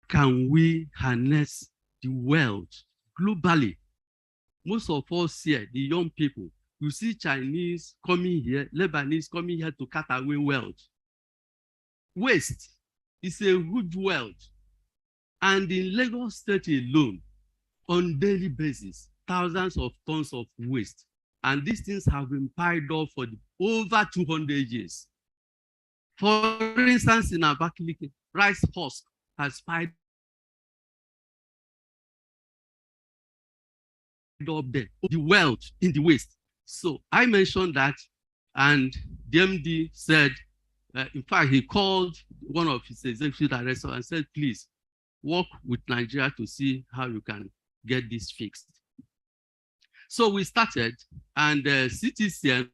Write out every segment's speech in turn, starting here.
can we harness the wealth globally? Most of us here, the young people, you see Chinese coming here, Lebanese coming here to cut away wealth. Waste is a huge wealth. And in Lagos State alone, on daily basis, thousands of tons of waste. And these things have been piled up for over 200 years. For instance, in Abakaliki, rice husk has piled up there, the wealth in the waste. So I mentioned that, and the MD said, in fact, he called one of his executive directors and said, please work with Nigeria to see how you can get this fixed. So we started, and CTCN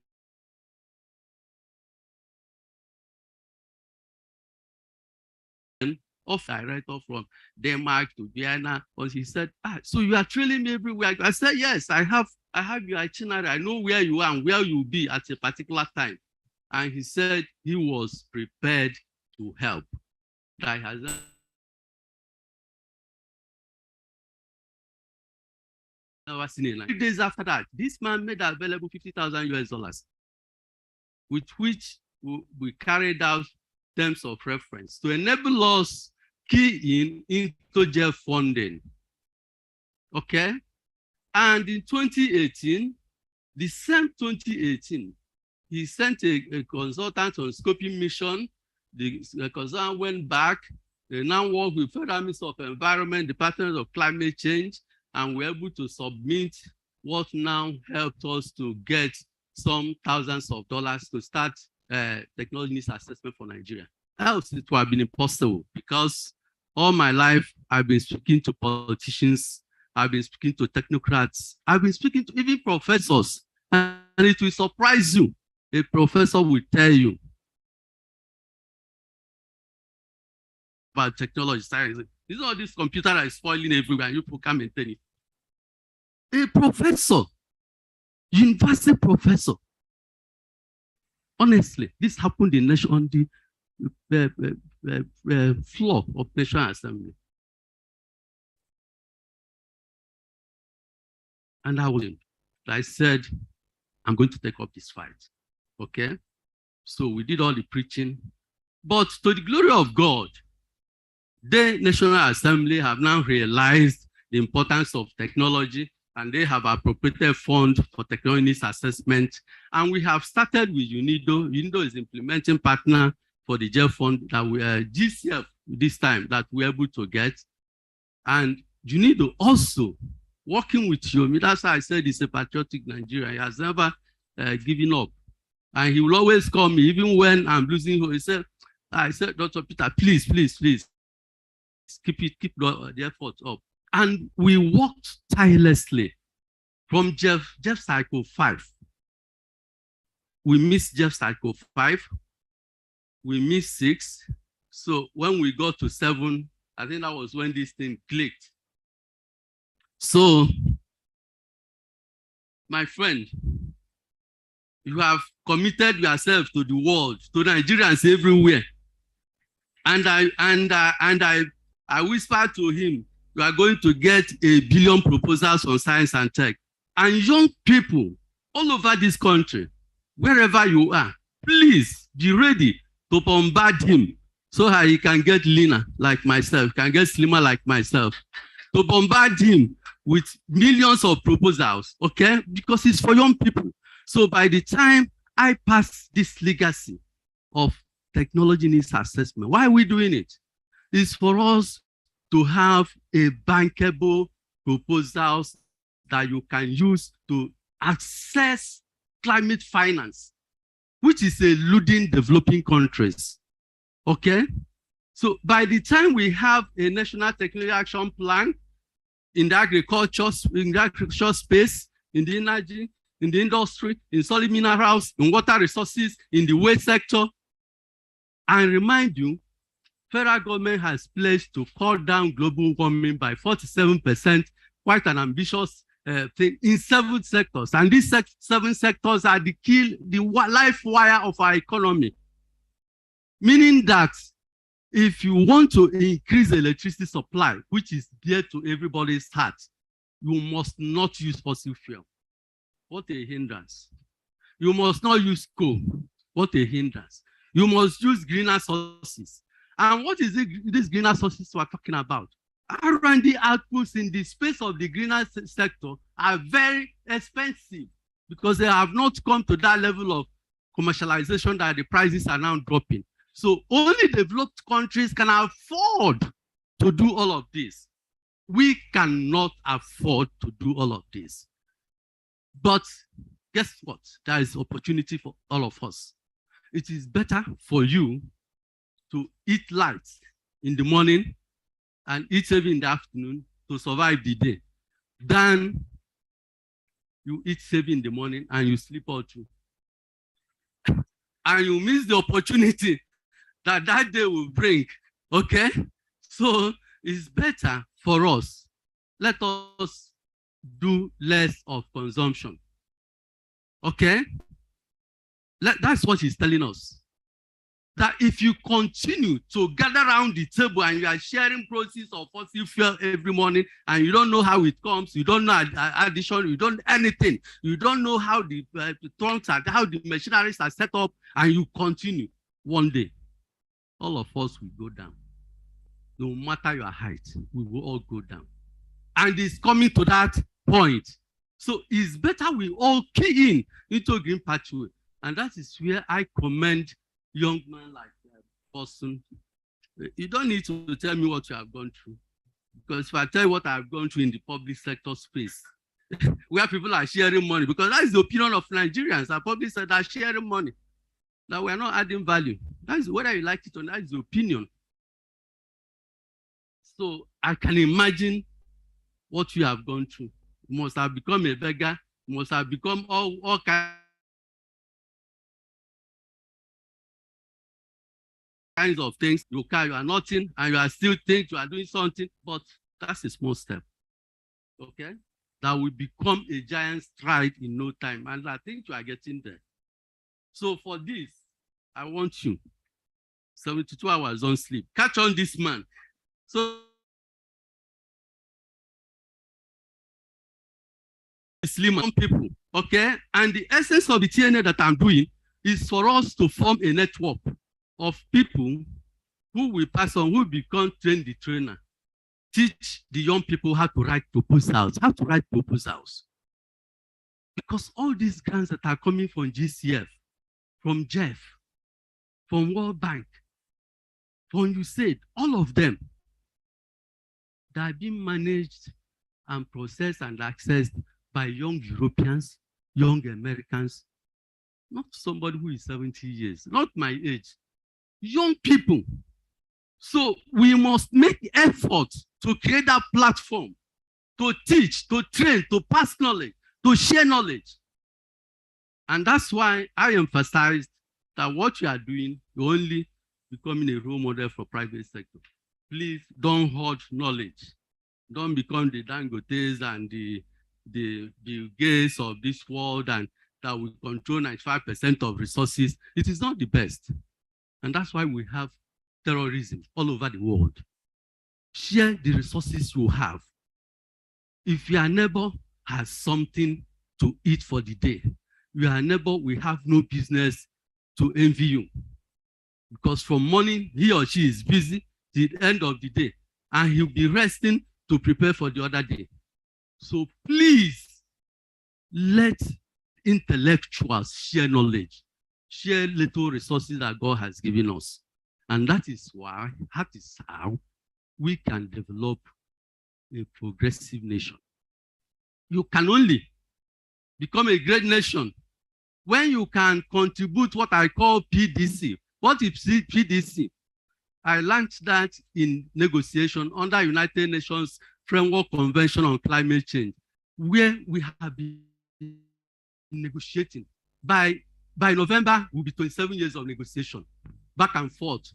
of director from Denmark to Vienna, but he said, so you are trailing me everywhere. I said, yes, I have your itinerary. I know where you are and where you'll be at a particular time. And he said he was prepared to help. I has never seen it. 3 days after that, this man made available $50,000 with which we carried out terms of reference to enable us key into JEF funding. Okay? And in 2018, the same 2018, he sent a consultant on scoping mission. The consultant went back. They now work with Federal Ministry of Environment, Department of Climate Change, and we're able to submit what now helped us to get some thousands of dollars to start technology needs assessment for Nigeria. Else it would have been impossible, because all my life I've been speaking to politicians, I've been speaking to technocrats, I've been speaking to even professors, and it will surprise you. A professor will tell you about technology science. This is all this computer that is spoiling everywhere, you people can't maintain it. A professor, university professor. Honestly, this happened in on the floor of National Assembly. And I said, I'm going to take up this fight. Okay? So we did all the preaching. But to the glory of God, the National Assembly have now realized the importance of technology, and they have appropriated funds for technology needs assessment. And we have started with Unido. Unido is implementing partner for the JEF fund that we are Gcip this time that we're able to get. And Unido also working with Yomi. That's why I said it's a patriotic Nigeria. He has never given up. And he will always call me, even when I'm losing hope. He said, I said, Dr. Peter, please, please, please, keep the effort up. And we worked tirelessly from JEF cycle 5. We missed JEF cycle 5. We missed 6. So when we got to 7, I think that was when this thing clicked. So, my friend, you have committed yourself to the world, to Nigerians everywhere. And I whispered to him, you are going to get 1 billion proposals on science and tech. And young people all over this country, wherever you are, please be ready to bombard him so that he can get leaner like myself, can get slimmer like myself. To bombard him with millions of proposals, okay? Because it's for young people. So by the time I pass this legacy of technology needs assessment, why are we doing it? It's for us to have a bankable proposals that you can use to access climate finance, which is eluding developing countries. Okay? So by the time we have a national technology action plan in the agriculture space, in the energy, in the industry, in solid minerals, in water resources, in the waste sector, and remind you, federal government has pledged to cut down global warming by 47%, quite an ambitious thing in 7 sectors. And these 7 sectors are the life wire of our economy. Meaning that if you want to increase the electricity supply, which is dear to everybody's heart, you must not use fossil fuel. What a hindrance. You must not use coal. What a hindrance. You must use greener sources. And what is it, these greener sources we're talking about? R&D outputs in the space of the greener sector are very expensive because they have not come to that level of commercialization that the prices are now dropping. So only developed countries can afford to do all of this. We cannot afford to do all of this. But guess what? There is opportunity for all of us. It is better for you to eat light in the morning and eat heavy in the afternoon to survive the day than you eat heavy in the morning and you sleep all through. And you miss the opportunity that that day will bring, okay? So it's better for us. Let us do less of consumption, okay? That's what he's telling us. That if you continue to gather around the table and you are sharing proceeds of fossil fuel every morning and you don't know how it comes, you don't know addition, you don't anything, you don't know how the trunks are, how the machineries are set up, and you continue, one day, all of us will go down. No matter your height, we will all go down. And it's coming to that point. So it's better we all key in into green pathway. And that is where I commend young man like that person. You don't need to tell me what you have gone through. Because if I tell you what I've gone through in the public sector space, where people are sharing money, because that is the opinion of Nigerians, our public sector are sharing money, that we are not adding value. That is whether you like it or not, that is the opinion. So I can imagine what you have gone through. You must have become a beggar, you must have become all kinds of things. You are nothing and you are still think you are doing something, but that's a small step. Okay? That will become a giant stride in no time. And I think you are getting there. So for this, I want you 72 hours don't sleep. Catch on this man. So slim people, okay? And the essence of the TNA that I'm doing is for us to form a network of people who will pass on, who will become train the trainer, teach the young people how to write proposals, Because all these grants that are coming from GCF, from Jeff, from World Bank, from USAID, all of them, they are being managed and processed and accessed by young Europeans, young Americans, not somebody who is 70 years, not my age, young people. So we must make effort to create that platform, to teach, to train, to pass knowledge, to share knowledge. And that's why I emphasized that what you are doing, you're only becoming a role model for private sector. Please don't hoard knowledge. Don't become the Dangotes and the Bill Gates of this world and that will control 95% of resources. It is not the best. And that's why we have terrorism all over the world. Share the resources you have. If your neighbor has something to eat for the day, your neighbor will have no business to envy you. Because from morning, he or she is busy till the end of the day, and he'll be resting to prepare for the other day. So please, let intellectuals share knowledge, share little resources that God has given us. And that is how we can develop a progressive nation. You can only become a great nation when you can contribute what I call PDC. What is PDC? I learned that in negotiation under United Nations Framework Convention on Climate Change, where we have been negotiating. By November, will be 27 years of negotiation, back and forth.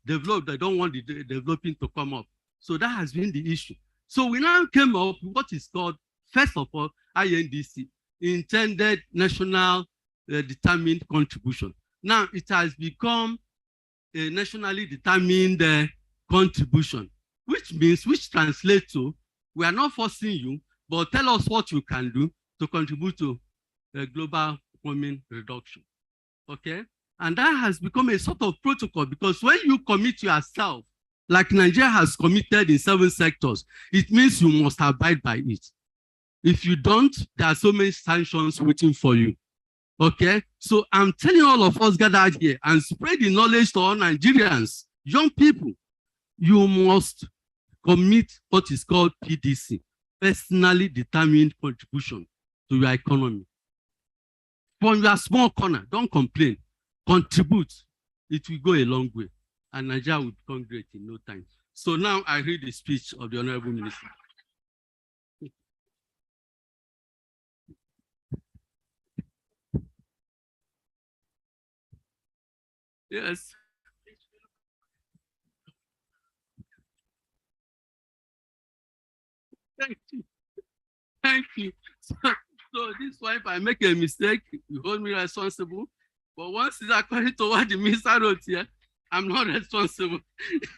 Develop, they don't want the developing to come up. So that has been the issue. So we now came up with what is called, first of all, INDC, Intended National Determined Contribution. Now it has become a nationally determined contribution, which translates to, we are not forcing you, but tell us what you can do to contribute to global warming reduction. Okay? And that has become a sort of protocol, because when you commit yourself, like Nigeria has committed in 7 sectors, it means you must abide by it. If you don't, there are so many sanctions waiting for you. Okay? So I'm telling all of us gathered here and spread the knowledge to all Nigerians, young people. You must commit what is called PDC, personally determined contribution to your economy. From your small corner, don't complain. Contribute. It will go a long way. And Nigeria will become great in no time. So now I read the speech of the Honorable Minister. Yes. Thank you. Thank you. So this one, if I make a mistake, you hold me responsible. But once it's according to what the minister wrote here, I'm not responsible.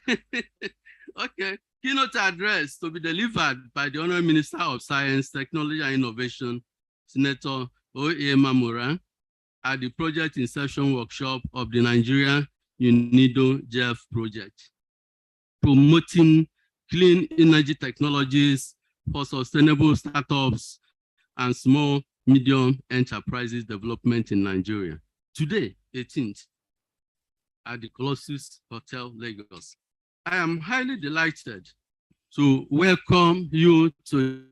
Okay. Keynote address to be delivered by the Honorable Minister of Science, Technology and Innovation, Senator O.A. Mamora, at the project inception workshop of the Nigeria Unido Gcip project, promoting clean energy technologies for sustainable startups and small, medium enterprises development in Nigeria. Today, 18th, at the Colossus Hotel, Lagos. I am highly delighted to welcome you to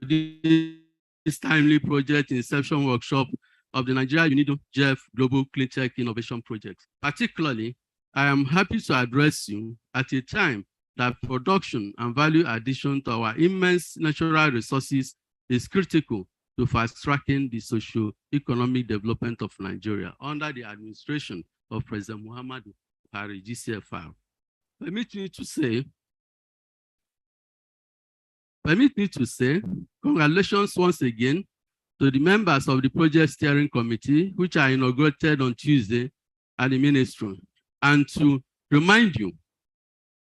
this timely project inception workshop of the Nigeria Unido Gcip Global Clean Tech Innovation Project. Particularly, I am happy to address you at a time that production and value addition to our immense natural resources is critical to fast-tracking the socio-economic development of Nigeria under the administration of President Muhammadu Buhari, GCFR. Permit me to say, congratulations once again to the members of the Project Steering Committee, which are inaugurated on Tuesday at the Ministry, and to remind you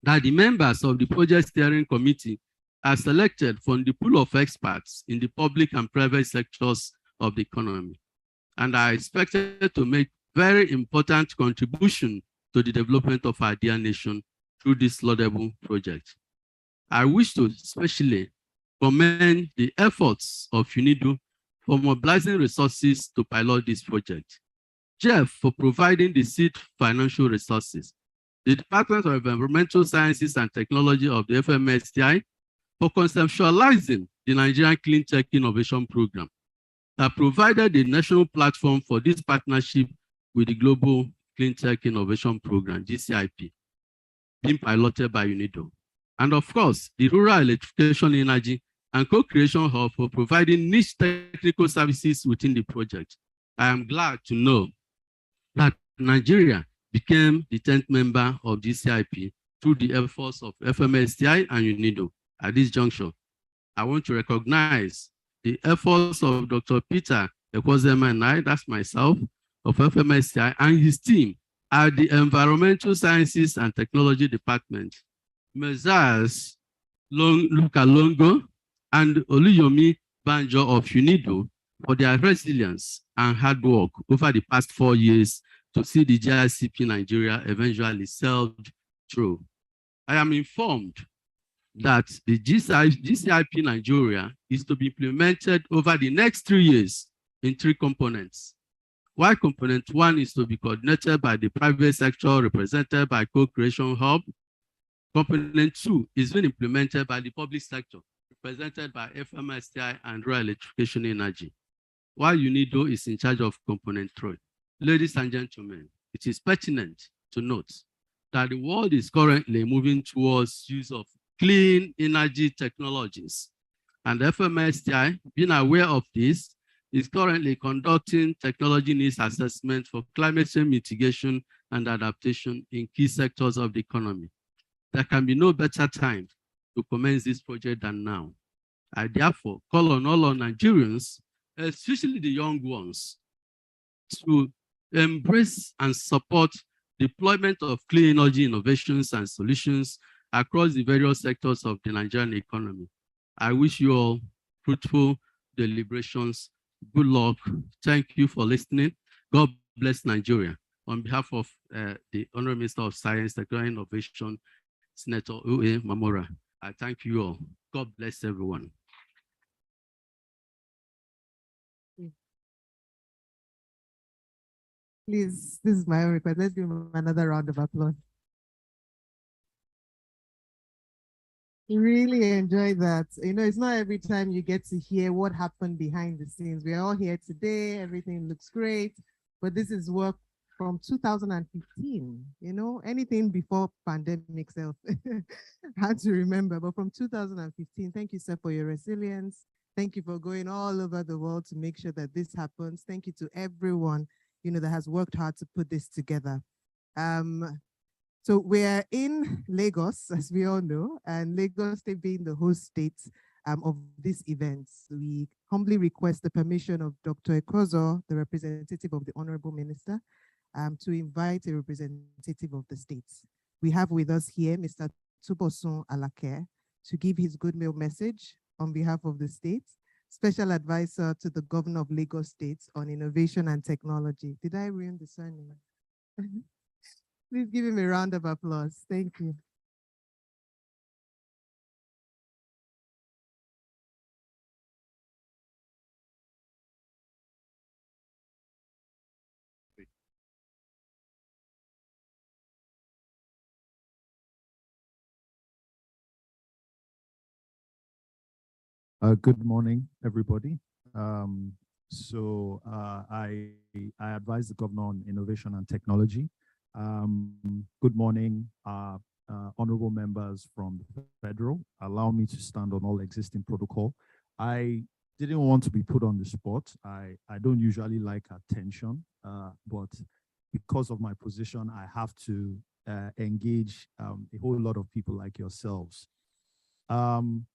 that the members of the Project Steering Committee are selected from the pool of experts in the public and private sectors of the economy, and are expected to make very important contribution to the development of our dear nation through this laudable project. I wish to especially commend the efforts of Unido for mobilizing resources to pilot this project, Jeff for providing the seed financial resources, the Department of Environmental Sciences and Technology of the FMSTI for conceptualizing the Nigerian Clean Tech Innovation Program that provided the national platform for this partnership with the Global Clean Tech Innovation Program, GCIP, being piloted by Unido. And of course, the Rural Electrification Energy and Co-Creation Hub for providing niche technical services within the project. I am glad to know that Nigeria became the 10th member of GCIP through the efforts of FMSTI and Unido. At this juncture, I want to recognize the efforts of Dr. Peter Ekwozema and I, that's myself, of FMSTI and his team at the Environmental Sciences and Technology Department, Messrs. Luka Longo and Oluyomi Banjo of Unido for their resilience and hard work over the past 4 years to see the Gcip Nigeria eventually sailed through. I am informed that the GCIP Nigeria is to be implemented over the next 3 years in 3 components. While component 1 is to be coordinated by the private sector represented by Co-Creation Hub, component 2 is being implemented by the public sector represented by FMSTI and Rural Electrification Energy, while Unido is in charge of component 3. Ladies and gentlemen, it is pertinent to note that the world is currently moving towards use of clean energy technologies, and FMSTI, being aware of this, is currently conducting technology needs assessment for climate change mitigation and adaptation in key sectors of the economy. There can be no better time to commence this project than now. I therefore call on all our Nigerians, especially the young ones, to embrace and support deployment of clean energy innovations and solutions across the various sectors of the Nigerian economy. I wish you all fruitful deliberations. Good luck. Thank you for listening. God bless Nigeria. On behalf of the Honorable Minister of Science, Technology and Innovation, Senator O.A. Mamora, I thank you all. God bless everyone. Please, this is my own request. Let's give him another round of applause. Really enjoy that. You know, it's not every time you get to hear what happened behind the scenes. We're all here today, everything looks great, but this is work from 2015. You know, anything before pandemic self, hard to remember, but from 2015. Thank you, sir, for your resilience. Thank you for going all over the world to make sure that this happens. Thank you to everyone, you know, that has worked hard to put this together. So we're in Lagos, as we all know, and Lagos State being the host state of this event. We humbly request the permission of Dr. Ekozo, the representative of the Honorable Minister, to invite a representative of the states. We have with us here Mr. Tubosun Alake to give his good mail message on behalf of the states, Special Advisor to the Governor of Lagos State on Innovation and Technology. Did I ruin the surname? Please give him a round of applause. Thank you. Good morning, everybody. I advise the governor on innovation and technology. Good morning, honorable members from the federal. Allow me to stand on all existing protocol. I didn't want to be put on the spot. I don't usually like attention, but because of my position, I have to engage a whole lot of people like yourselves. And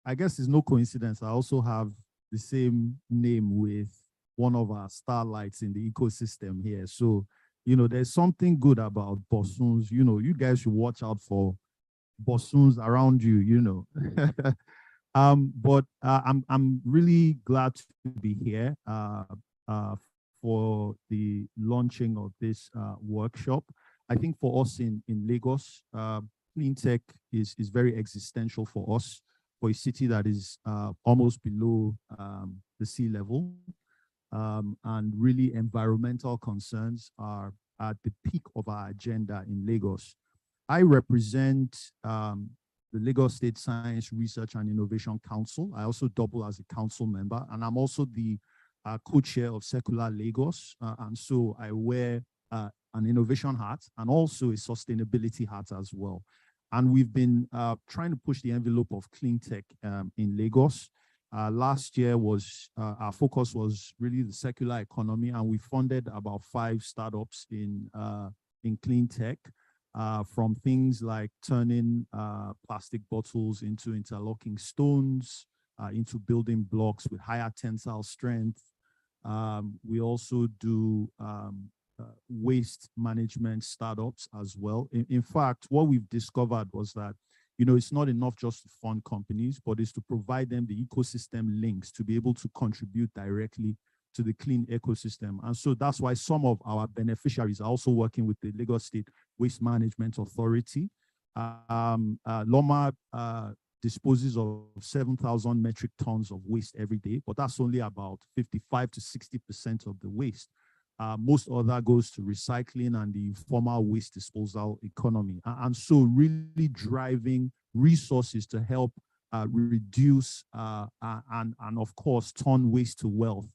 I guess it's no coincidence. I also have the same name with one of our starlights in the ecosystem here. So, you know, there's something good about Bosuns. You know, you guys should watch out for Bosuns around you, you know. I'm really glad to be here for the launching of this workshop. I think for us in Lagos, clean tech is very existential for us, for a city that is almost below the sea level. And really environmental concerns are at the peak of our agenda in Lagos. I represent the Lagos State Science Research and Innovation Council. I also double as a council member, and I'm also the co-chair of Secular Lagos. And so I wear an innovation hat and also a sustainability hat as well. And we've been trying to push the envelope of clean tech in Lagos. Last year was our focus was really the circular economy, and we funded about 5 startups in clean tech, from things like turning plastic bottles into interlocking stones, into building blocks with higher tensile strength. We also do waste management startups as well. In fact, what we've discovered was that, you know, it's not enough just to fund companies, but it's to provide them the ecosystem links to be able to contribute directly to the clean ecosystem. And so that's why some of our beneficiaries are also working with the Lagos State Waste Management Authority. LOMA disposes of 7,000 metric tons of waste every day, but that's only about 55 to 60% of the waste. Most other goes to recycling and the formal waste disposal economy. And so really driving resources to help reduce and of course, turn waste to wealth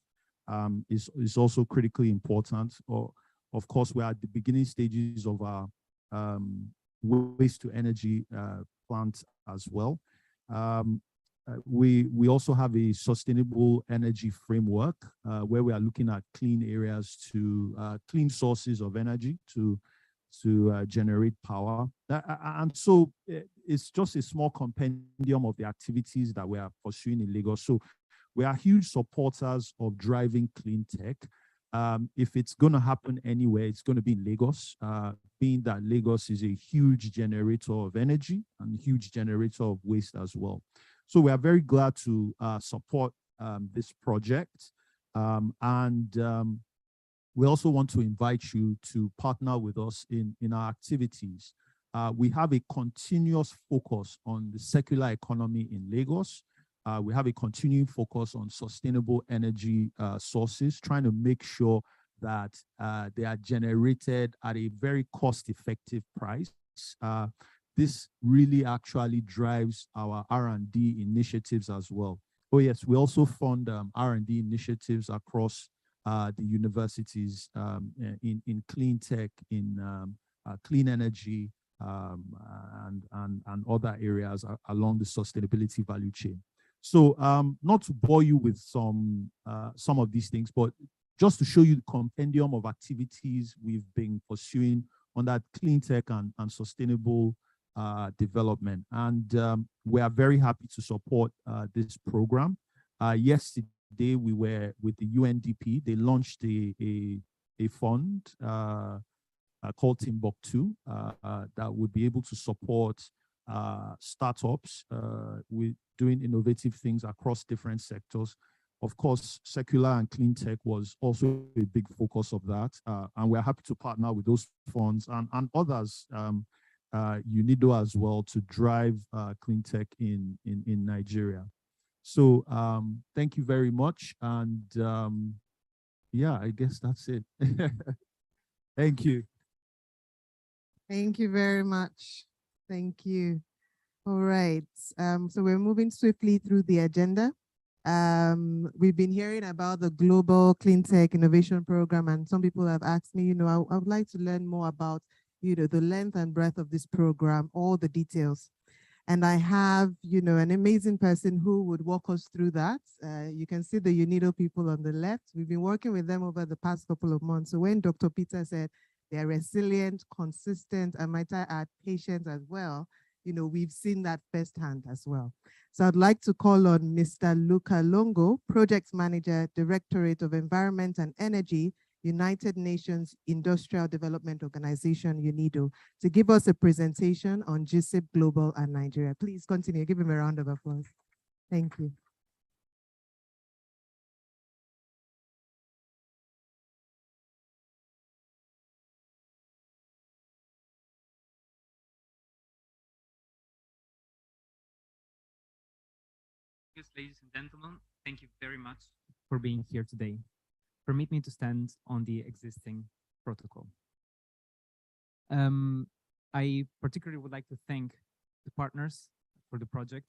is also critically important. Of course, we're at the beginning stages of our waste to energy plant as well. We also have a sustainable energy framework where we are looking at clean areas to clean sources of energy to generate power. And so it's just a small compendium of the activities that we are pursuing in Lagos. So we are huge supporters of driving clean tech. If it's going to happen anywhere, it's going to be in Lagos, being that Lagos is a huge generator of energy and huge generator of waste as well. So we are very glad to support this project. We also want to invite you to partner with us in our activities. We have a continuous focus on the circular economy in Lagos. We have a continuing focus on sustainable energy sources, trying to make sure that they are generated at a very cost-effective price. This really actually drives our R&D initiatives as well. Oh yes, we also fund R&D initiatives across the universities in clean tech, in clean energy, and other areas along the sustainability value chain. So not to bore you with some of these things, but just to show you the compendium of activities we've been pursuing on that clean tech and sustainable development. And we are very happy to support this program. Yesterday, we were with the UNDP. They launched a fund called Timbuktu that would be able to support startups with doing innovative things across different sectors. Of course, circular and clean tech was also a big focus of that. And we're happy to partner with those funds and others, Unido as well, to drive clean tech in Nigeria. So thank you very much. And yeah, I guess that's it. Thank you. Thank you very much. Thank you. All right. So we're moving swiftly through the agenda. We've been hearing about the Global Clean Tech Innovation Program, and some people have asked me, I would like to learn more about, the length and breadth of this program, all the details. And I have, an amazing person who would walk us through that. You can see the Unido people on the left. We've been working with them over the past couple of months. So when Dr. Peter said they're resilient, consistent, and might I add patient as well, we've seen that firsthand as well. So I'd like to call on Mr. Luca Longo, Project Manager, Directorate of Environment and Energy, United Nations Industrial Development Organization, Unido, to give us a presentation on Gcip Global and Nigeria. Please continue. Give him a round of applause. Thank you. Yes, ladies and gentlemen, thank you very much for being here today. Permit me to stand on the existing protocol. I particularly would like to thank the partners for the project.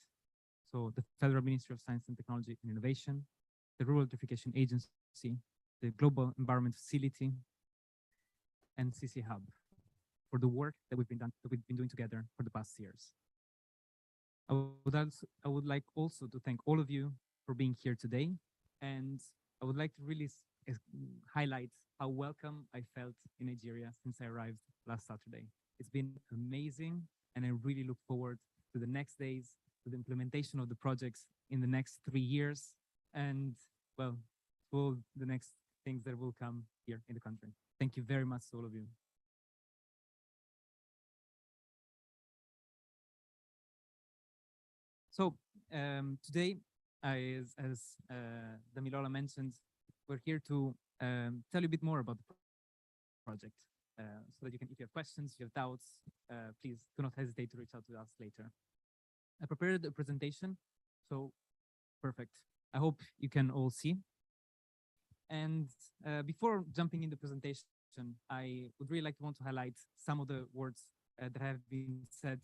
So the Federal Ministry of Science and Technology and Innovation, the Rural Electrification Agency, the Global Environment Facility, and CC Hub for the work that we've been doing together for the past years. I would like also to thank all of you for being here today, and I would like to really highlight how welcome I felt in Nigeria since I arrived last Saturday. It's been amazing, and I really look forward to the next days, to the implementation of the projects in the next 3 years, and well, to all the next things that will come here in the country. Thank you very much to all of you. So today, as Damilola mentioned, we're here to tell you a bit more about the project, so that you can, if you have questions, if you have doubts, please do not hesitate to reach out to us later. I prepared a presentation, so perfect. I hope you can all see. And before jumping in the presentation, I would really want to highlight some of the words that have been said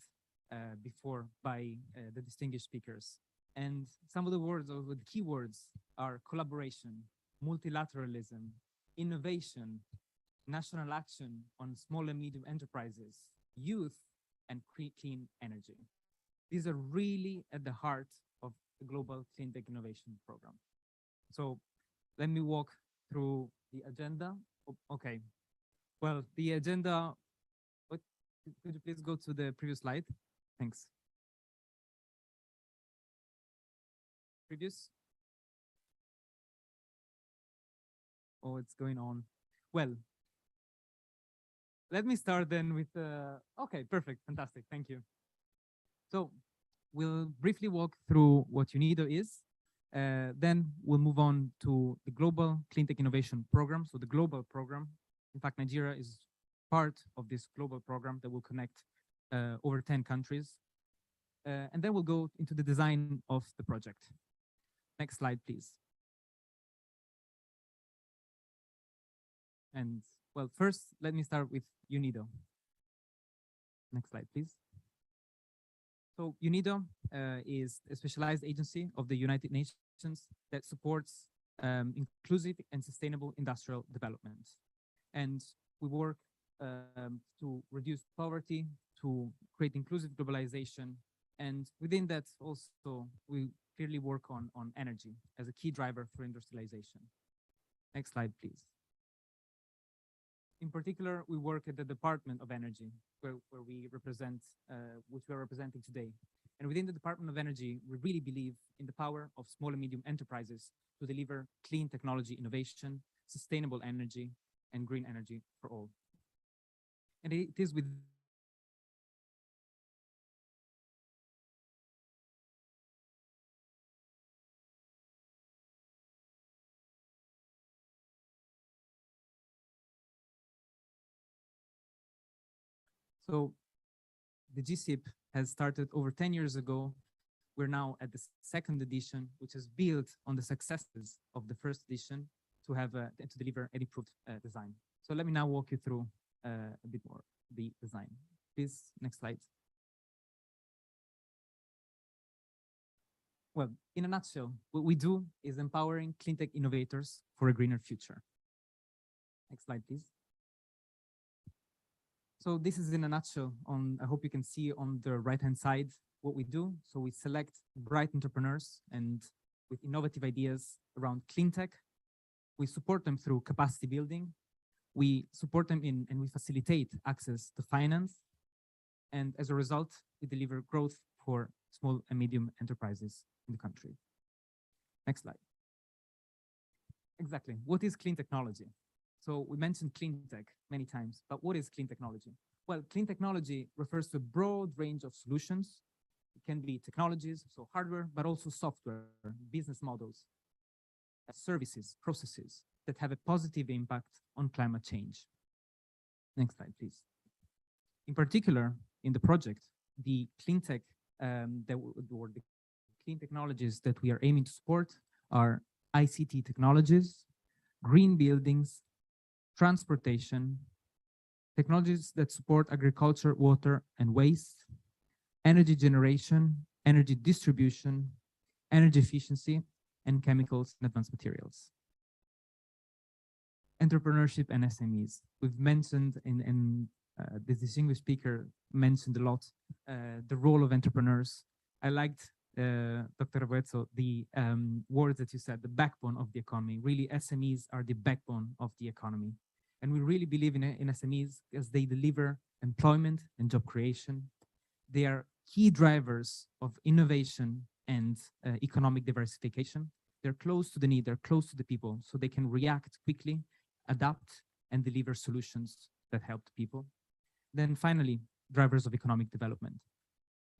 before by the distinguished speakers. And some of the words, or the key words, are collaboration, multilateralism, innovation, national action on small and medium enterprises, youth, and clean energy. These are really at the heart of the Global Clean Tech Innovation Program. So let me walk through the agenda. Okay. Well, the agenda, could you please go to the previous slide? Thanks. Previous. what's going on? Well, let me start then with, okay, perfect, fantastic, thank you. So we'll briefly walk through what Unido is. Then we'll move on to the Global Cleantech Innovation Program, so the global program. In fact, Nigeria is part of this global program that will connect over 10 countries. And then we'll go into the design of the project. Next slide, please. And well, first, let me start with Unido. Next slide, please. So Unido is a specialized agency of the United Nations that supports inclusive and sustainable industrial development. And we work to reduce poverty, to create inclusive globalization. And within that also, we clearly work on energy as a key driver for industrialization. Next slide, please. In particular, we work at the Department of Energy, where we represent, which we are representing today. And within the Department of Energy, we really believe in the power of small and medium enterprises to deliver clean technology innovation, sustainable energy, and green energy for all. And it is with So the Gcip has started over 10 years ago. We're now at the second edition, which is built on the successes of the first edition to have to deliver an improved design. So let me now walk you through a bit more the design. Please, next slide. Well, in a nutshell, what we do is empowering cleantech innovators for a greener future. Next slide, please. So this is in a nutshell on, I hope you can see on the right-hand side what we do. So we select bright entrepreneurs and with innovative ideas around clean tech. We support them through capacity building. We support them in, and we facilitate access to finance. And as a result, we deliver growth for small and medium enterprises in the country. Next slide. Exactly. What is clean technology? So we mentioned clean tech many times, but what is clean technology? Well, clean technology refers to a broad range of solutions. It can be technologies, so hardware, but also software, business models, services, processes that have a positive impact on climate change. Next slide, please. In particular, in the project, the clean tech or the clean technologies that we are aiming to support are ICT technologies, green buildings, transportation, technologies that support agriculture, water, and waste, energy generation, energy distribution, energy efficiency, and chemicals and advanced materials. Entrepreneurship and SMEs. We've mentioned the distinguished speaker mentioned a lot the role of entrepreneurs. I liked, Dr. Roberto, the words that you said, the backbone of the economy. Really, SMEs are the backbone of the economy. And we really believe in SMEs as they deliver employment and job creation. They are key drivers of innovation and economic diversification. They're close to the need, they're close to the people, so they can react quickly, adapt, and deliver solutions that help the people. Then finally, drivers of economic development.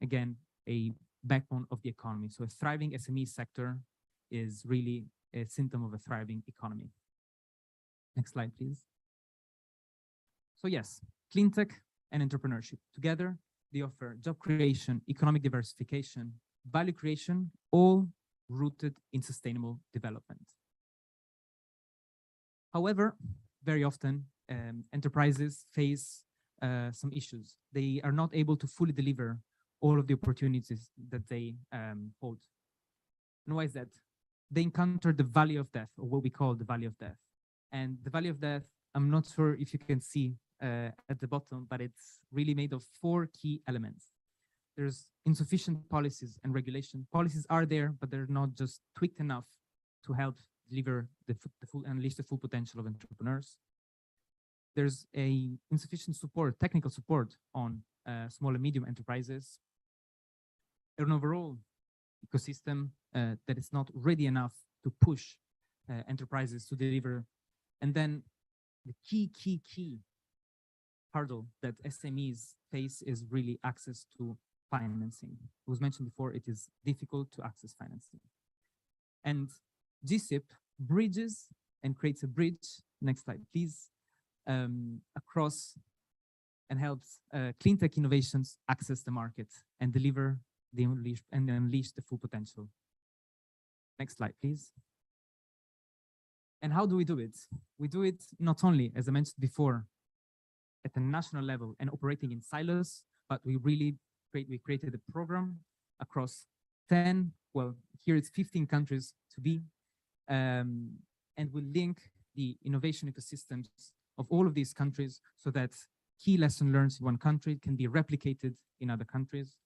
Again, a backbone of the economy. So a thriving SME sector is really a symptom of a thriving economy. Next slide, please. So yes, clean tech and entrepreneurship. Together, they offer job creation, economic diversification, value creation, all rooted in sustainable development. However, very often, enterprises face some issues. They are not able to fully deliver all of the opportunities that they hold. And why is that? They encounter the valley of death, or what we call the valley of death. And the valley of death, I'm not sure if you can see at the bottom, but it's really made of 4 key elements. There's insufficient policies and regulation. Policies are there, but they're not just tweaked enough to help deliver the full, unleash the full potential of entrepreneurs. There's a insufficient support, technical support on small and medium enterprises. An overall ecosystem that is not ready enough to push enterprises to deliver And then the key hurdle that SMEs face is really access to financing. It was mentioned before, it is difficult to access financing. And Gcip bridges and creates a bridge, next slide please, across and helps clean tech innovations access the market and deliver the unleash the full potential. Next slide, please. And how do we do it? We do it not only, as I mentioned before, at the national level and operating in silos, but we created a program across 10, well, here it's 15 countries to be, and we link the innovation ecosystems of all of these countries so that key lesson learned in one country can be replicated in other countries.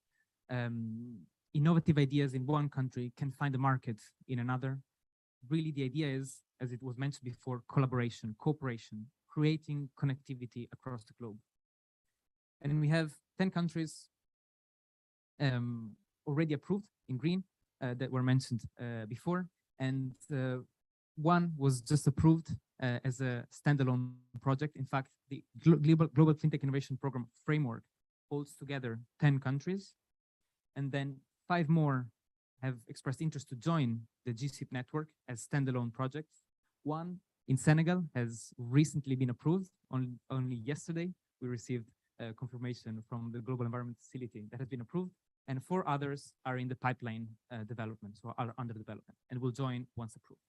Innovative ideas in one country can find a market in another. Really, the idea is, as it was mentioned before, collaboration, cooperation, creating connectivity across the globe. And we have 10 countries already approved in green that were mentioned before. And one was just approved as a standalone project. In fact, the Global Cleantech Innovation Program framework holds together 10 countries. And then 5 more have expressed interest to join the Gcip network as standalone projects. One in Senegal has recently been approved. Only yesterday, we received confirmation from the Global Environment Facility that has been approved. And 4 others are in the pipeline development, so are under development, and will join once approved.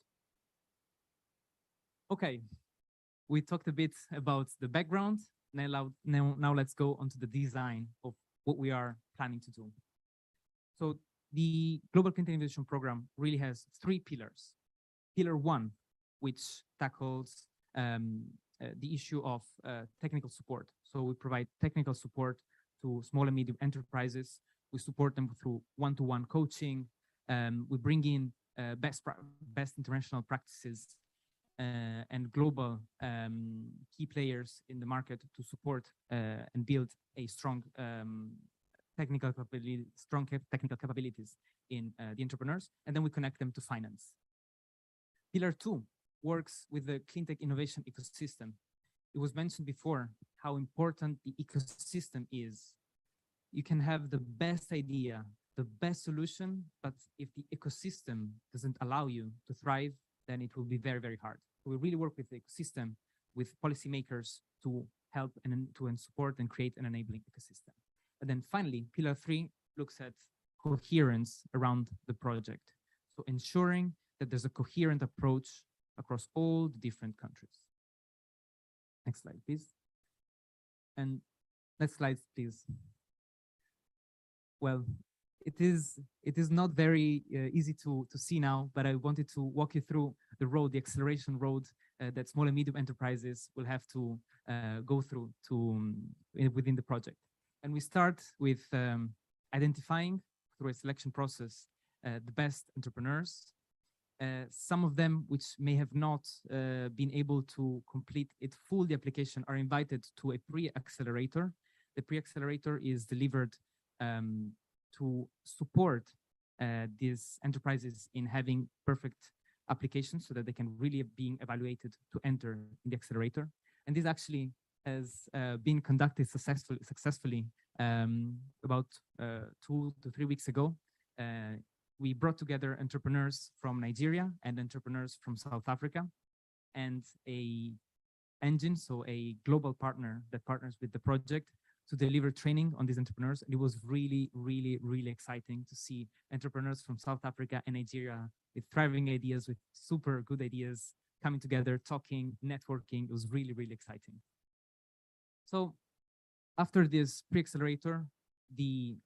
Okay, we talked a bit about the background. Now let's go on to the design of what we are planning to do. So the Global Cleantech Innovation Program really has 3 pillars. Pillar 1, which tackles the issue of technical support. So we provide technical support to small and medium enterprises. We support them through one-to-one coaching. We bring in best international practices and global key players in the market to support and build a strong technical capabilities in the entrepreneurs, and then we connect them to finance. Pillar 2 works with the cleantech innovation ecosystem. It was mentioned before how important the ecosystem is. You can have the best idea, the best solution, but if the ecosystem doesn't allow you to thrive, then it will be very, very hard. So we really work with the ecosystem, with policymakers to help and to support and create an enabling ecosystem. And then finally, pillar 3 looks at coherence around the project. So ensuring that there's a coherent approach across all the different countries. Next slide, please. And next slide, please. Well, it is not very easy to see now, but I wanted to walk you through the road, the acceleration road that small and medium enterprises will have to go through within the project. And we start with identifying through a selection process the best entrepreneurs. Some of them which may have not been able to complete it full, the application, are invited to a pre-accelerator. The pre-accelerator is delivered to support these enterprises in having perfect applications so that they can really be evaluated to enter in the accelerator. And this actually has been conducted successfully about 2 to 3 weeks ago. We brought together entrepreneurs from Nigeria and entrepreneurs from South Africa, and a engine, so a global partner that partners with the project to deliver training on these entrepreneurs. And it was really, really, really exciting to see entrepreneurs from South Africa and Nigeria with thriving ideas, with super good ideas, coming together, talking, networking. It was really, really exciting. So after this pre-accelerator, the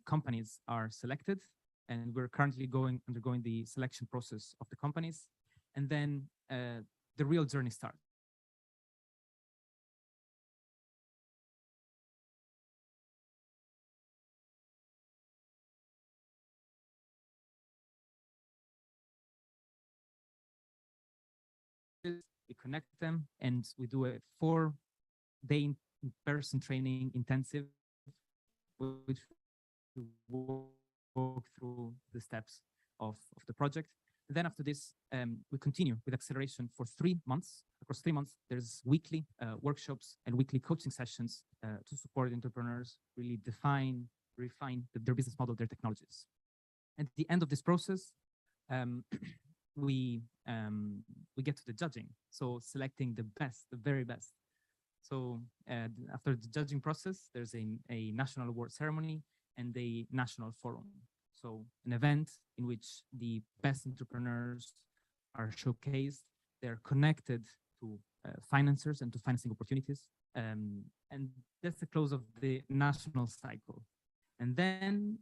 companies are selected, and we're currently undergoing the selection process of the companies. And then the real journey starts. We connect them, and we do a 4-day in-person training intensive, which we walk through the steps of the project. Then after this, we continue with acceleration for 3 months. Across 3 months, there's weekly workshops and weekly coaching sessions to support entrepreneurs really refine their business model, their technologies. At the end of this process, um, we get to the judging. So selecting the best, the very best. So after the judging process, there's a national award ceremony and a national forum. So an event in which the best entrepreneurs are showcased. They're connected to financiers and to financing opportunities. And that's the close of the national cycle. And then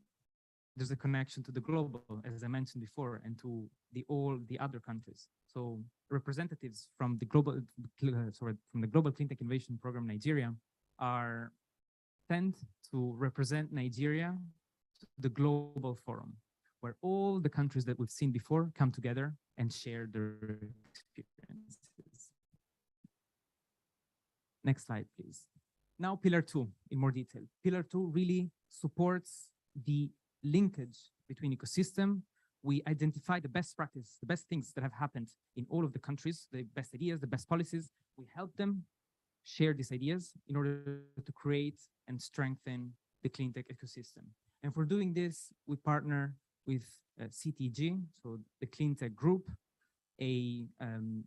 there's a connection to the global, as I mentioned before, and to all the other countries. So representatives from the global, from the Global Clean Tech Innovation Program Nigeria tend to represent Nigeria to the global forum, where all the countries that we've seen before come together and share their experiences. Next slide, please. Now, pillar 2 in more detail. Pillar 2 really supports the linkage between ecosystem. We identify the best practice, the best things that have happened in all of the countries, the best ideas, the best policies. We help them share these ideas in order to create and strengthen the clean tech ecosystem. And for doing this, we partner with CTG, so the Clean Tech Group, a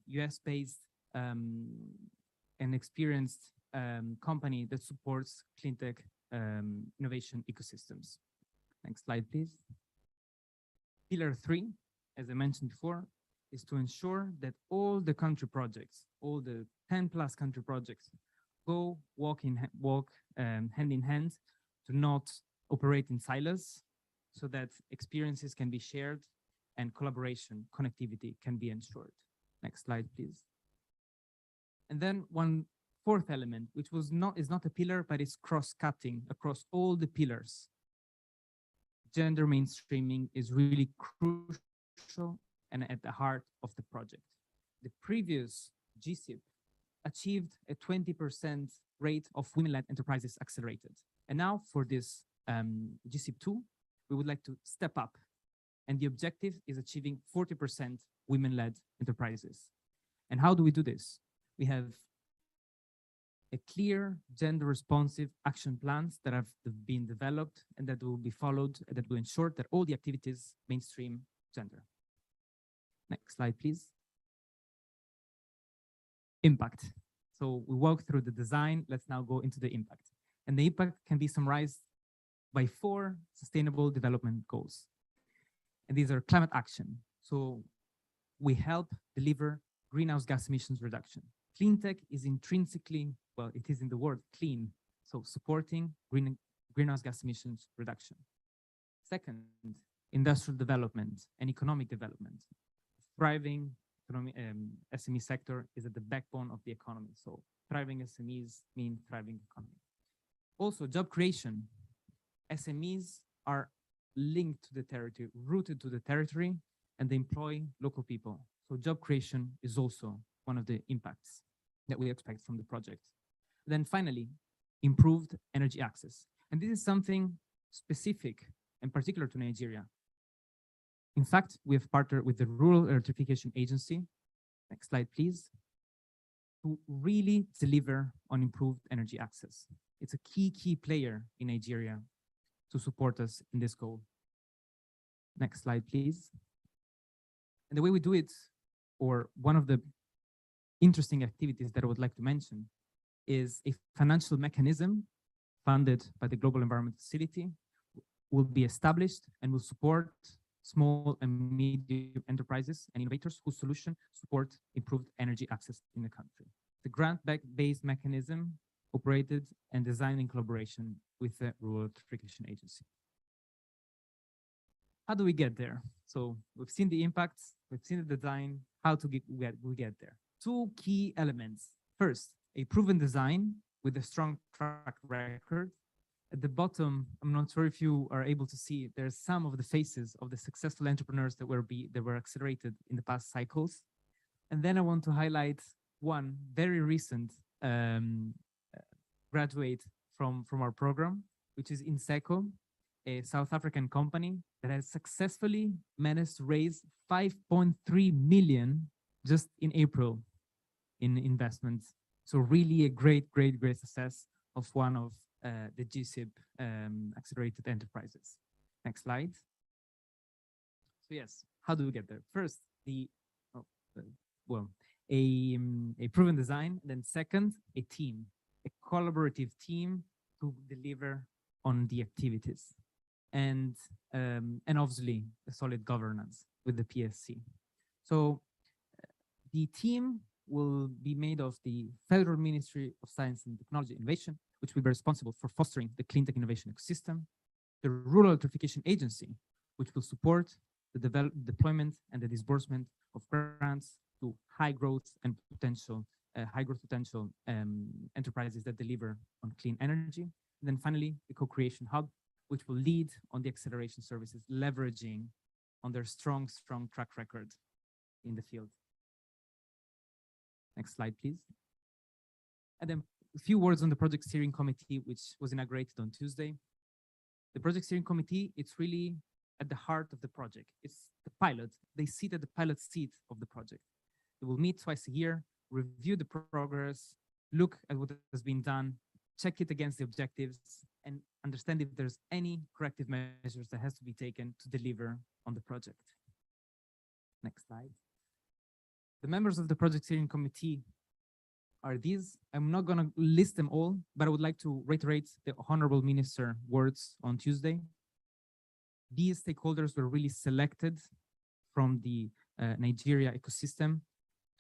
US-based and experienced company that supports clean tech innovation ecosystems. Next slide, please. Pillar 3, as I mentioned before, is to ensure that all the country projects, all the 10+ country projects, go hand in hand, to not operate in silos, so that experiences can be shared and collaboration, connectivity can be ensured. Next slide, please. And then one fourth element, which is not a pillar, but it's cross-cutting across all the pillars. Gender mainstreaming is really crucial and at the heart of the project. The previous Gcip achieved a 20% rate of women-led enterprises accelerated. And now for this Gcip 2, we would like to step up. And the objective is achieving 40% women-led enterprises. And how do we do this? We have a clear gender-responsive action plans that have been developed and that will be followed, and that will ensure that all the activities mainstream gender. Next slide, please. Impact. So we walk through the design. Let's now go into the impact. And the impact can be summarized by 4 sustainable development goals. And these are climate action. So we help deliver greenhouse gas emissions reduction. Clean tech is intrinsically, well, it is in the word clean, so supporting greenhouse gas emissions reduction. Second, industrial development and economic development. Thriving SME sector is at the backbone of the economy, so thriving SMEs mean thriving economy. Also, job creation. SMEs are linked to the territory, rooted to the territory, and they employ local people. So job creation is also one of the impacts that we expect from the project. Then finally, improved energy access. And this is something specific and particular to Nigeria. In fact, we have partnered with the Rural Electrification Agency, next slide please, to really deliver on improved energy access. It's a key player in Nigeria to support us in this goal. Next slide, please. And the way we do it, or one of the interesting activities that I would like to mention, is a financial mechanism funded by the Global Environment Facility will be established and will support small and medium enterprises and innovators whose solution support improved energy access in the country. The grant-based mechanism operated and designed in collaboration with the Rural Electrification Agency. How do we get there? So we've seen the impacts, we've seen the design. How to we get there? 2 key elements. First, a proven design with a strong track record. At the bottom, I'm not sure if you are able to see, there's some of the faces of the successful entrepreneurs that were accelerated in the past cycles. And then I want to highlight one very recent graduate from our program, which is Inseko. a South African company that has successfully managed to raise 5.3 million just in April in investments. So really a great success of one of the Gcip accelerated enterprises. Next slide. So yes, how do we get there? First, a proven design. Then second, a team, a collaborative team to deliver on the activities, and obviously a solid governance with the PSC. So the team will be made of the Federal Ministry of Science and Technology Innovation, which will be responsible for fostering the clean tech innovation ecosystem, the Rural Electrification Agency, which will support the deployment and the disbursement of grants to high growth potential enterprises that deliver on clean energy. And then finally, the co-creation hub, which will lead on the acceleration services, leveraging on their strong track record in the field. Next slide, please. And then a few words on the project steering committee, which was inaugurated on Tuesday. The project steering committee, it's really at the heart of the project. It's the pilot. They sit at the pilot seat of the project. They will meet twice a year, review the progress, look at what has been done, check it against the objectives, and understand if there's any corrective measures that has to be taken to deliver on the project. Next slide. The members of the project steering committee are these. I'm not going to list them all, but I would like to reiterate the Honorable Minister words on Tuesday. These stakeholders were really selected from the Nigeria ecosystem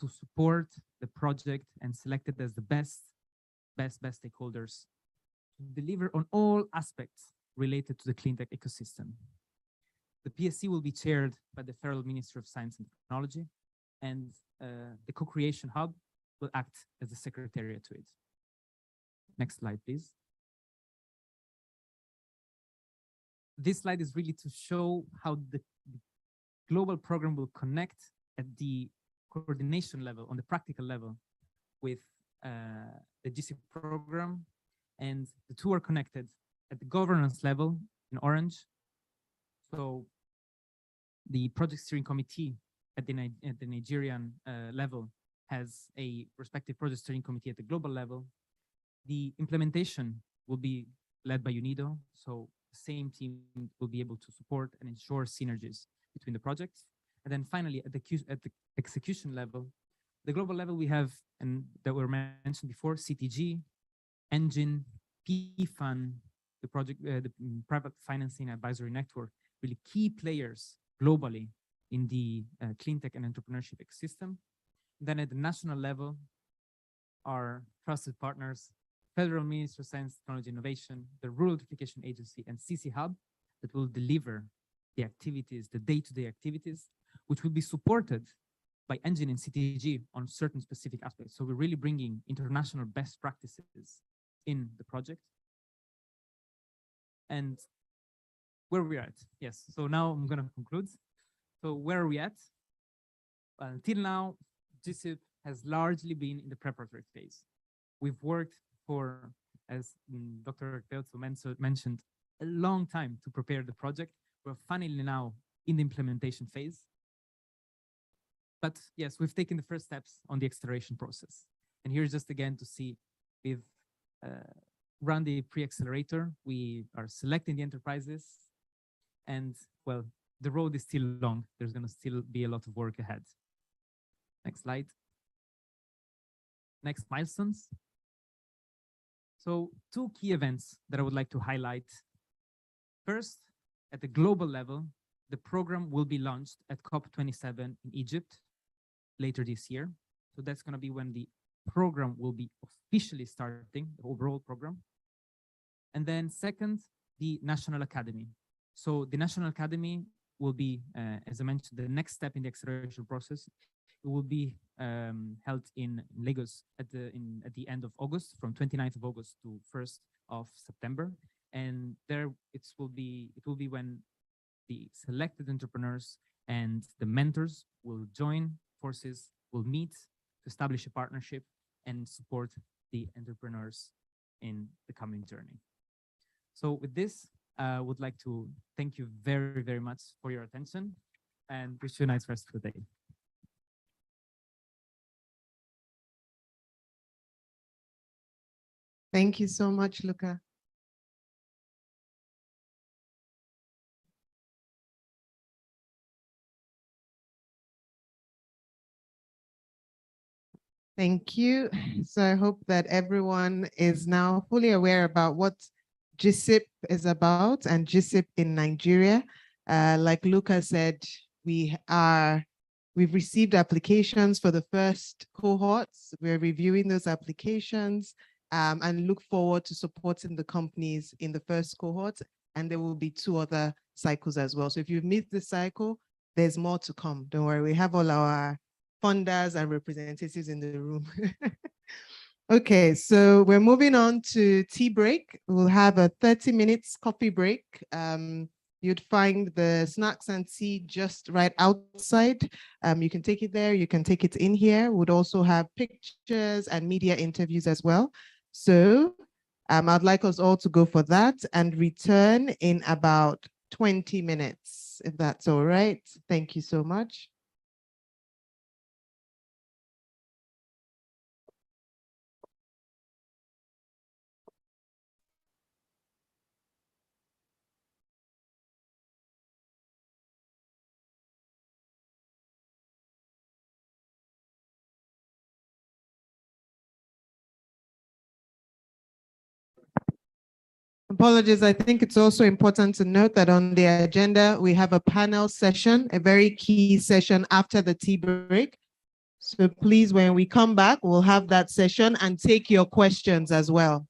to support the project and selected as the best stakeholders to deliver on all aspects related to the clean tech ecosystem. The PSC will be chaired by the Federal Minister of Science and Technology, and the co-creation hub will act as the secretariat to it. Next slide, please. This slide is really to show how the global program will connect at the coordination level, on the practical level, with the Gcip program, and the two are connected at the governance level in orange. So the project steering committee at the Nigerian level has a respective project steering committee at the global level. The implementation will be led by Unido, so the same team will be able to support and ensure synergies between the projects. And then finally, at the execution level, the global level, we have, and that were mentioned before, CTG, Engine, PFAN, the project, the private financing advisory network, really key players globally in the clean tech and entrepreneurship ecosystem. Then at the national level, our trusted partners, Federal Ministry of Science, Technology, Innovation, the Rural Electrification Agency, and CC Hub, that will deliver the activities, the day-to-day activities, which will be supported by Engine and CTG on certain specific aspects. So we're really bringing international best practices in the project. And where we're at, yes. So now I'm going to conclude. So where are we at? Well, until now, Gcip has largely been in the preparatory phase. We've worked for, as Dr. Teotso mentioned, a long time to prepare the project. We're finally now in the implementation phase. But yes, we've taken the first steps on the acceleration process. And here's just again to see, we've run the pre-accelerator. We are selecting the enterprises. And well, the road is still long. There's going to still be a lot of work ahead. Next slide. Next milestones. So two key events that I would like to highlight. First, at the global level, the program will be launched at COP27 in Egypt later this year. So that's going to be when the program will be officially starting, the overall program. And then second, the National Academy. So the National Academy will be, as I mentioned, the next step in the acceleration process. It will be held in Lagos at the end of August, from 29th of August to 1st of September. And there it will be when the selected entrepreneurs and the mentors will join forces, will meet to establish a partnership and support the entrepreneurs in the coming journey. So with this, would like to thank you very, very much for your attention and wish you a nice rest of the day. Thank you so much, Luca. Thank you. So I hope that everyone is now fully aware about what Gcip is about and Gcip in Nigeria. Like Luca said, we've received applications for the first cohorts. We're reviewing those applications and look forward to supporting the companies in the first cohort. And there will be 2 other cycles as well. So if you've missed this cycle, there's more to come. Don't worry, we have all our funders and representatives in the room. Okay, so we're moving on to tea break. We'll have a 30 minutes coffee break. You'd find the snacks and tea just right outside. You can take it there, you can take it in here. We'd also have pictures and media interviews as well. So I'd like us all to go for that and return in about 20 minutes, if that's all right. Thank you so much. Apologies. I think it's also important to note that on the agenda, we have a panel session, a very key session after the tea break. So please, when we come back, we'll have that session and take your questions as well.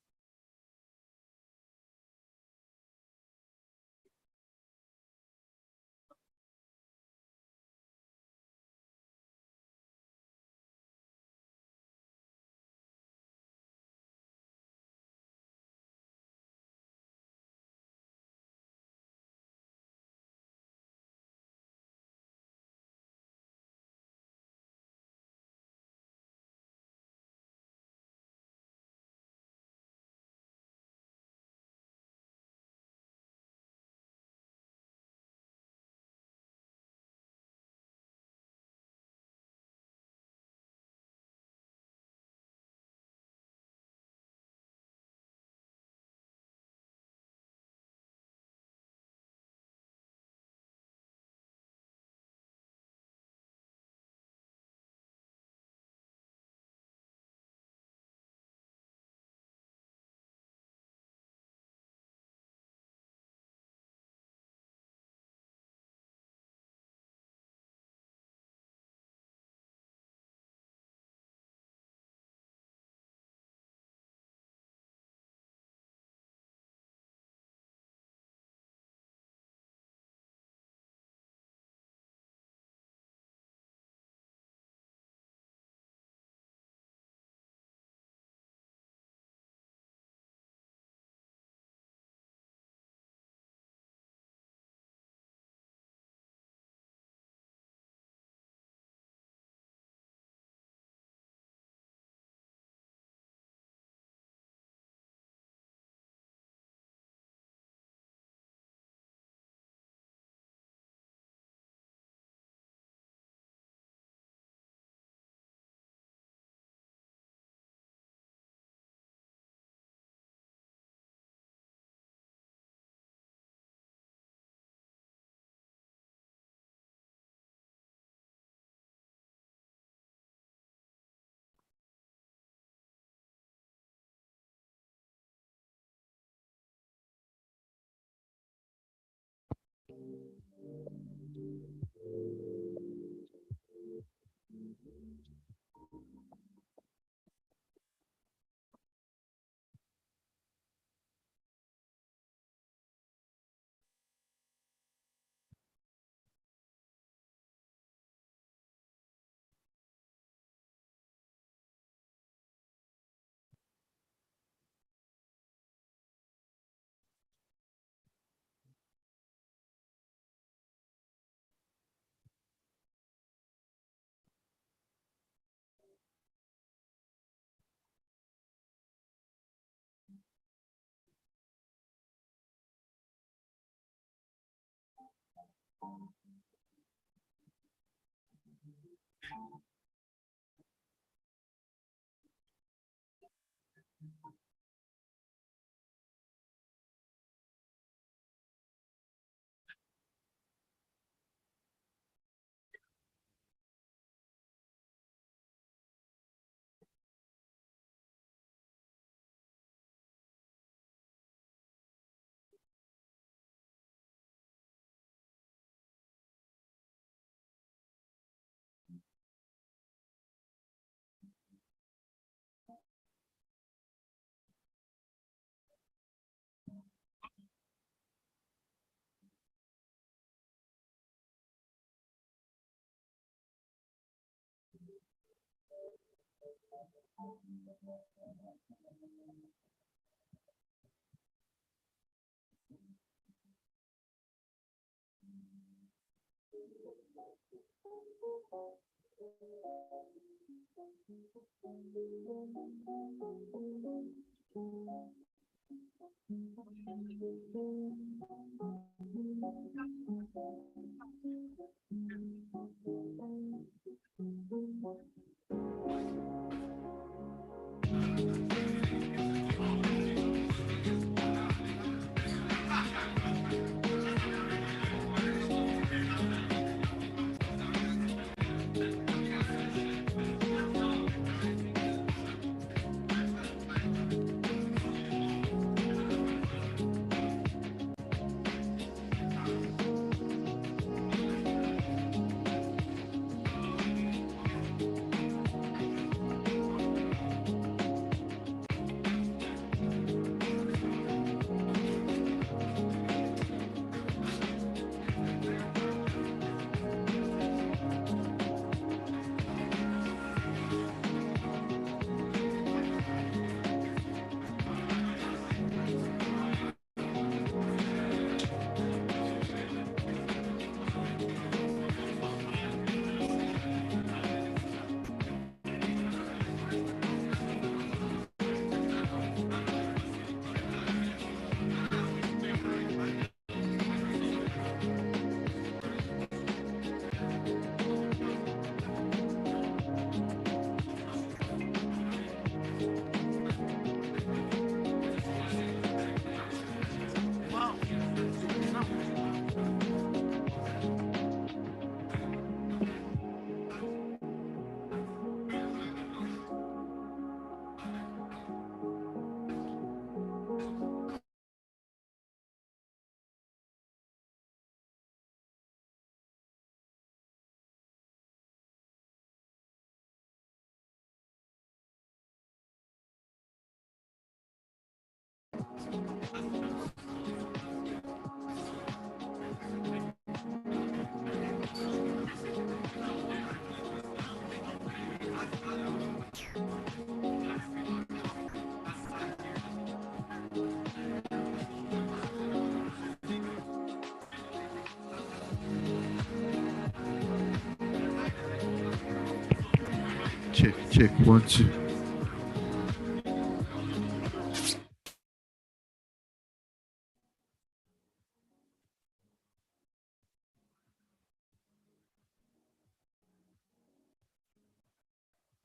Check, check, 1, 2.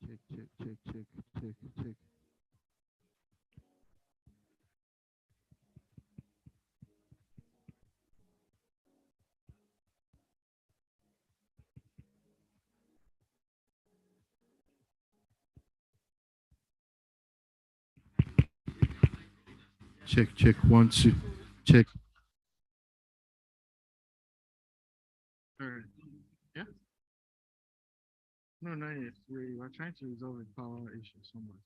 Check, check, check, check, check, check. Check, check, 1, 2. Check. All right. Yeah. No, not yet. We are trying to resolve a power issue somewhere.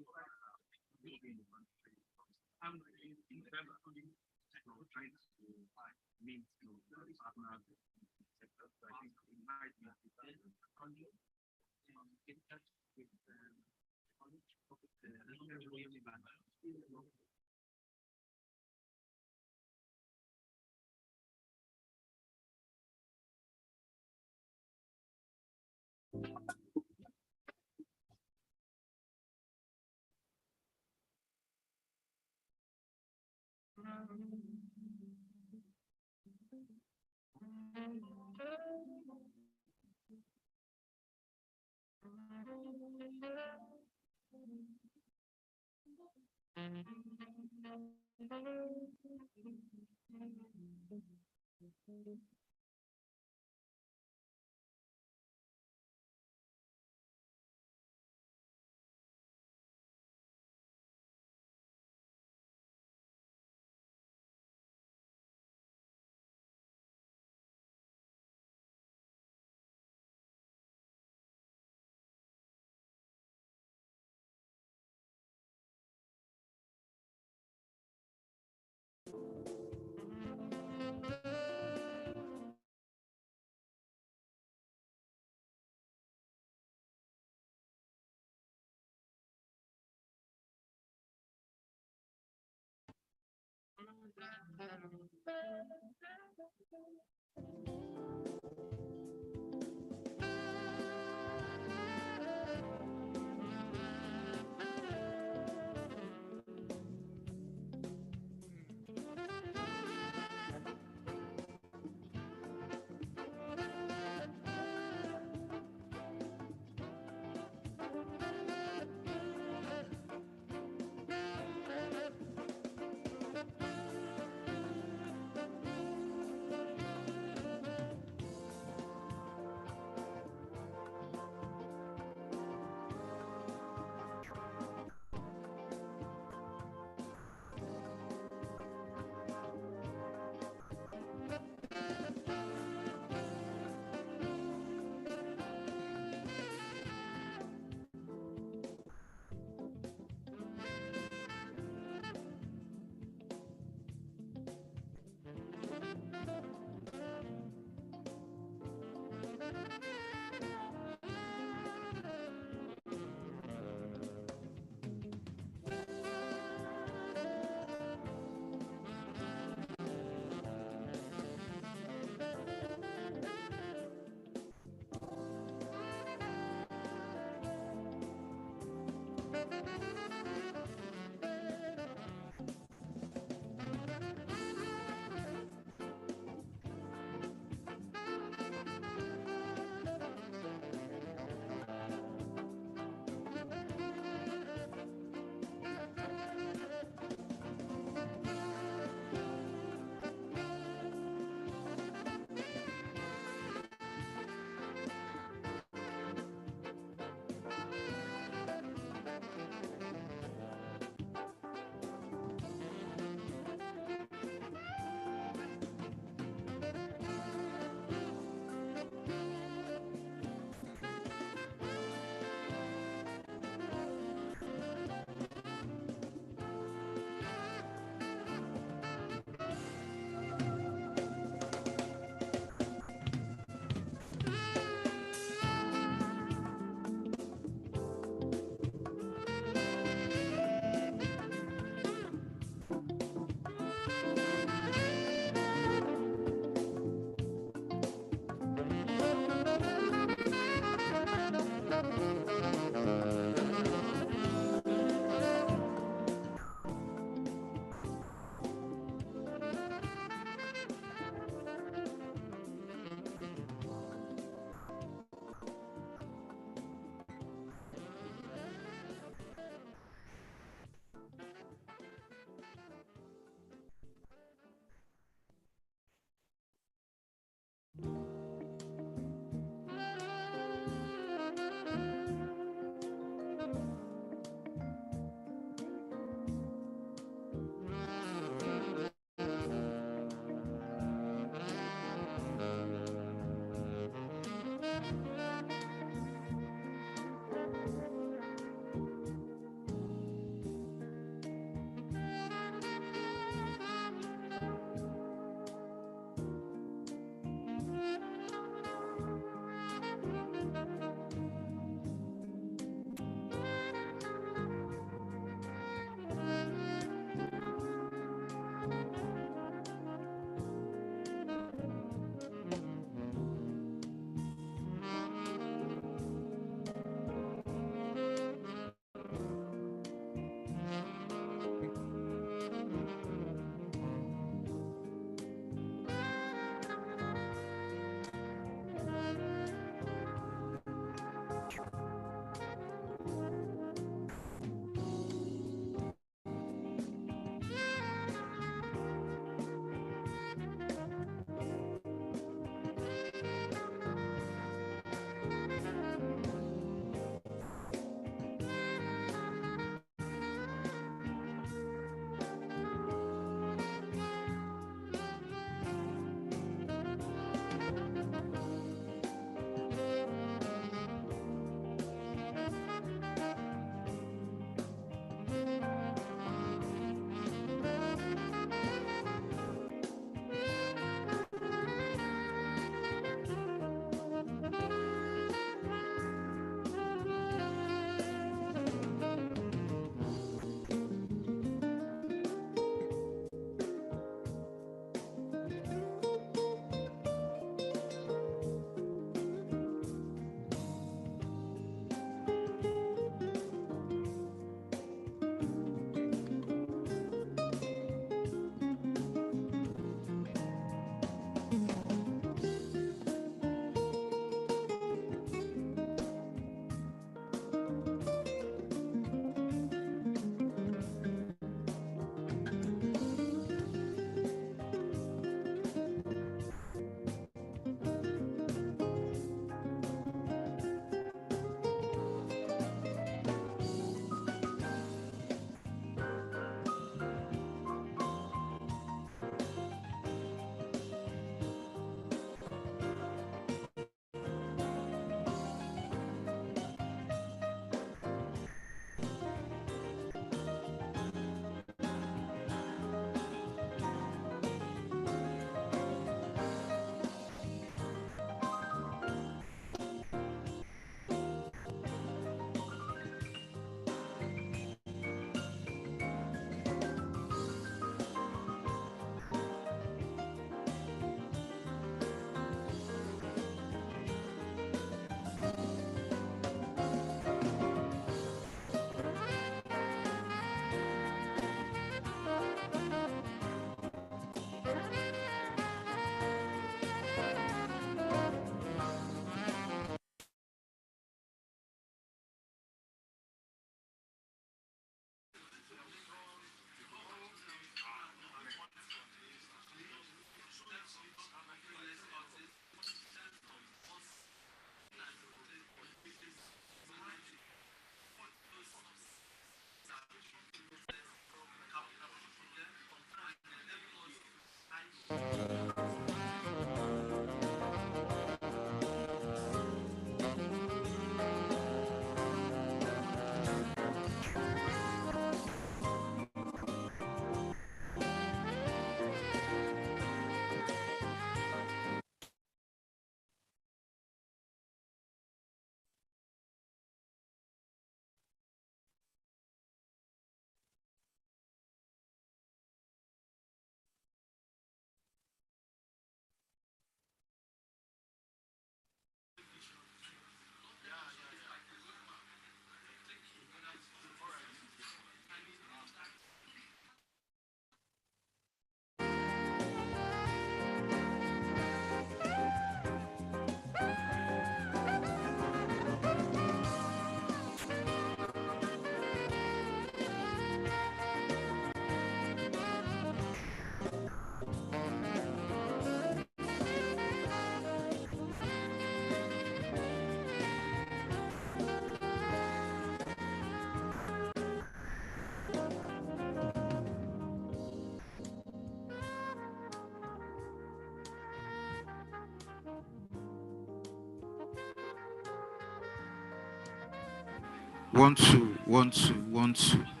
1 2 1 2 1 2.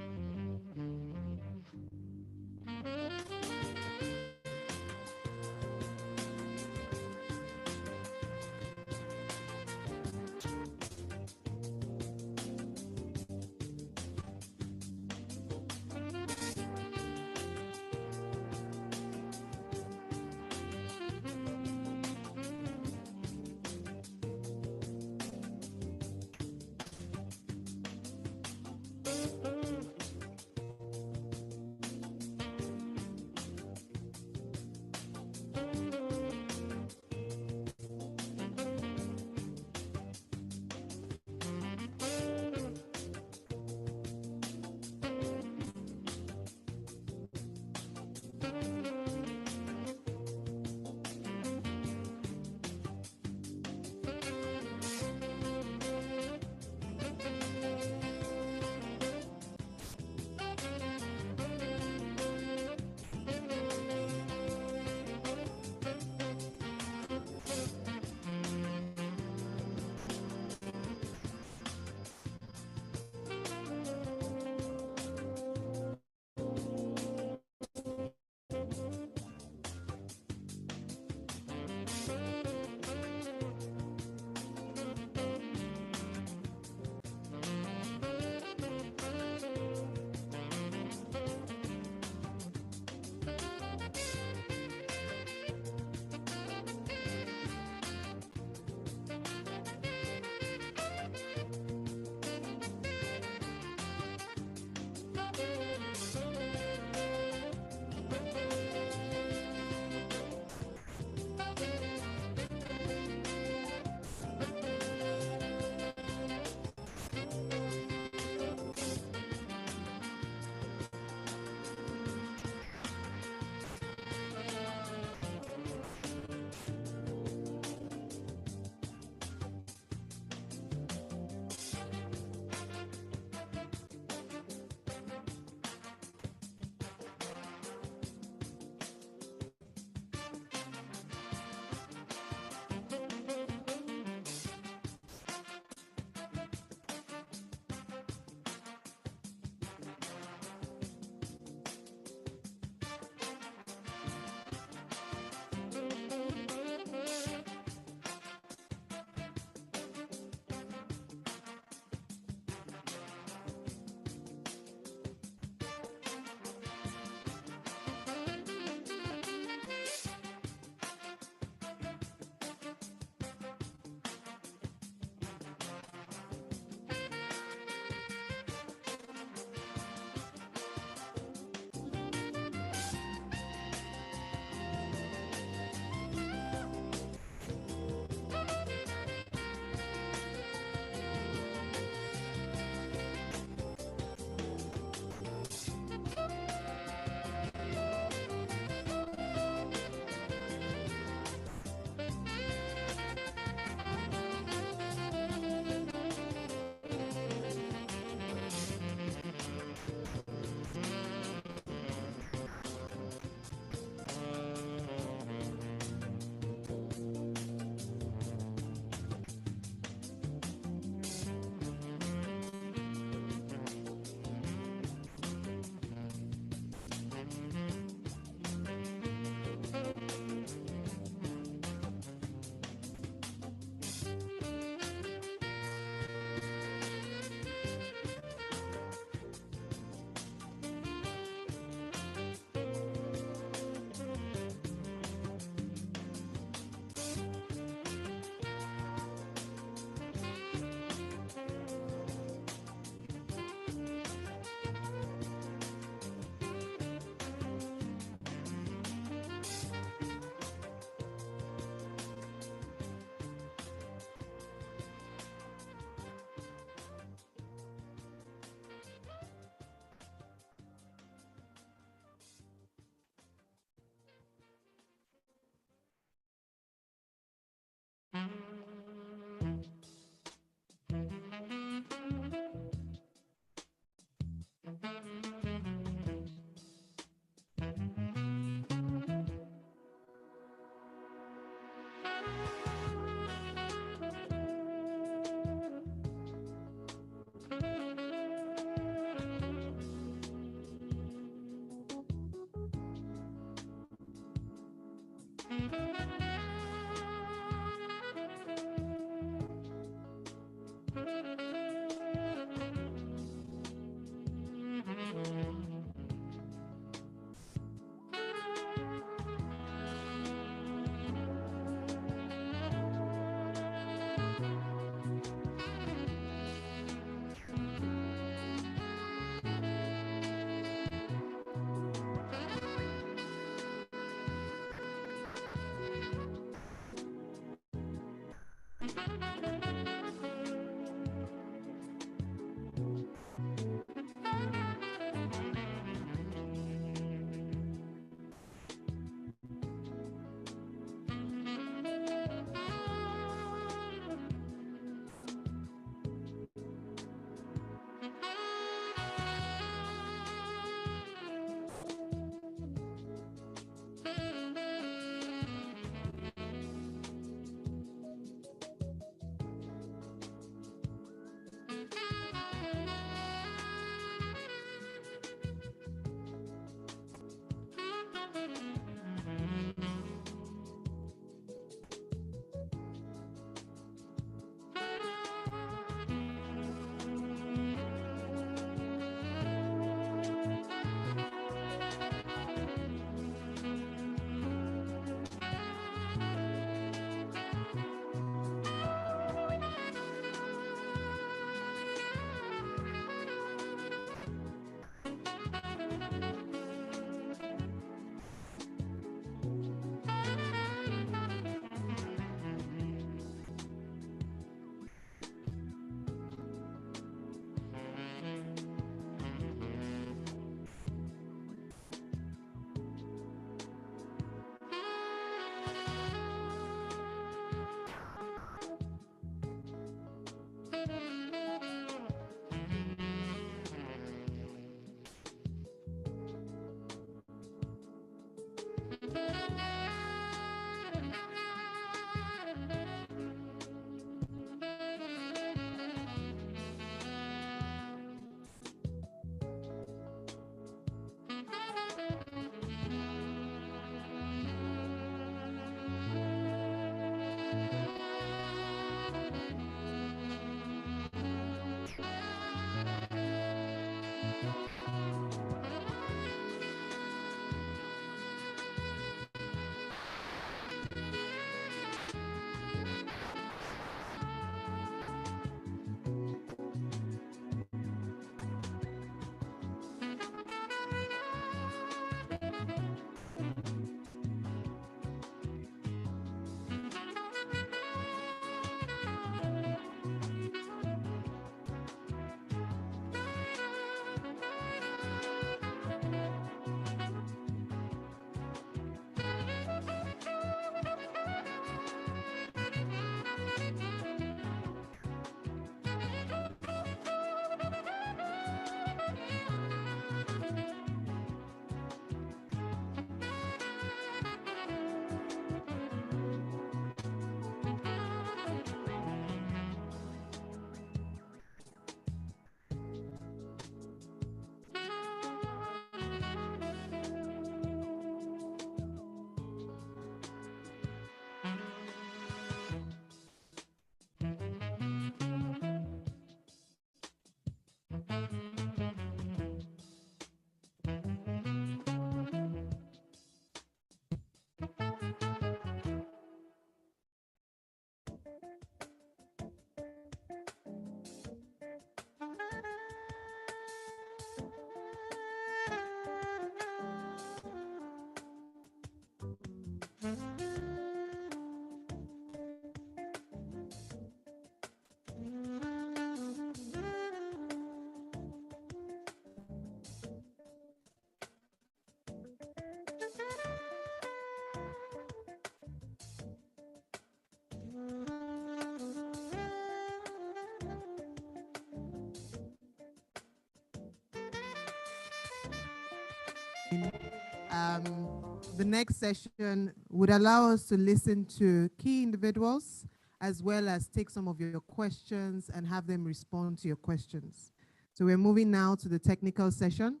The next session would allow us to listen to key individuals as well as take some of your questions and have them respond to your questions. So we're moving now to the technical session.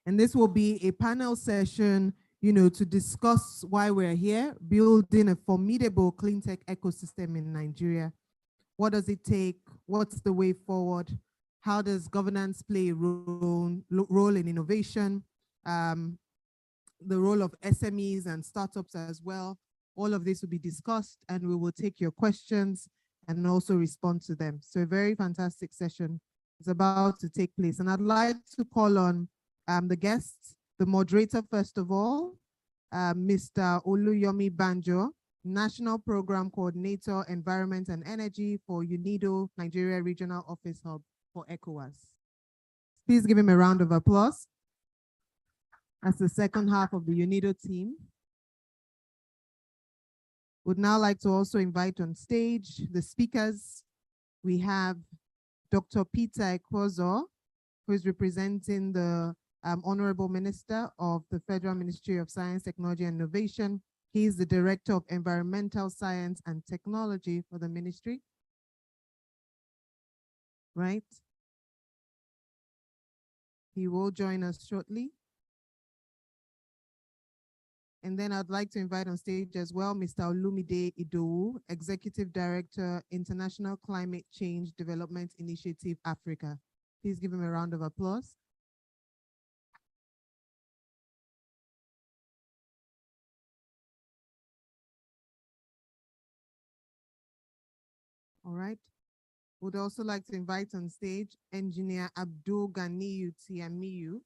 And this will be a panel session to discuss why we're here, building a formidable clean tech ecosystem in Nigeria. What does it take? What's the way forward? How does governance play a role in innovation? The role of SMEs and startups as well. All of this will be discussed and we will take your questions and also respond to them. So a very fantastic session is about to take place. And I'd like to call on the guests, the moderator first of all, Mr. Oluyomi Banjo, National Program Coordinator, Environment and Energy for Unido, Nigeria Regional Office Hub for ECOWAS. Please give him a round of applause. As the second half of the Unido team. Would now like to also invite on stage the speakers. We have Dr. Peter Ekwozo, who is representing the Honorable Minister of the Federal Ministry of Science, Technology and Innovation. He is the Director of Environmental Science and Technology for the ministry. Right? He will join us shortly. And then I'd like to invite on stage as well, Mr. Olumide Idowu, Executive Director, International Climate Change Development Initiative, Africa. Please give him a round of applause. All right. Would also like to invite on stage Engineer Abdul Ganiyu Tiamiyu,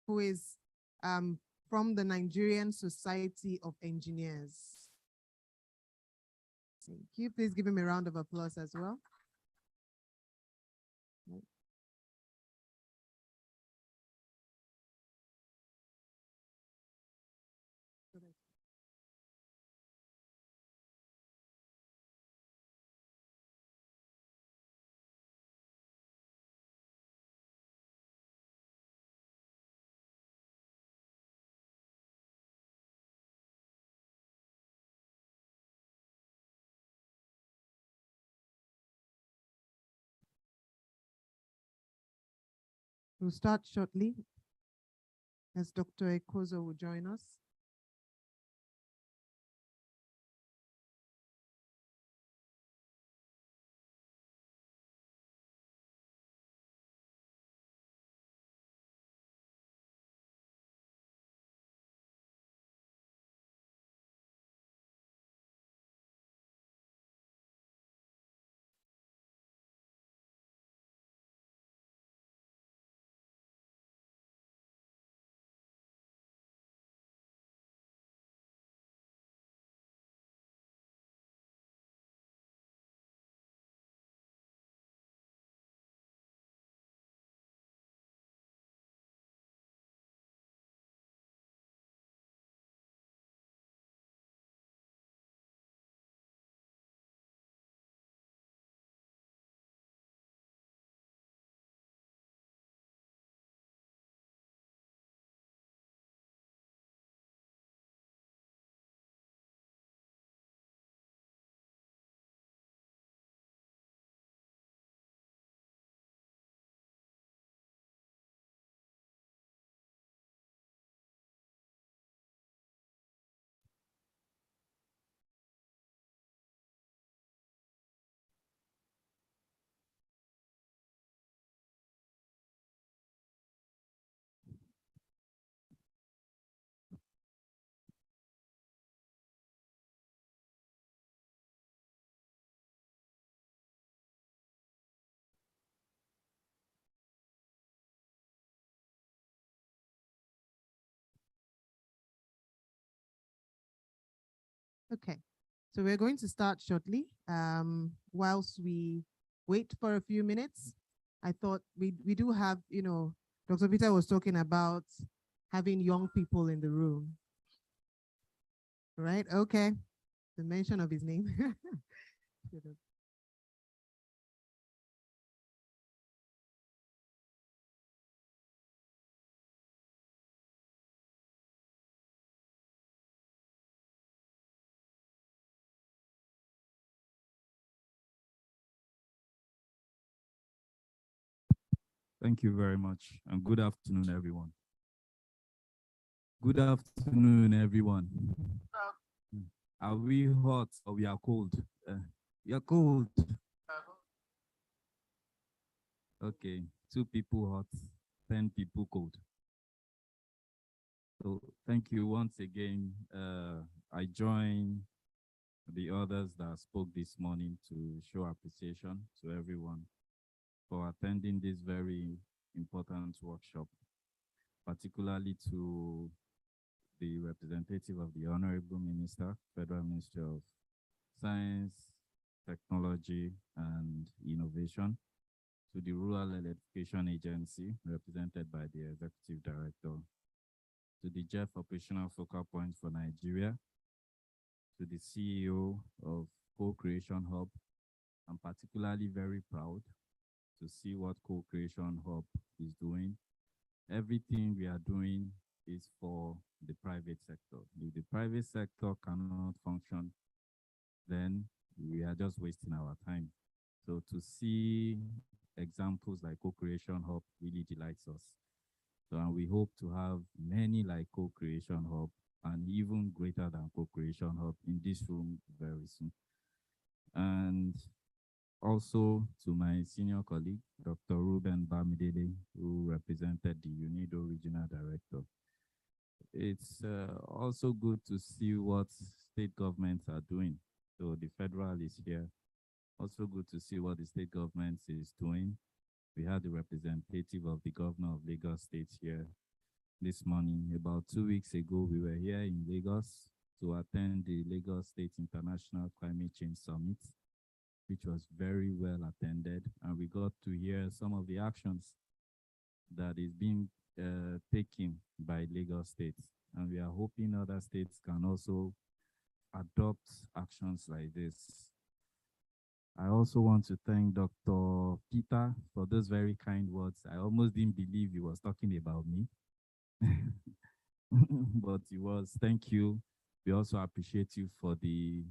who is from the Nigerian Society of Engineers. Thank you. Please give him a round of applause as well. We'll start shortly as Dr. Ekwozo will join us. Okay, so we're going to start shortly. Whilst we wait for a few minutes, I thought we do have, Dr. Peter was talking about having young people in the room. Right, okay. The mention of his name. Thank you very much, and good afternoon, everyone. Good afternoon, everyone. Are we hot or we are cold? We are cold. Okay, 2 people hot, 10 people cold. So thank you once again. I join the others that spoke this morning to show appreciation to everyone for attending this very important workshop, particularly to the representative of the Honorable Minister, Federal Ministry of Science, Technology, and Innovation, to the Rural Electrification Agency, represented by the Executive Director, to the Jeff Operational Focal Point for Nigeria, to the CEO of Co-Creation Hub. I'm particularly very proud to see what Co-Creation Hub is doing. Everything we are doing is for the private sector. If the private sector cannot function, then we are just wasting our time. So to see examples like Co-Creation Hub really delights us. So and we hope to have many like Co-Creation Hub and even greater than Co-Creation Hub in this room very soon. And also to my senior colleague, Dr. Ruben Bamidele, who represented the Unido Regional Director. It's also good to see what state governments are doing. So the federal is here. Also good to see what the state government is doing. We had the representative of the governor of Lagos State here this morning. About 2 weeks ago, we were here in Lagos to attend the Lagos State International Climate Change Summit, which was very well attended, and we got to hear some of the actions that is being taken by Lagos State. And we are hoping other states can also adopt actions like this. I also want to thank Dr. Peter for those very kind words. I almost didn't believe he was talking about me, but he was. Thank you. We also appreciate you for the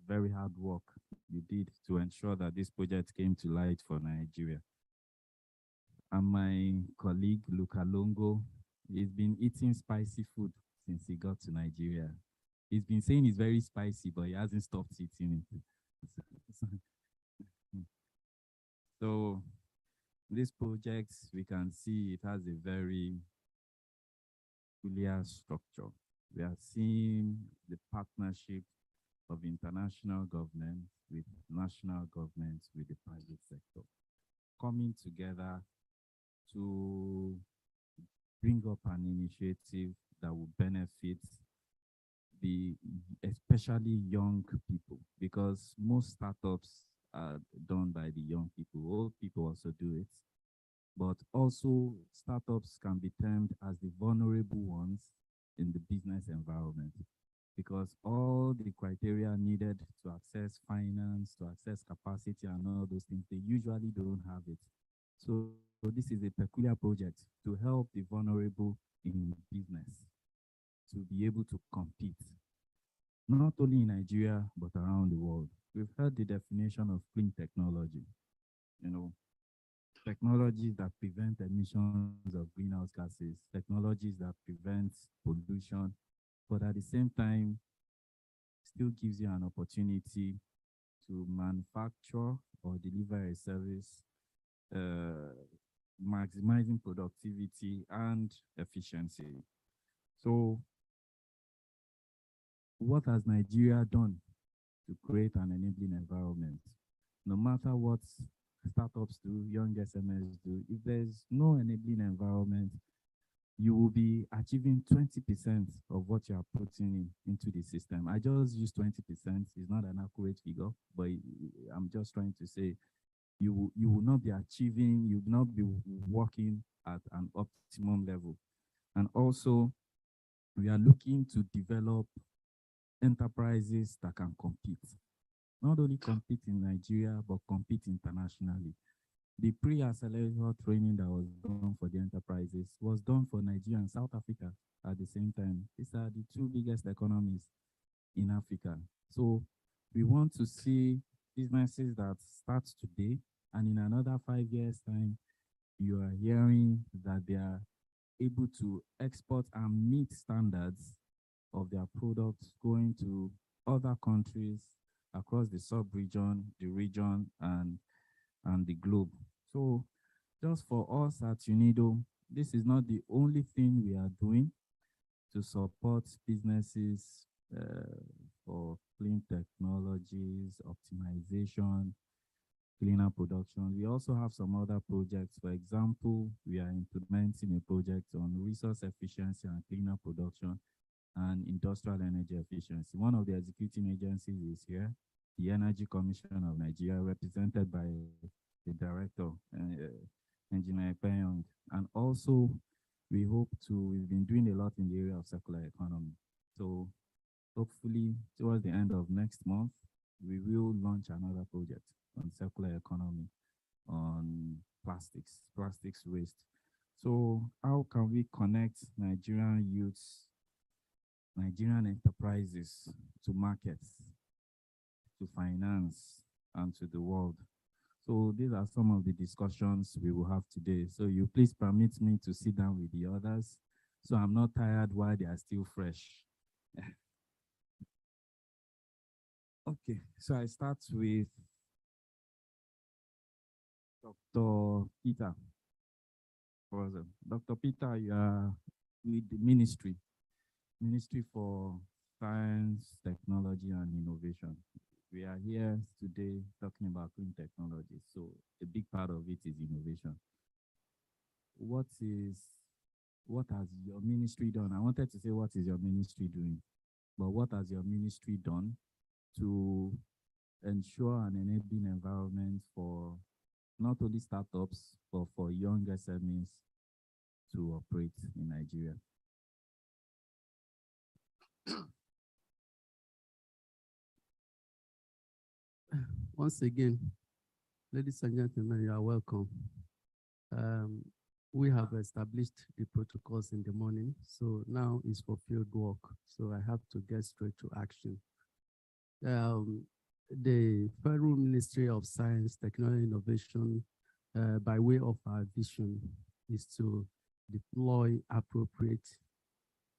very hard work you did to ensure that this project came to light for Nigeria. And my colleague, Luca Longo, he's been eating spicy food since he got to Nigeria. He's been saying it's very spicy, but he hasn't stopped eating it. So this project, we can see it has a very peculiar structure. We are seeing the partnership of international governments with national governments with the private sector coming together to bring up an initiative that will benefit especially young people, because most startups are done by the young people. Old people also do it, but also startups can be termed as the vulnerable ones in the business environment, because all the criteria needed to access finance, to access capacity and all those things, they usually don't have it. So this is a peculiar project to help the vulnerable in business to be able to compete, not only in Nigeria, but around the world. We've heard the definition of clean technology, technologies that prevent emissions of greenhouse gases, technologies that prevent pollution, but at the same time, still gives you an opportunity to manufacture or deliver a service, maximizing productivity and efficiency. So what has Nigeria done to create an enabling environment? No matter what startups do, young SMEs do, if there's no enabling environment, you will be achieving 20% of what you are putting into the system. I just use 20%. It's not an accurate figure, but I'm just trying to say you will not be achieving, you will not be working at an optimum level. And also, we are looking to develop enterprises that can compete. Not only compete in Nigeria, but compete internationally. The pre-accelerator training that was done for the enterprises was done for Nigeria and South Africa at the same time. These are the two biggest economies in Africa. So we want to see businesses that start today, and in another 5 years' time, you are hearing that they are able to export and meet standards of their products going to other countries across the sub-region, the region, and the globe. So just for us at Unido, this is not the only thing we are doing to support businesses for clean technologies, optimization, cleaner production. We also have some other projects. For example, we are implementing a project on resource efficiency and cleaner production and industrial energy efficiency. One of the executing agencies is here, the Energy Commission of Nigeria, represented by the director, Engineer Penyong. And also, we've been doing a lot in the area of circular economy. So hopefully, towards the end of next month, we will launch another project on circular economy, on plastics waste. So how can we connect Nigerian youths, Nigerian enterprises to markets, to finance, and to the world? So these are some of the discussions we will have today. So you please permit me to sit down with the others so I'm not tired while they are still fresh. Okay, so I start with Dr. Peter. Dr. Peter, you are with the Ministry for Science, Technology, and Innovation. We are here today talking about clean technology, so a big part of it is innovation. What has your ministry done? I wanted to say, what is your ministry doing? But what has your ministry done to ensure an enabling environment for not only startups, but for young SMEs to operate in Nigeria? Once again, ladies and gentlemen, you are welcome. We have established the protocols in the morning, so now it's for field work. So I have to get straight to action. The Federal Ministry of Science, Technology, and Innovation, by way of our vision, is to deploy appropriate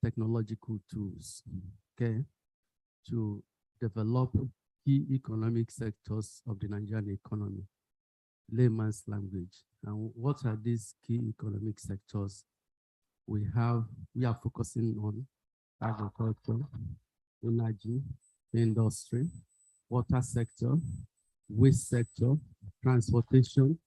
technological tools, okay, to develop key economic sectors of the Nigerian economy, layman's language. And what are these key economic sectors? We are focusing on agriculture, energy, industry, water sector, waste sector, transportation,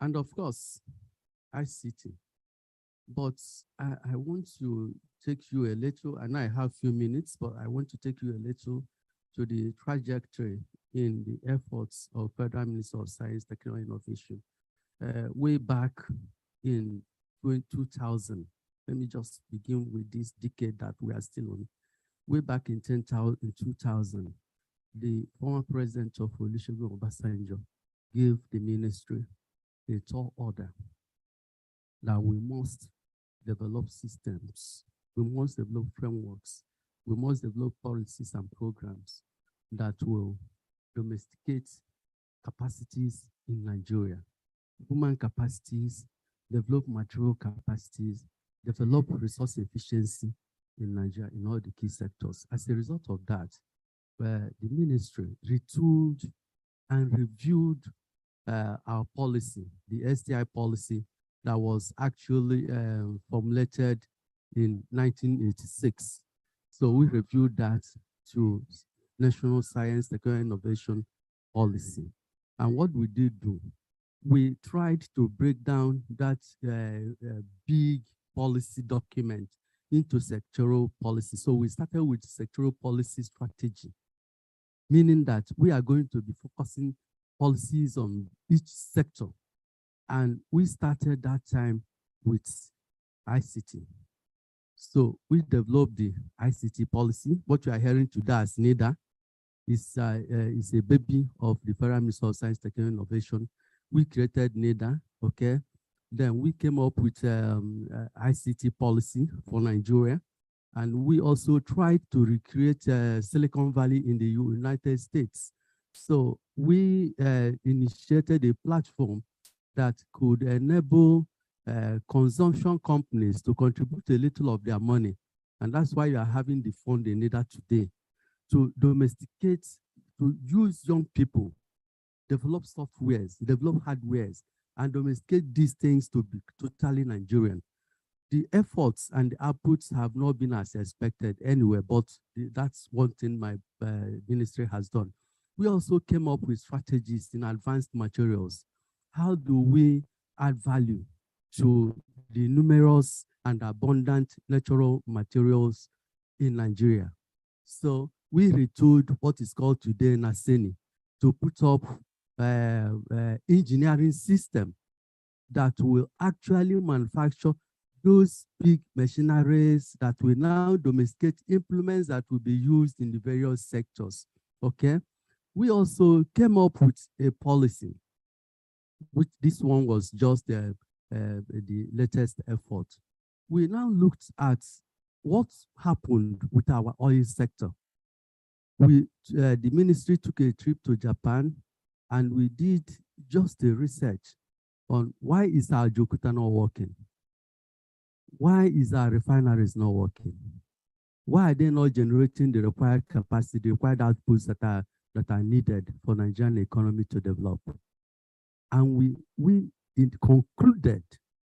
and of course, ICT. But I want to take you a little, and I have a few minutes, but I want to take you a little to the trajectory in the efforts of Federal Ministry of Science, Technology, and Innovation. Way back in 2000, let me just begin with this decade that we are still on. Way back in 2000, the former president of Olusegun Obasanjo gave the ministry a tall order that we must develop systems, we must develop frameworks, we must develop policies and programs that will domesticate capacities in Nigeria, human capacities, develop material capacities, develop resource efficiency in Nigeria in all the key sectors. As a result of that, the ministry retooled and reviewed our policy, the STI policy that was actually formulated in 1986. So we reviewed that to National Science, Technology, Innovation Policy. And what we did do, we tried to break down that big policy document into sectoral policy. So we started with sectoral policy strategy, meaning that we are going to be focusing policies on each sector. And we started that time with ICT. So we developed the ICT policy. What you are hearing today as NIDA is a baby of the Federal Ministry of Science, Technology, and Innovation. We created NIDA, okay? Then we came up with ICT policy for Nigeria. And we also tried to recreate Silicon Valley in the United States. So we initiated a platform that could enable consumption companies to contribute a little of their money. And that's why you are having the fund they needed today to domesticate, to use young people, develop softwares, develop hardwares, and domesticate these things to be totally Nigerian. The efforts and the outputs have not been as expected anywhere, but that's one thing my ministry has done. We also came up with strategies in advanced materials. How do we add value to the numerous and abundant natural materials in Nigeria? So we retooled what is called today Naseni to put up engineering system that will actually manufacture those big machineries that will now domesticate implements that will be used in the various sectors, okay? We also came up with a policy, which this one was just the latest effort. We now looked at what happened with our oil sector. The ministry took a trip to Japan and we did just a research on why is our Jokuta not working? Why is our refineries not working? Why are they not generating the required capacity, the required outputs that are needed for Nigerian economy to develop? And we concluded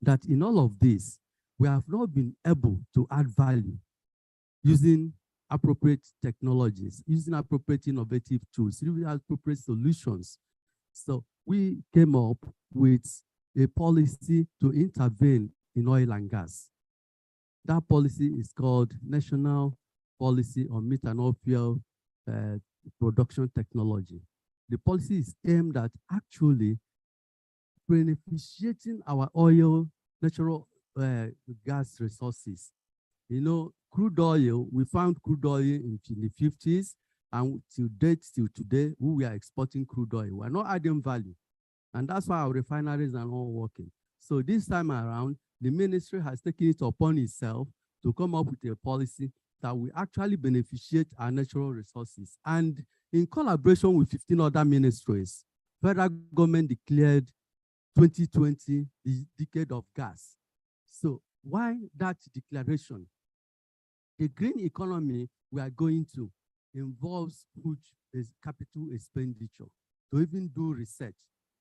that in all of this, we have not been able to add value using appropriate technologies, using appropriate innovative tools, using appropriate solutions. So we came up with a policy to intervene in oil and gas. That policy is called National Policy on Methanol Fuel Production Technology. The policy is aimed at actually beneficiating our oil, natural gas resources. You know, crude oil, we found crude oil in the 50s, and till date, till today, we are exporting crude oil. We're not adding value. And that's why our refineries are not working. So this time around, the ministry has taken it upon itself to come up with a policy that will actually beneficiate our natural resources. And in collaboration with 15 other ministries, federal government declared 2020 the decade of gas. So why that declaration? The green economy we are going to involves huge capital expenditure to even do research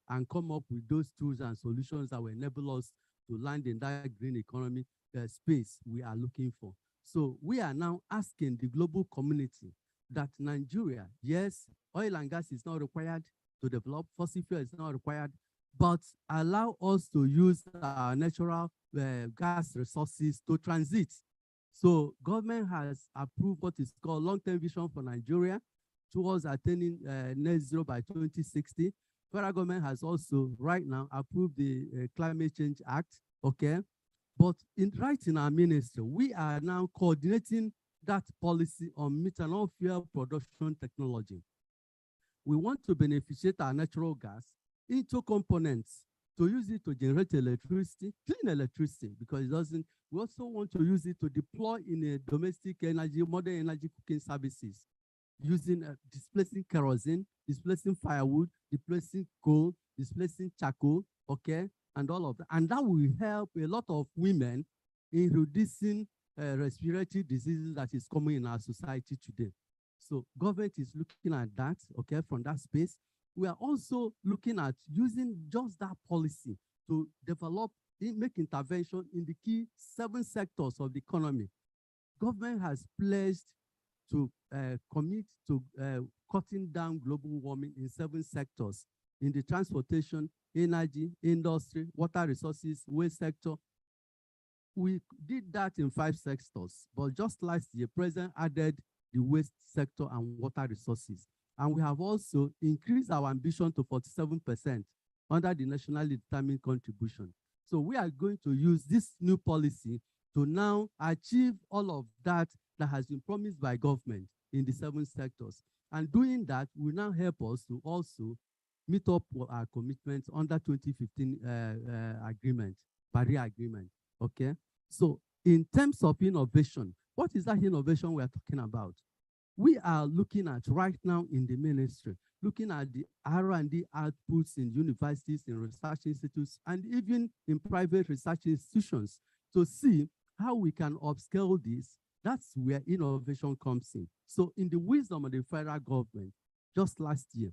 and come up with those tools and solutions that will enable us to land in that green economy space we are looking for. So we are now asking the global community that Nigeria, yes, oil and gas is not required to develop, fossil fuel is not required, but allow us to use our natural gas resources to transit. So government has approved what is called long-term vision for Nigeria towards attaining net zero by 2060. Federal government has also right now approved the Climate Change Act, okay? But right in our ministry, we are now coordinating that policy on methanol fuel production technology. We want to beneficiate our natural gas into components to use it to generate electricity, clean electricity, because it doesn't, we also want to use it to deploy in a domestic energy, modern energy cooking services, using displacing kerosene, displacing firewood, displacing coal, displacing charcoal, okay, and all of that. And that will help a lot of women in reducing respiratory diseases that is common in our society today. So government is looking at that, okay, from that space. We are also looking at using just that policy to develop, make intervention in the key 7 sectors of the economy. Government has pledged to commit to cutting down global warming in 7 sectors, in the transportation, energy, industry, water resources, waste sector. We did that in 5 sectors, but just last year, President added the waste sector and water resources. And we have also increased our ambition to 47% under the nationally determined contribution. So we are going to use this new policy to now achieve all of that that has been promised by government in the 7 sectors. And doing that will now help us to also meet up our commitments under 2015 agreement. barrier agreement. Okay. So in terms of innovation, what is that innovation we are talking about? We are looking at right now in the ministry, looking at the R&D outputs in universities, in research institutes, and even in private research institutions to see how we can upscale this. That's where innovation comes in. So in the wisdom of the federal government, just last year,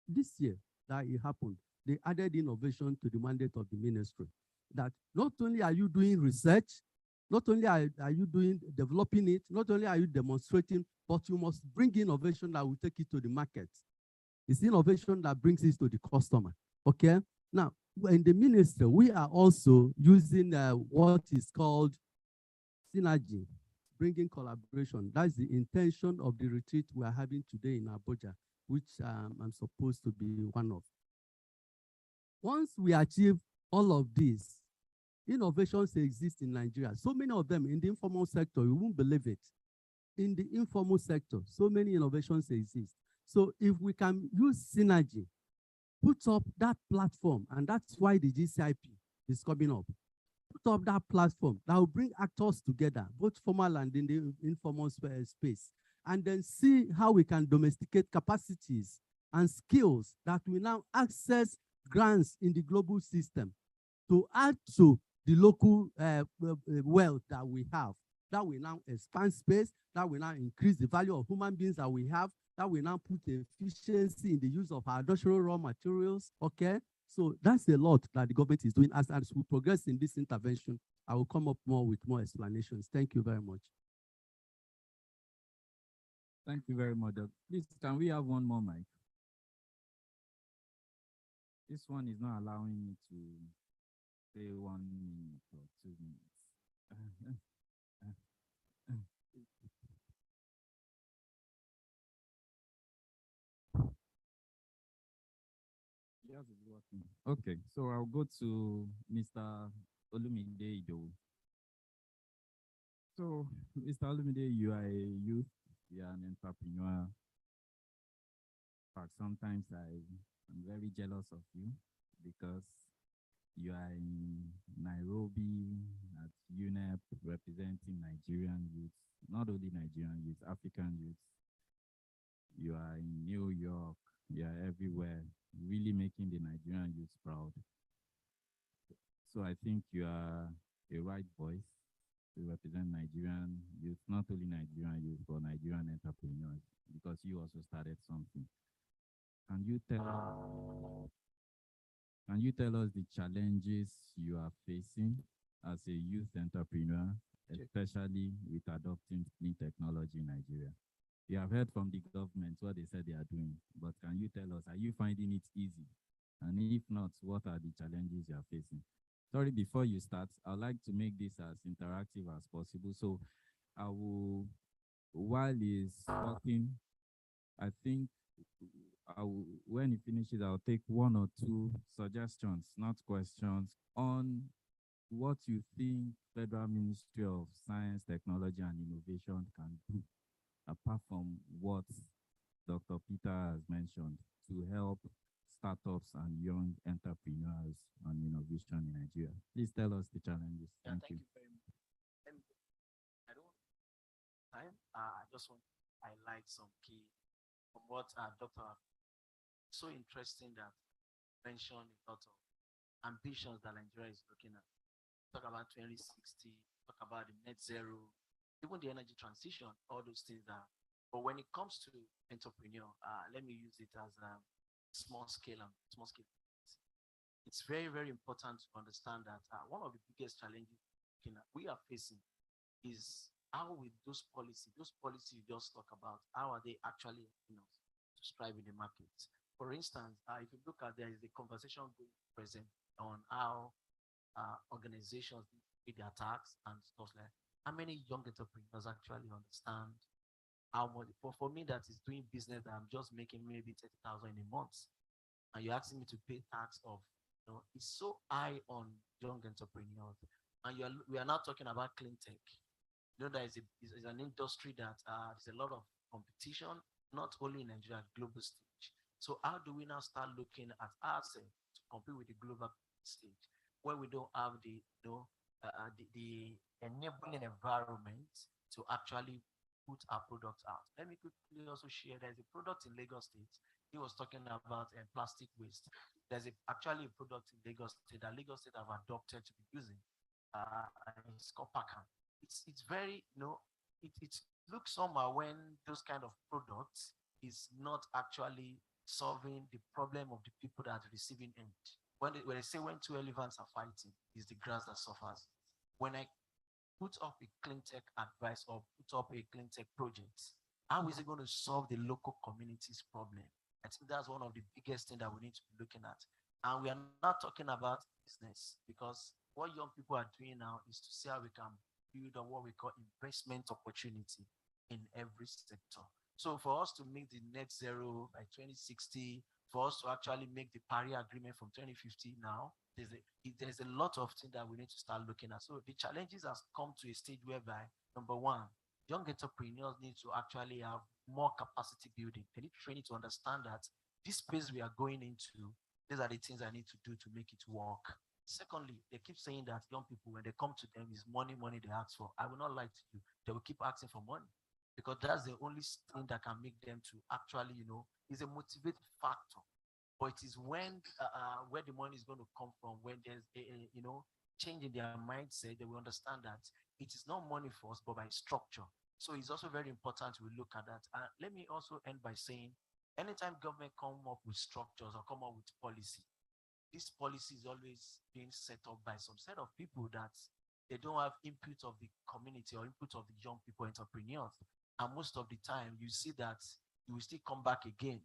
this year that it happened, they added innovation to the mandate of the ministry. That not only are you doing research, not only are you doing developing it, not only are you demonstrating, but you must bring innovation that will take it to the market. It's innovation that brings it to the customer. Okay. Now, in the ministry, we are also using what is called synergy, bringing collaboration. That's the intention of the retreat we are having today in Abuja, which I'm supposed to be one of. Once we achieve all of this, innovations exist in Nigeria. So many of them in the informal sector, you won't believe it. In the informal sector, so many innovations exist. So if we can use synergy, put up that platform, and that's why the Gcip is coming up. Put up that platform that will bring actors together, both formal and in the informal space, and then see how we can domesticate capacities and skills that will now access grants in the global system to add to the local wealth that we have. That will now expand space, that will now increase the value of human beings that we have, that will now put efficiency in the use of our natural raw materials, okay? So that's a lot that the government is doing. As we progress in this intervention, I will come up more with more explanations. Thank you very much. Thank you very much. Please, can we have one more mic? This one is not allowing me to say 1 minute or 2 minutes. Yes, it's working. Okay, so I'll go to Mr. Olumide Ido. So, Mr. Olumide, you are a youth, you are an entrepreneur. But sometimes I'm very jealous of you because you are in Nairobi at UNEP representing Nigerian youth, not only Nigerian youth, African youth. You are in New York, you are everywhere, really making the Nigerian youth proud. So I think you are a right voice to represent Nigerian youth, not only Nigerian youth, but Nigerian entrepreneurs, because you also started something. Can you tell us the challenges you are facing as a youth entrepreneur, especially with adopting clean technology in Nigeria? You have heard from the government what they said they are doing, but can you tell us, are you finding it easy? And if not, what are the challenges you are facing? Sorry, before you start, I'd like to make this as interactive as possible. So I will, while he's talking, I think when he finishes, I'll take 1 or 2 suggestions, not questions, on what you think Federal Ministry of Science, Technology, and Innovation can do, apart from what Dr. Peter has mentioned, to help startups and young entrepreneurs and innovation in Nigeria. Please tell us the challenges. Yeah, Thank you. very much. I don't time. I just want to highlight some key from what Dr. So interesting that mentioned a lot of ambitions that Nigeria is looking at. Talk about 2060, talk about the net zero, even the energy transition, all those things that. But when it comes to entrepreneur, let me use it as a small scale. It's very, very important to understand that one of the biggest challenges we are facing is how with those policies you just talk about, how are they actually helping us to strive in the market? For instance, if you look at, there is a conversation going present on how organizations do their tax and stuff like that. How many young entrepreneurs actually understand how much? For me, that is doing business that I'm just making maybe 30,000 in a month, and you're asking me to pay tax of, it's so high on young entrepreneurs, and we are now talking about clean tech. That is an industry that there's a lot of competition, not only in Nigeria, global stage. So how do we now start looking at ourselves to compete with the global stage? when we don't have the enabling environment to actually put our products out. Let me quickly also share there's a product in Lagos State. He was talking about plastic waste. There's actually a product in Lagos State that Lagos State have adopted to be using. It's called Packham. It's very, it looks somehow when those kind of products is not actually solving the problem of the people that are receiving end. When they say when two elephants are fighting, it's the grass that suffers. When I put up a clean tech advice or put up a clean tech project, how is it going to solve the local community's problem? I think that's one of the biggest things that we need to be looking at. And we are not talking about business, because what young people are doing now is to see how we can build on what we call investment opportunity in every sector. So for us to make the net zero by 2060, for us to actually make the Paris Agreement from 2050 now, there's a lot of things that we need to start looking at. So the challenges has come to a stage whereby, number one, young entrepreneurs need to actually have more capacity building. They need training to understand that this space we are going into, these are the things I need to do to make it work. Secondly, they keep saying that young people, when they come to them, is money, money they ask for. I will not lie to you. They will keep asking for money, because that's the only thing that can make them to actually, is a motivating factor. But it is when where the money is going to come from, when there's change in their mindset, they will understand that it is not money first, but by structure. So it's also very important we look at that. Let me also end by saying, anytime government come up with structures or come up with policy, this policy is always being set up by some set of people that they don't have input of the community or input of the young people entrepreneurs. And most of the time, you see that you will still come back again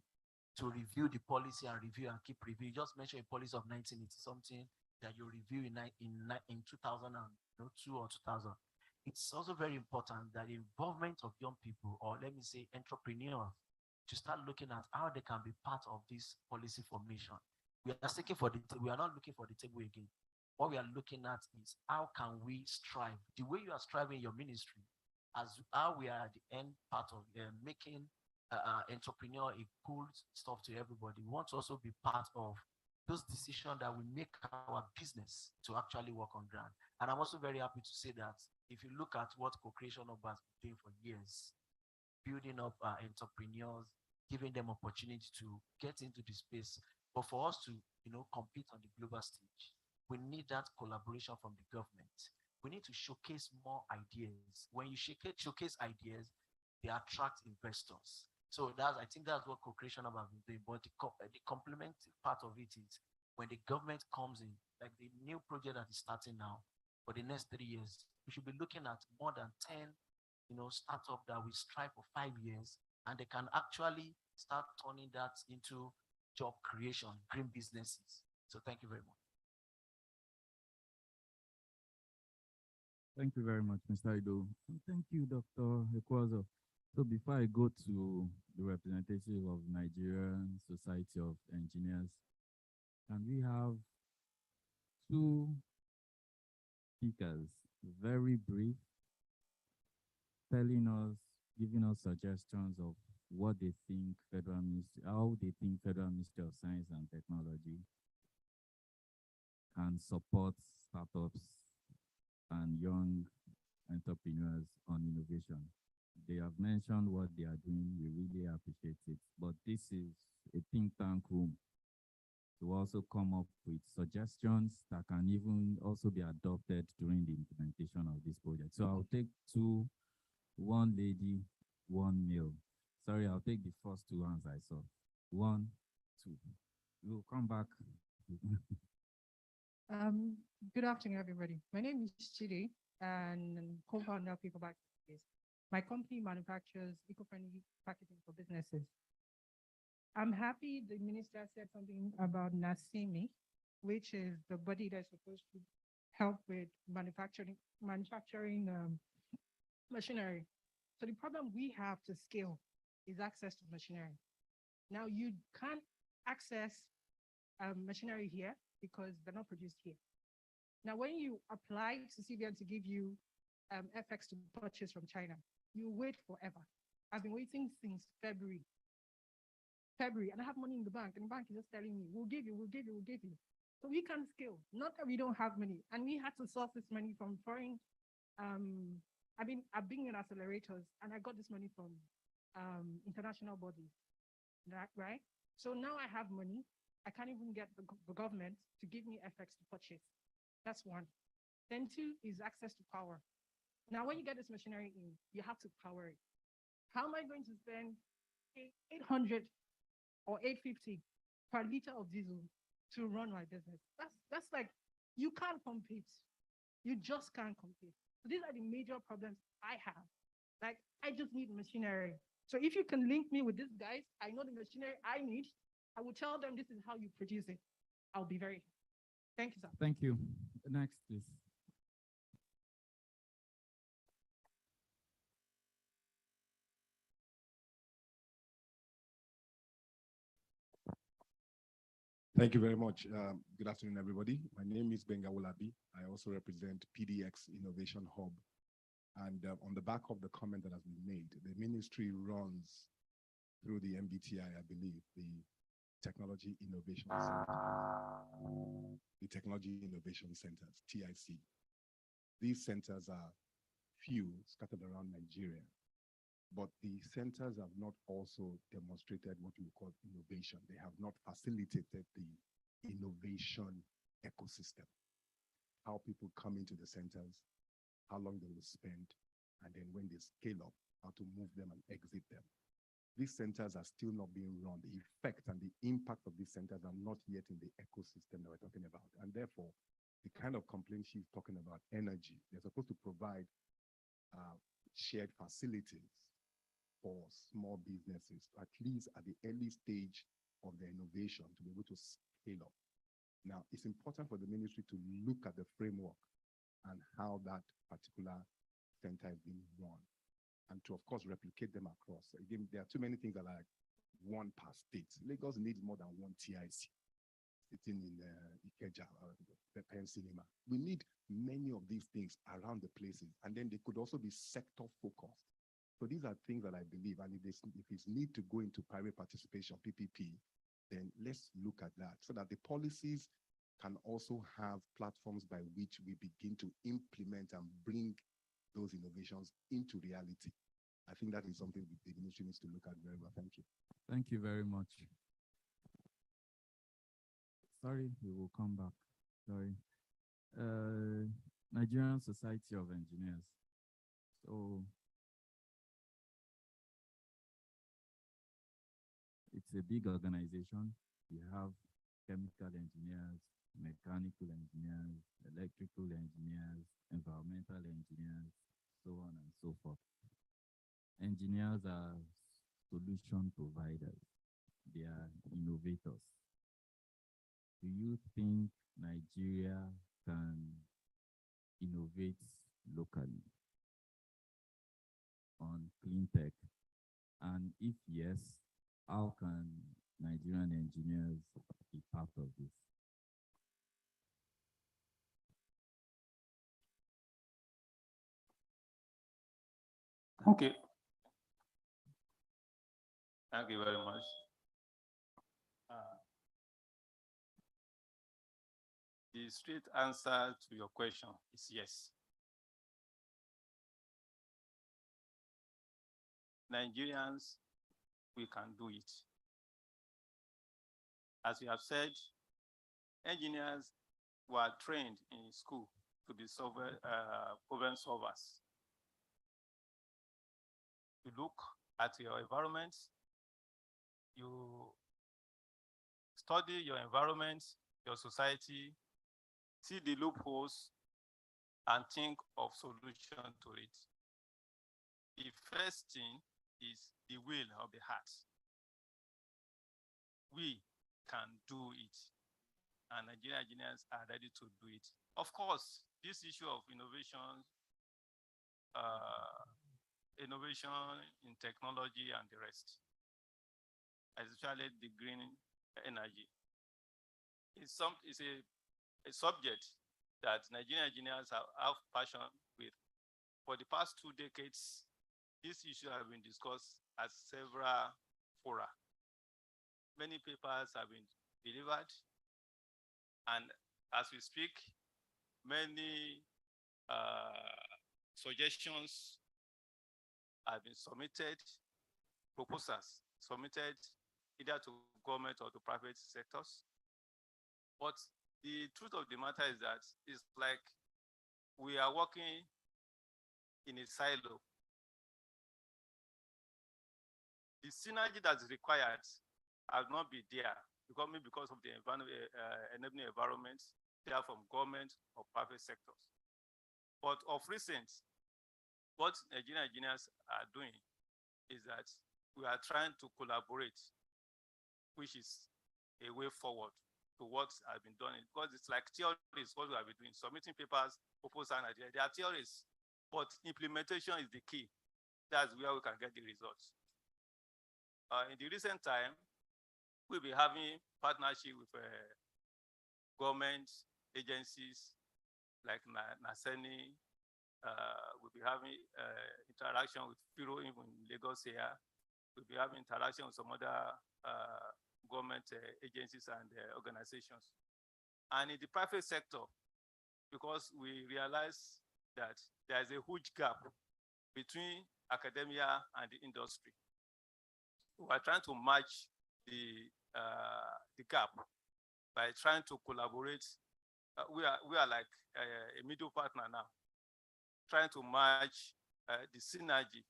to review the policy and review and keep review. You just mentioned a policy of 1980 something that you review in 2002 or 2000. It's also very important that the involvement of young people, or let me say entrepreneurs, to start looking at how they can be part of this policy formation. We are seeking for we are not looking for the table again. What we are looking at is how can we strive the way you are striving in your ministry, as how we are at the end part of making entrepreneur a cool stuff to everybody. We want to also be part of those decisions that will make our business to actually work on ground. And I'm also very happy to say that if you look at what co-creation of has been doing for years, building up entrepreneurs, giving them opportunity to get into the space. But for us to, compete on the global stage, we need that collaboration from the government. We need to showcase more ideas. When you showcase ideas, they attract investors. So I think that's what co-creation have been doing. But the complementary part of it is when the government comes in, like the new project that is starting now, for the next 3 years, we should be looking at more than 10, startup that we strive for 5 years, and they can actually start turning that into job creation, green businesses. So thank you very much. Thank you very much, Mr. Ido. And thank you, Dr. Ekwazo. So before I go to the representative of Nigerian Society of Engineers, can we have two speakers, very brief, giving us suggestions of what they think how they think Federal Ministry of Science and Technology can support startups and young entrepreneurs on innovation. They have mentioned what they are doing. We really appreciate it. But this is a think tank room to also come up with suggestions that can even also be adopted during the implementation of this project. So I'll take two, one lady, one male. Sorry, I'll take the first two hands I saw. 1, 2. We'll come back. Good afternoon, everybody. My name is Chidi, and I'm co-founder of People Back Space. My company manufactures eco-friendly packaging for businesses. I'm happy the minister said something about NASIMI, which is the body that's supposed to help with manufacturing machinery. So the problem we have to scale is access to machinery. Now you can't access machinery here because they're not produced here. Now, when you apply to CBN to give you FX to purchase from China, you wait forever. I've been waiting since February, and I have money in the bank, and the bank is just telling me, we'll give you. So we can scale. Not that we don't have money, and we had to source this money from foreign. I've been in accelerators, and I got this money from international bodies, right? So now I have money. I can't even get the government to give me FX to purchase. That's one. Then two is access to power. Now, when you get this machinery in, you have to power it. How am I going to spend 800 or 850 per liter of diesel to run my business? That's like, you can't compete. You just can't compete. So these are the major problems I have. Like, I just need machinery. So if you can link me with these guys, I know the machinery I need. I will tell them this is how you produce it. I'll be very happy. Thank you, sir. Thank you. Next, please. Thank you very much. Good afternoon, everybody. My name is Benga Wolabi. I also represent PDX Innovation Hub. And on the back of the comment that has been made, the ministry runs through the MBTI, I believe, the Technology Innovation Center, the Technology Innovation Centers, TIC. These centers are few scattered around Nigeria, but the centers have not also demonstrated what we call innovation. They have not facilitated the innovation ecosystem. How people come into the centers, how long they will spend, and then when they scale up, how to move them and exit them. These centers are still not being run. The effect and the impact of these centers are not yet in the ecosystem that we're talking about. And therefore, the kind of complaint she's talking about, energy, they're supposed to provide shared facilities for small businesses, at least at the early stage of their innovation, to be able to scale up. Now, it's important for the ministry to look at the framework and how that particular center is being run, and to, of course, replicate them across. Again, there are too many things that are like one per state. Lagos needs more than one TIC sitting in Ikeja or the Penn Cinema. We need many of these things around the places, and then they could also be sector focused. So these are things that I believe, and if it's need to go into private participation, PPP, then let's look at that so that the policies can also have platforms by which we begin to implement and bring those innovations into reality. I think that is something the ministry needs to look at very well. Thank you. Thank you very much. Sorry, we will come back. Sorry. Nigerian Society of Engineers. So it's a big organization. We have chemical engineers, mechanical engineers, electrical engineers, environmental engineers, so on and so forth. Engineers are solution providers. They are innovators. Do you think Nigeria can innovate locally on clean tech? And if yes, how can Nigerian engineers be part of this? Okay. Thank you very much. The straight answer to your question is yes. Nigerians, we can do it. As you have said, engineers were trained in school to be problem solvers. You look at your environment, you study your environment, your society, see the loopholes, and think of solution to it. The first thing is the will of the heart. We can do it, and Nigerian engineers are ready to do it. Of course, this issue of innovation in technology and the rest, especially the green energy, is a subject that Nigerian engineers have passion with. For the past 2 decades, this issue has been discussed at several fora. Many papers have been delivered. And as we speak, many suggestions have been submitted, proposals submitted either to government or to private sectors. But the truth of the matter is that it's like we are working in a silo. The synergy that is required has not been there because of the enabling environment there from government or private sectors. But of recent, what Nigerian engineers are doing is that we are trying to collaborate, which is a way forward to what has been done. Because it's like theories, what we have been doing, submitting papers, proposals, and ideas. They are theories, but implementation is the key. That's where we can get the results. In the recent time, we'll be having partnership with government agencies like NASENI. We'll be having interaction with Firo in Lagos here. We'll be having interaction with some other government agencies and organizations. And in the private sector, because we realize that there is a huge gap between academia and the industry. We are trying to match the gap by trying to collaborate. We are like a middle partner now, trying to match the synergy,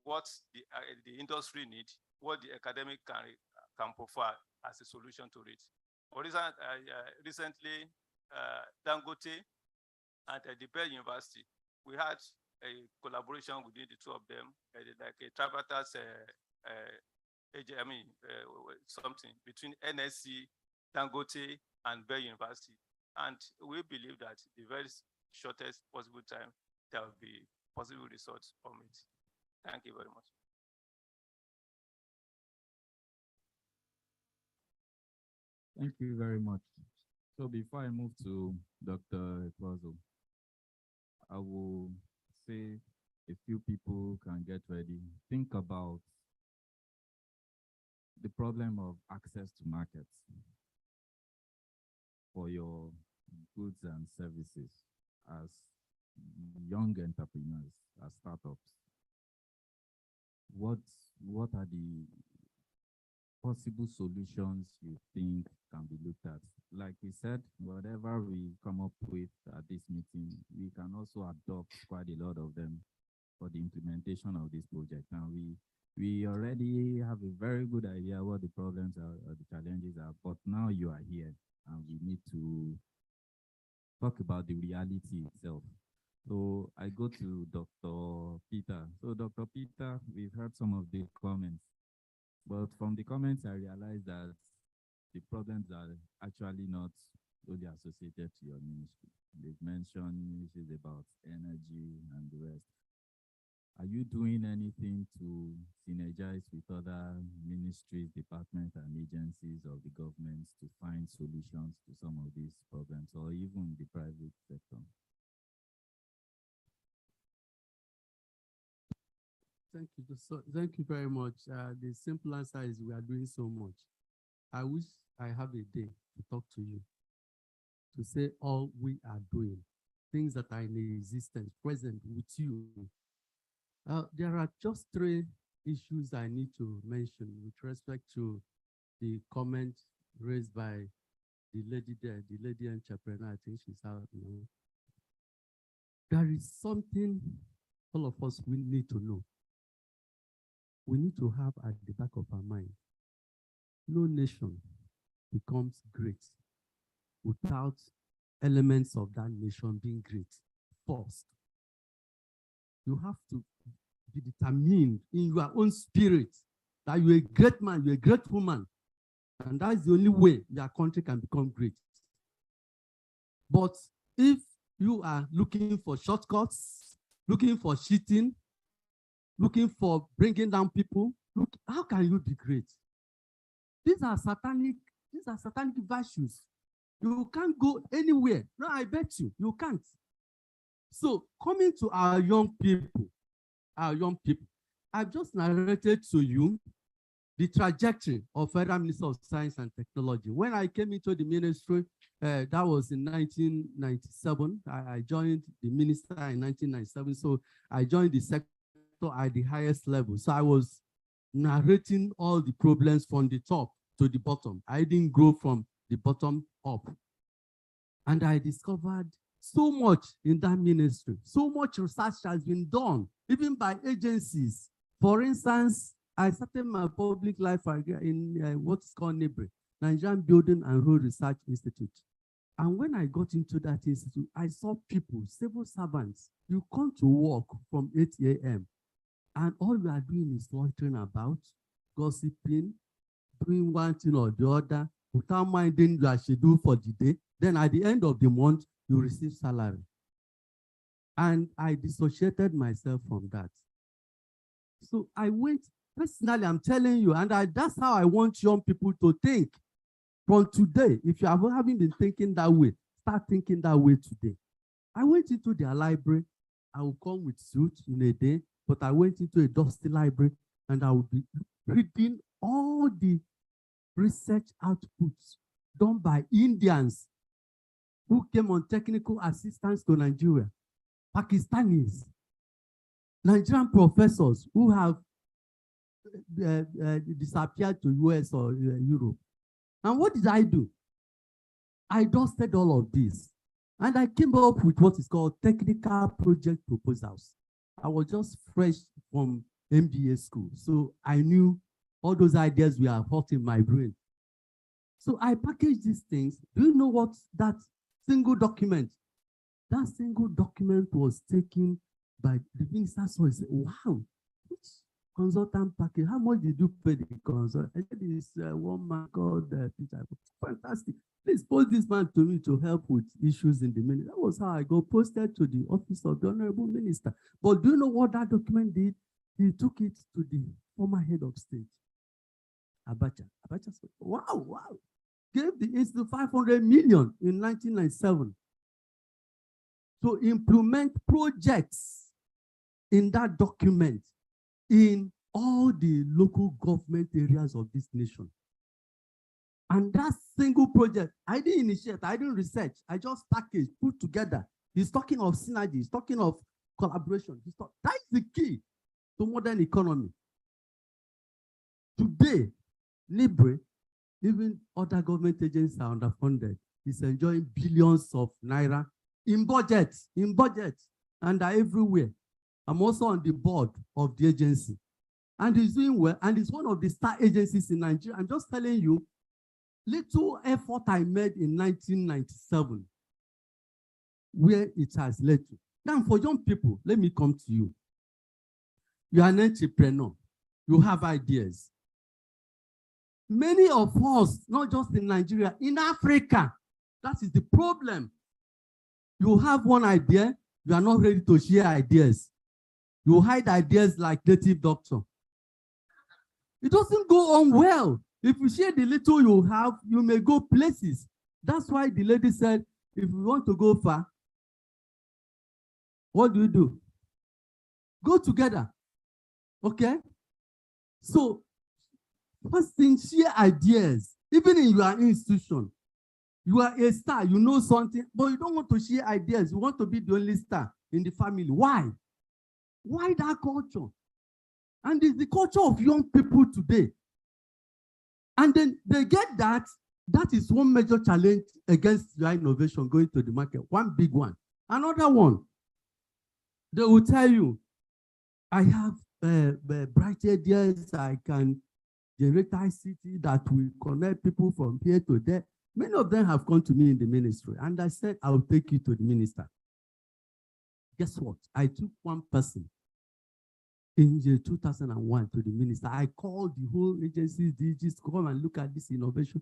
what the industry needs, what the academic can provide as a solution to it. For example, recently, Dangote and the Bell University, we had a collaboration within the two of them, like a tripartite something between NSC, Dangote, and Bell University. And we believe that the very shortest possible time, there will be possible results from it. Thank you very much. Thank you very much. So before I move to Dr. Ekwazo, I will say a few people can get ready. Think about the problem of access to markets for your goods and services as young entrepreneurs, as startups. What are the possible solutions you think can be looked at? Like we said, whatever we come up with at this meeting, we can also adopt quite a lot of them for the implementation of this project. And we already have a very good idea what the problems are, or the challenges are, but now you are here and we need to talk about the reality itself. So I go to Dr. Peter. So Dr. Peter, we've heard some of the comments, but from the comments, I realized that the problems are actually not only associated to your ministry. They've mentioned issues about energy and the rest. Are you doing anything to synergize with other ministries, departments, and agencies of the government to find solutions to some of these problems, or even the private sector? Thank you very much. The simple answer is we are doing so much. I wish I have a day to talk to you, to say all we are doing, things that are in existence, present with you. There are just 3 issues I need to mention with respect to the comment raised by the lady there, the lady entrepreneur. I think she's out now. There is something all of us we need to know. We need to have at the back of our mind, no nation becomes great without elements of that nation being great first. You have to be determined in your own spirit that you're a great man, you're a great woman, and that's the only way your country can become great. But if you are looking for shortcuts, looking for cheating, looking for bringing down people, look, how can you be great? These are satanic virtues. You can't go anywhere. No, I bet you can't. So coming to our young people, I've just narrated to you the trajectory of Federal Minister of Science and Technology. When I came into the ministry, that was in 1997. I joined the minister in 1997. So I joined the sector at the highest level. So I was narrating all the problems from the top to the bottom. I didn't grow from the bottom up. And I discovered so much in that ministry. So much research has been done, even by agencies. For instance, I started my public life in what's called NIBRI, Nigerian Building and Road Research Institute. And when I got into that institute, I saw people, civil servants, you come to work from 8 a.m. and all you are doing is loitering about, gossiping, doing one thing or the other, without minding your schedule for the day. Then at the end of the month, you receive salary. And I dissociated myself from that. So I went, personally, I'm telling you, and that's how I want young people to think. From today, if you haven't been thinking that way, start thinking that way today. I went into their library. I will come with suit in a day, but I went into a dusty library and I would be reading all the research outputs done by Indians who came on technical assistance to Nigeria, Pakistanis, Nigerian professors who have disappeared to US or Europe. And what did I do? I dusted all of this. And I came up with what is called technical project proposals. I was just fresh from MBA school. So I knew all those ideas were hot in my brain. So I packaged these things. Do you know what that single document? That single document was taken by the minister. So he said, wow, which consultant package? How much did you pay the consultant? I said, this one man called Peter. Fantastic. Please post this man to me to help with issues in the ministry. That was how I got posted to the office of the Honorable Minister. But do you know what that document did? He took it to the former head of state, Abacha. Abacha said, wow. Gave the institute 500 million in 1997 to implement projects in that document in all the local government areas of this nation. And that single project, I didn't initiate, I didn't research, I just packaged, put together. He's talking of synergy, he's talking of collaboration. That is the key to modern economy. Today, NIBRI, even other government agencies are underfunded. It's enjoying billions of naira in budget, and are everywhere. I'm also on the board of the agency. And it's doing well, and it's one of the star agencies in Nigeria. I'm just telling you, little effort I made in 1997, where it has led to. Now, for young people, let me come to you. You are an entrepreneur. You have ideas. Many of us, not just in Nigeria, in Africa, that is the problem. You have one idea, you are not ready to share ideas. You hide ideas like native doctor. It doesn't go on well. If you share the little you have, you may go places. That's why the lady said, if you want to go far, what do? Go together. Okay? So, first thing, share ideas. Even in your institution, you are a star, you know something, but you don't want to share ideas. You want to be the only star in the family. Why? Why that culture? And it's the culture of young people today. And then they get that. That is one major challenge against your innovation going to the market. One big one. Another one, they will tell you, I have bright ideas. I can generate ICT that will connect people from here to there. Many of them have come to me in the ministry, and I said, I'll take you to the minister. Guess what? I took one person in year 2001 to the minister. I called the whole agency, DGs, to come and look at this innovation.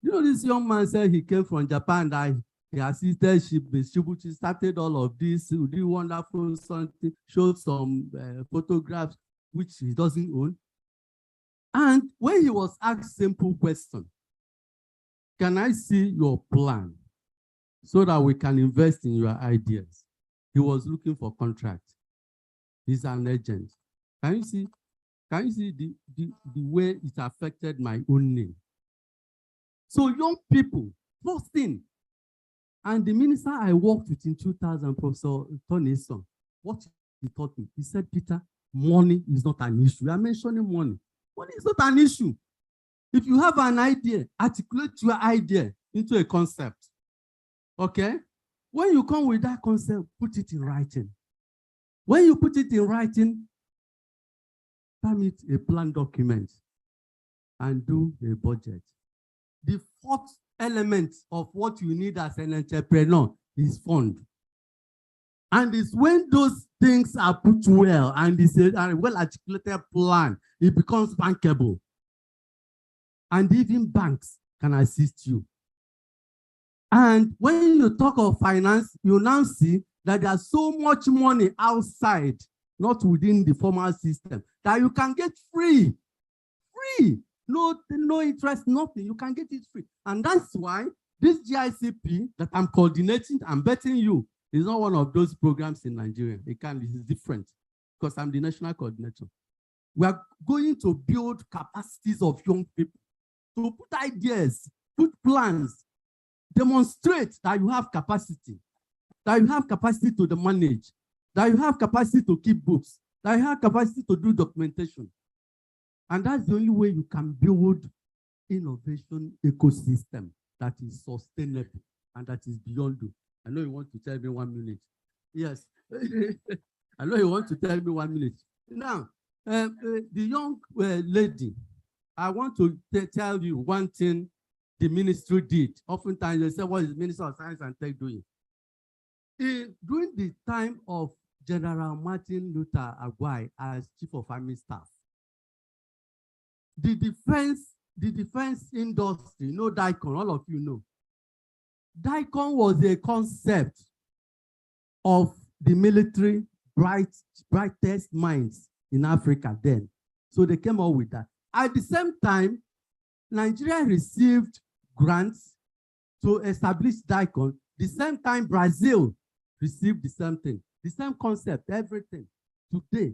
You know, this young man said he came from Japan, that he assisted Shibuchi, started all of this, he did wonderful something, showed some photographs, which he doesn't own. And when he was asked simple question, can I see your plan so that we can invest in your ideas? He was looking for contract. He's an agent. Can you see? Can you see the way it affected my own name? So young people, first thing, and the minister I worked with in 2000, Professor Tony Son, what he taught me, he said, Peter, money is not an issue. We are mentioning money. Money is not an issue. If you have an idea, articulate your idea into a concept. Okay? When you come with that concept, put it in writing. When you put it in writing, term it a plan document and do a budget. The fourth element of what you need as an entrepreneur is fund. And it's when those things are put well and it's a well-articulated plan, it becomes bankable. And even banks can assist you. And when you talk of finance, you now see that there's so much money outside, not within the formal system, that you can get free. No interest, nothing. You can get it free. And that's why this GICP that I'm coordinating, I'm betting you, is not one of those programs in Nigeria. It is different because I'm the national coordinator. We are going to build capacities of young people to put ideas, put plans, demonstrate that you have capacity, that you have capacity to manage, that you have capacity to keep books, that you have capacity to do documentation. And that's the only way you can build innovation ecosystem that is sustainable and that is beyond you. I know you want to tell me 1 minute. Yes. I know you want to tell me 1 minute. Now, the young lady, I want to tell you one thing the ministry did. Oftentimes they say, what is the Minister of Science and Tech doing? During the time of General Martin Luther Agwai as Chief of Army Staff, the defense industry, DICON, all of you know. DICON was a concept of the military brightest minds in Africa then. So they came up with that. At the same time, Nigeria received grants to establish DICON. The same time, Brazil received the same thing, the same concept, everything. Today,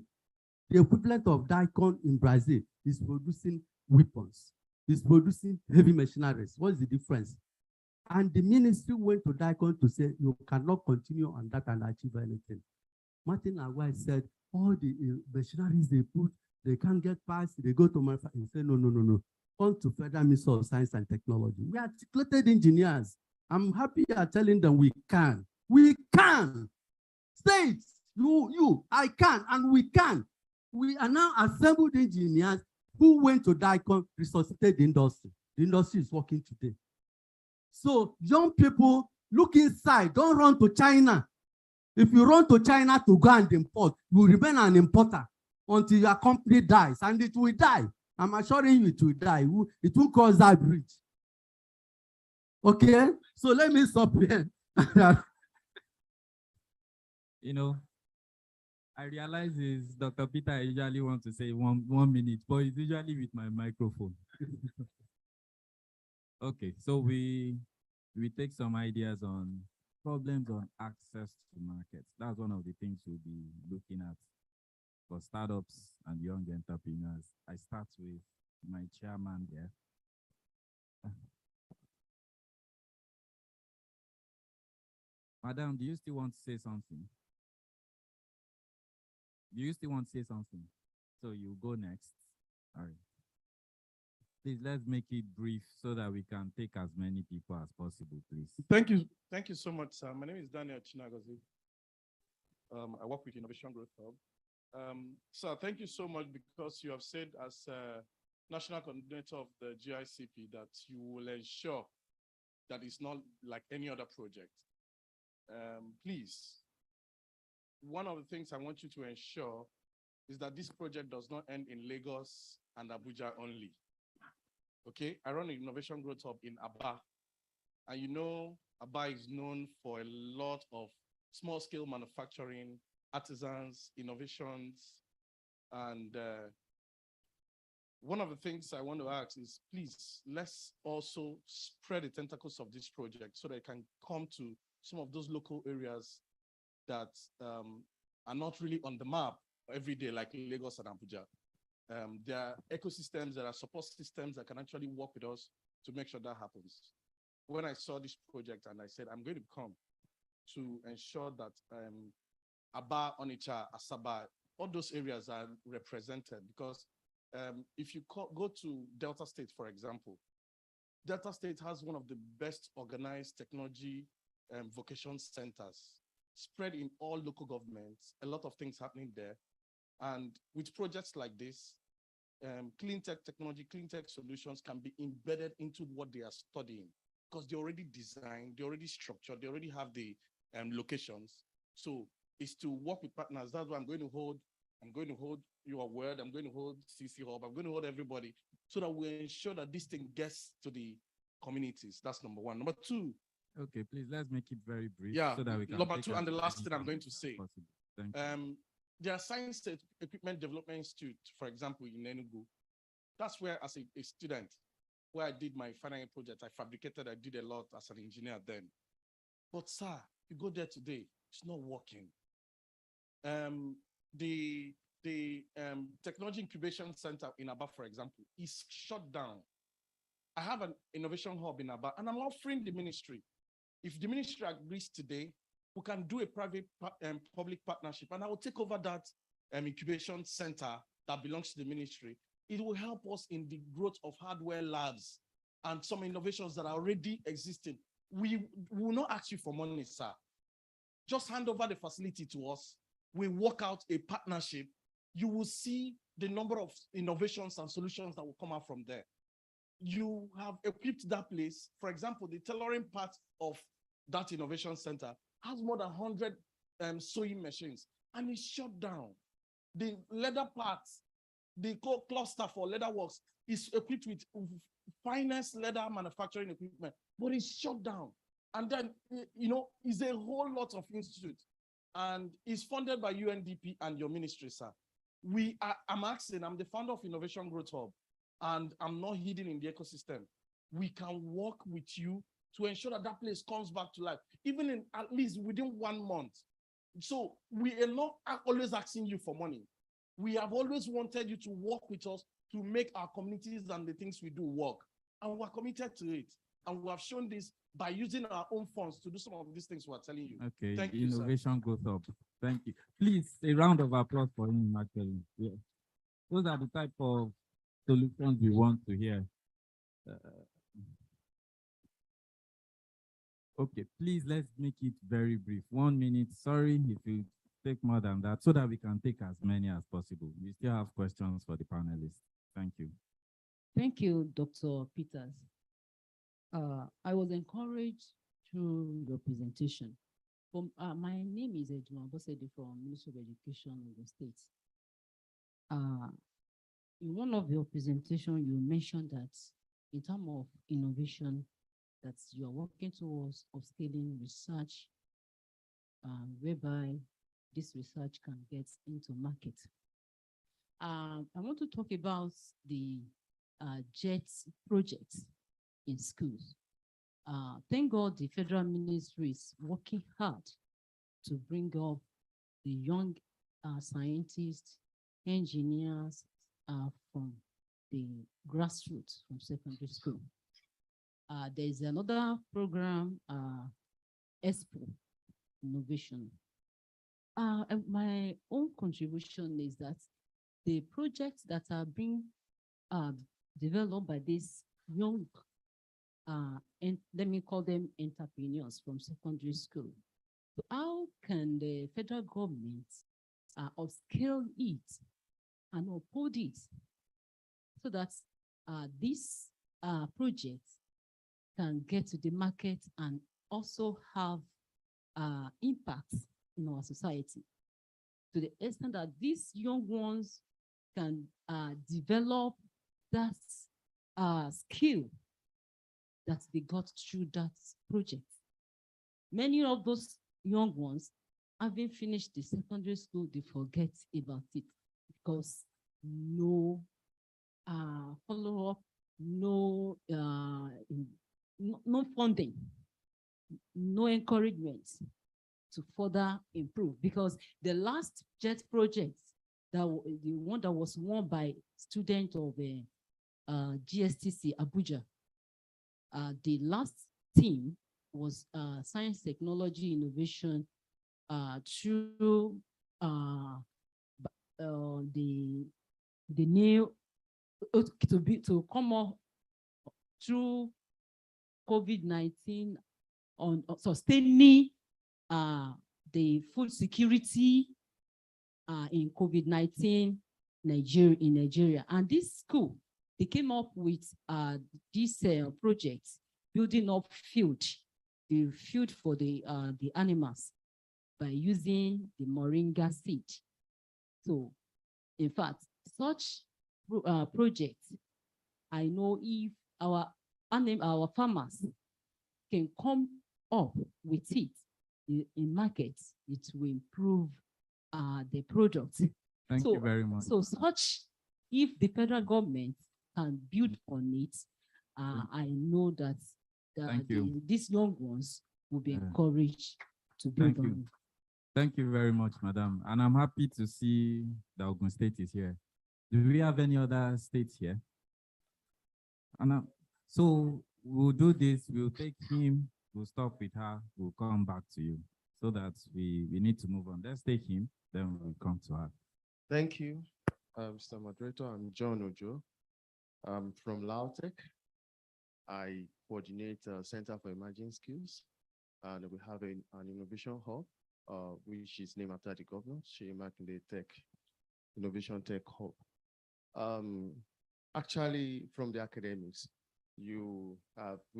the equivalent of DICON in Brazil is producing weapons, is producing heavy machineries. What's the difference? And the ministry went to DICON to say, you cannot continue on that and achieve anything. Martin Agwai said, all the machineries they put, they can't get past, they go to manufacturing. He said, no. Come to Federal Ministry of Science and Technology. We are articulated engineers. I'm happy you are telling them we can. We can. States, I can, and we can. We are now assembled engineers who went to DICON, resuscitated the industry. The industry is working today. So young people, look inside, don't run to China. If you run to China to go and import, you will remain an importer until your company dies, and it will die. I'm assuring you it will die. It will cross that bridge. Okay? So let me stop here. I realize is Dr. Peter I usually want to say one minute, but it's usually with my microphone. Okay, so we take some ideas on problems on access to markets. That's one of the things we'll be looking at for startups and young entrepreneurs. I start with my chairman there. Madam, do you still want to say something? Do you still want to say something? So you go next. All right. Please, let's make it brief so that we can take as many people as possible, please. Thank you. Thank you so much, sir. My name is Daniel Chinagozi. I work with Innovation Growth Hub. Sir, thank you so much because you have said as National Coordinator of the GICP that you will ensure that it's not like any other project. Please, one of the things I want you to ensure is that this project does not end in Lagos and Abuja only. Okay, I run an Innovation Growth Hub in Aba. And you know, Aba is known for a lot of small scale manufacturing, artisans, innovations. And one of the things I want to ask is, please, let's also spread the tentacles of this project so that it can come to some of those local areas that are not really on the map every day, like Lagos and Abuja. There are ecosystems, there are support systems that can actually work with us to make sure that happens. When I saw this project and I said, I'm going to come to ensure that Aba, Onitsha, Asaba, all those areas are represented, because if you go to Delta State, for example, Delta State has one of the best organized technology vocation centers spread in all local governments, a lot of things happening there. And with projects like this, clean tech technology, clean tech solutions can be embedded into what they are studying, because they're already designed, they're already structured, they already have the locations. So it's to work with partners. That's why I'm going to hold your word, I'm going to hold CC Hub, I'm going to hold everybody, so that we ensure that this thing gets to the communities. That's number one. Number two. Okay, please, let's make it very brief. Yeah, so that we can number take two, as and the last many thing I'm going to questions say. as possible. Thank you. There are Science Equipment Development Institute, for example, in Enugu. That's where, as a student, where I did my final year project, I fabricated, I did a lot as an engineer then. But sir, you go there today, it's not working. The Technology Incubation Center in Aba, for example, is shut down. I have an innovation hub in Aba, and I'm offering the ministry. If the ministry agrees today, we can do a private public partnership, and I will take over that incubation center that belongs to the ministry. It will help us in the growth of hardware labs and some innovations that are already existing. We will not ask you for money, sir. Just hand over the facility to us. We work out a partnership. You will see the number of innovations and solutions that will come out from there. You have equipped that place. For example, the tailoring part of that innovation center has more than 100 sewing machines, and it's shut down. The leather parts, the cluster for leather works is equipped with finest leather manufacturing equipment, but it's shut down. And then, it's a whole lot of institutes, and it's funded by UNDP and your ministry, sir. I'm the founder of Innovation Growth Hub, and I'm not hidden in the ecosystem. We can work with you to ensure that that place comes back to life, even in at least within 1 month. So we are not always asking you for money. We have always wanted you to work with us to make our communities and the things we do work. And we're committed to it. And we have shown this by using our own funds to do some of these things we're telling you. Okay, Thank you, Innovation Growth Hub. Thank you. Please, a round of applause for him, actually. Yeah. Those are the type of solutions we want to hear. Okay, please, let's make it very brief. 1 minute. Sorry if you take more than that, so that we can take as many as possible. We still have questions for the panelists. Thank you. Thank you, Dr. Peters. I was encouraged through your presentation. My name is Ejima Bosedi from Ministry of Education in the States. In one of your presentations, you mentioned that in terms of innovation, that you are working towards upscaling research, whereby this research can get into market. I want to talk about the JET project in schools. Thank God the federal ministry is working hard to bring up the young scientists, engineers from the grassroots, from secondary school. There's another program, EXPO, Innovation. My own contribution is that the projects that are being developed by these young, and let me call them entrepreneurs from secondary school. So how can the federal government upscale it and uphold it so that this project can get to the market and also have impact in our society, to the extent that these young ones can develop that skill that they got through that project. Many of those young ones, having finished the secondary school, they forget about it because no follow-up, no funding, no encouragement to further improve, because the last JET project the one that was won by student of GSTC Abuja. The last team was science, technology, innovation through the new to come up through COVID-19 on sustaining the food security in COVID-19 in Nigeria. And this school, they came up with this project, building up the field for the animals by using the moringa seed. So, in fact, such projects, I know if our farmers can come up with it in markets, it will improve the product. Thank you very much. So if the federal government can build on it, I know that these young ones will be encouraged to build on it. Thank you very much, madam. And I'm happy to see that Ogun State is here. Do we have any other states here? And so we'll do this. We'll take him. We'll stop with her. We'll come back to you so that we need to move on. Let's take him. Then we'll come to her. Thank you, Mr. Moderator. I'm John Ojo. I'm from Lautech. I coordinate Center for Emerging Skills, and we have an innovation hub, which is named after the governor, Sheyi Makinde Tech, Innovation Tech Hub. Actually, from the academics, we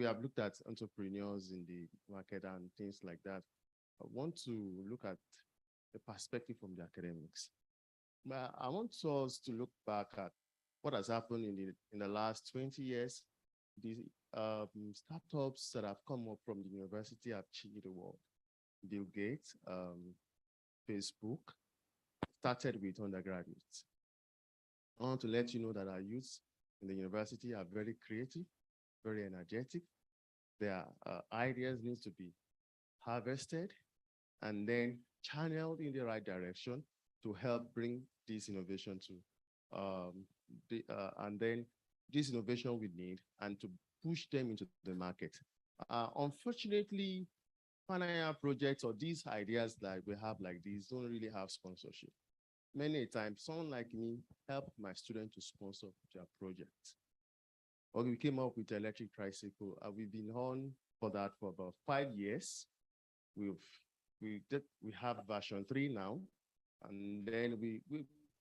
have looked at entrepreneurs in the market and things like that. I want to look at the perspective from the academics. But I want us to look back at what has happened in the last 20 years. The startups that have come up from the university have changed the world. Bill Gates, Facebook, started with undergraduates. I want to let you know that our youth in the university are very creative, very energetic. Their ideas need to be harvested and then channeled in the right direction to help bring this innovation to and then this innovation we need and to push them into the market. Unfortunately, final projects or these ideas that we have like these don't really have sponsorship. Many times, someone like me helped my student to sponsor their project. Or we came up with electric tricycle. We've been on for that for about 5 years. We have version 3 now, and then we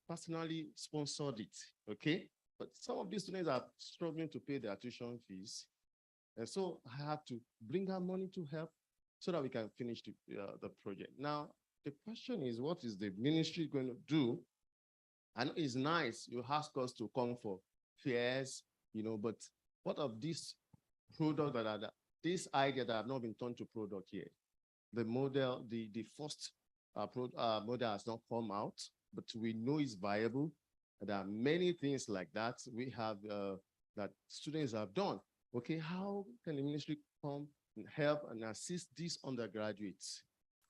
personally sponsored it. Okay, but some of these students are struggling to pay their tuition fees, and so I have to bring out money to help so that we can finish the project. Now, the question is, what is the ministry going to do? And it's nice you ask us to come for fairs, but what of this product this idea that have not been turned to product yet? The model, the first model has not come out, but we know it's viable. There are many things like that we have that students have done. Okay, how can the ministry come and help and assist these undergraduates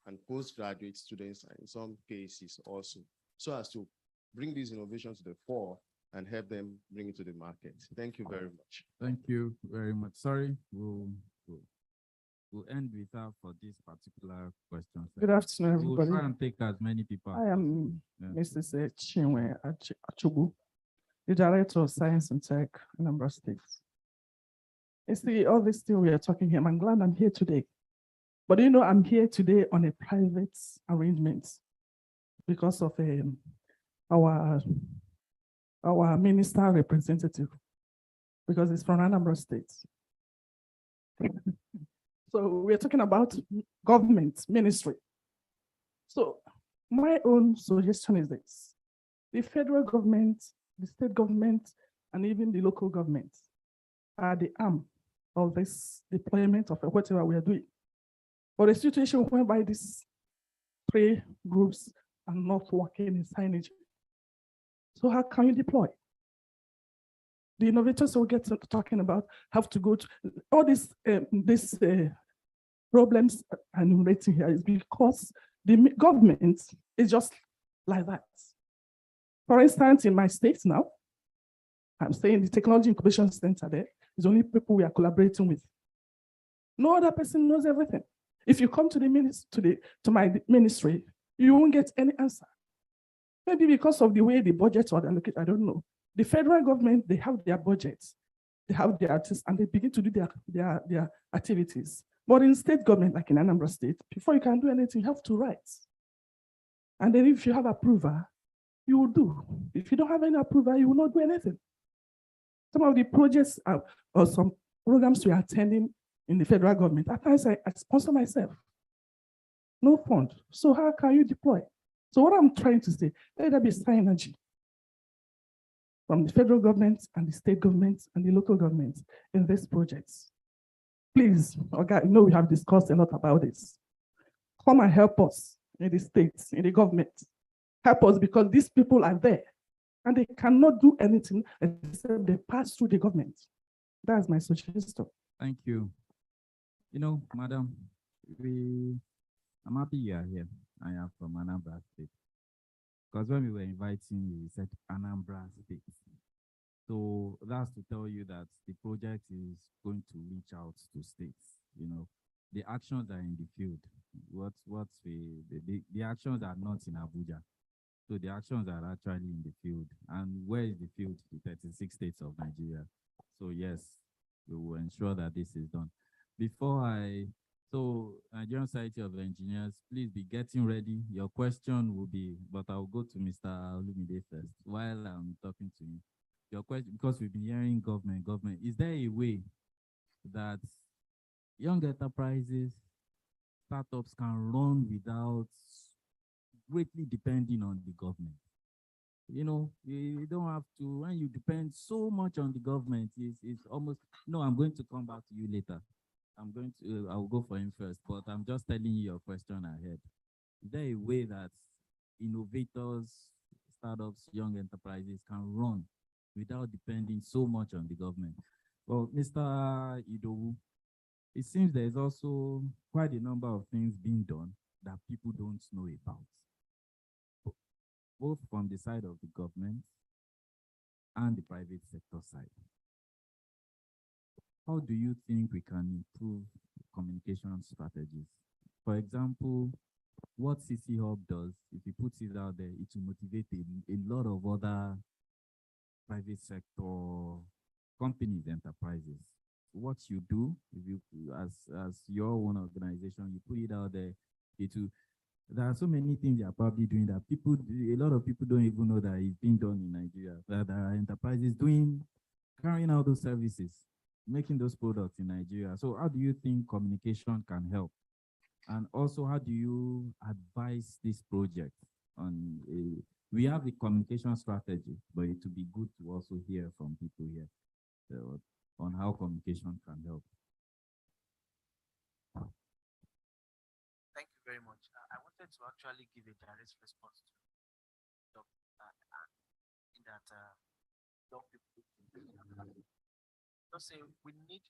and postgraduate students, and in some cases also, so as to bring these innovations to the fore and help them bring it to the market? Thank you very much. Thank you very much. Sorry, we'll end with her for this particular question. Good afternoon, everybody. We'll try and take as many people. I am Mrs. Chinwe Achubu, the Director of Science and Tech, Anambra State. You see, all this thing we are talking here, I'm glad I'm here today. But I'm here today on a private arrangement because of our minister representative, because it's from Anambra State. So we're talking about government, ministry. So my own suggestion is this: the federal government, the state government, and even the local government are the arm of this deployment of whatever we are doing. But a situation whereby these 3 groups are not working in signage. So how can you deploy? The innovators we'll get talking about have to go to all these problems I'm enumerating here is because the government is just like that. For instance, in my state now, I'm saying the Technology Incubation Center there is only people we are collaborating with. No other person knows everything. If you come to the to my ministry, you won't get any answer. Maybe because of the way the budgets are allocated, I don't know. The federal government, they have their budgets, they have their artists, and they begin to do their activities. But in state government, like in Anambra State, before you can do anything, you have to write. And then if you have approval, you will do. If you don't have any approval, you will not do anything. Some of the projects or some programs we are attending in the federal government, at times I sponsor myself. No fund. So how can you deploy? So what I'm trying to say, let there be synergy from the federal government and the state government and the local government in these projects. Please, okay, I know we have discussed a lot about this. Come and help us in the states, in the government. Help us because these people are there and they cannot do anything except they pass through the government. That's my suggestion. Thank you. You know, madam, I'm happy you are here. I am from Anambra State. Because when we were inviting you, we said Anambra State. So that's to tell you that the project is going to reach out to states. You know, the actions are in the field. The actions are not in Abuja. So the actions are actually in the field. And where is the field? The 36 states of Nigeria. So yes, we will ensure that this is done. So Nigerian Society of Engineers, please be getting ready. Your question will be, but I'll go to Mr. Olumide first while I'm talking to you. Your question, because we've been hearing government, is there a way that young enterprises, startups can run without greatly depending on the government? You know, you don't have to, when you depend so much on the government, it's almost, no, I'm going to come back to you later. I'll go for him first, but I'm just telling you your question ahead. Is there a way that innovators, startups, young enterprises can run without depending so much on the government? Well, Mr. Idowu, it seems there's also quite a number of things being done that people don't know about, both from the side of the government and the private sector side. How do you think we can improve communication strategies? For example, what CC Hub does, if he puts it out there, it will motivate a lot of other private sector companies, enterprises. What you do, if you, as your own organization, you put it out there, there are so many things they are probably doing that a lot of people don't even know that it's being done in Nigeria. That there are enterprises carrying out those services, making those products in Nigeria. So how do you think communication can help? And also, how do you advise this project on we have the communication strategy, but it would be good to also hear from people here on how communication can help. Thank you very much. I wanted to actually give a direct response to that young people. Just say we need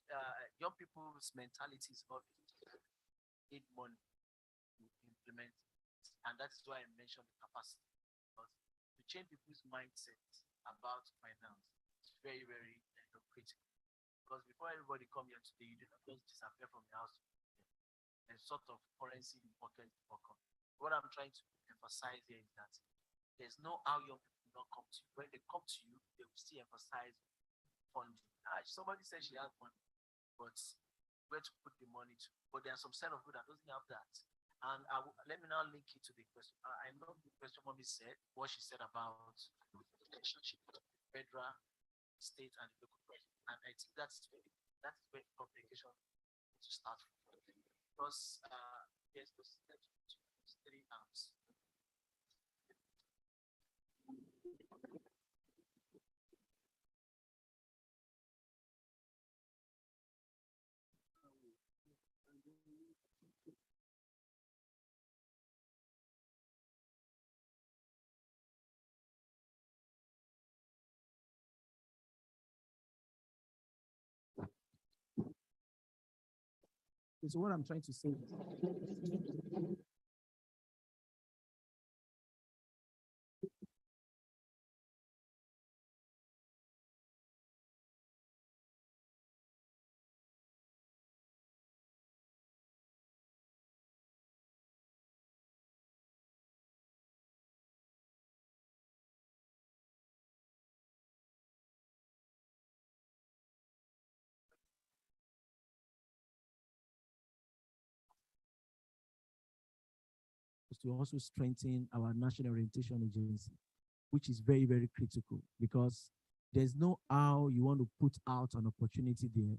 young people's mentalities of need money to implement, and that is why I mentioned the capacity. Because to change people's mindset about finance is very, very critical. Because before everybody come here today, you do not just disappear from the house. There's sort of currency important for company. What I'm trying to emphasize here is that there's no how young people don't come to you. When they come to you, they will still emphasize funding. Somebody said she has money, but where to put the money to? But there are some set of people that doesn't have that. And let me now link it to the question. I know the question mommy said, what she said about the relationship with the federal, state, and the local government. And I think that's where communication to start from. Because there's those three arms. So what I'm trying to say to also strengthen our national orientation agency, which is very, very critical because there's no how you want to put out an opportunity there.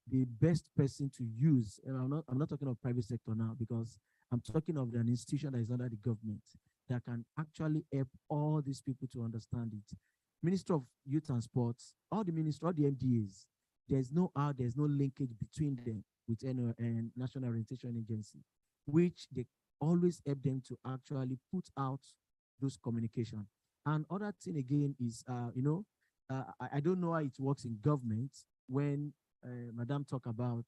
The best person to use, and I'm not talking of private sector now because I'm talking of an institution that is under the government that can actually help all these people to understand it. Minister of Youth and Sports, all the minister, all the MDAs, there's no linkage between them with any National Orientation Agency, which they always help them to actually put out those communication. And other thing again is, I don't know how it works in government when Madam talk about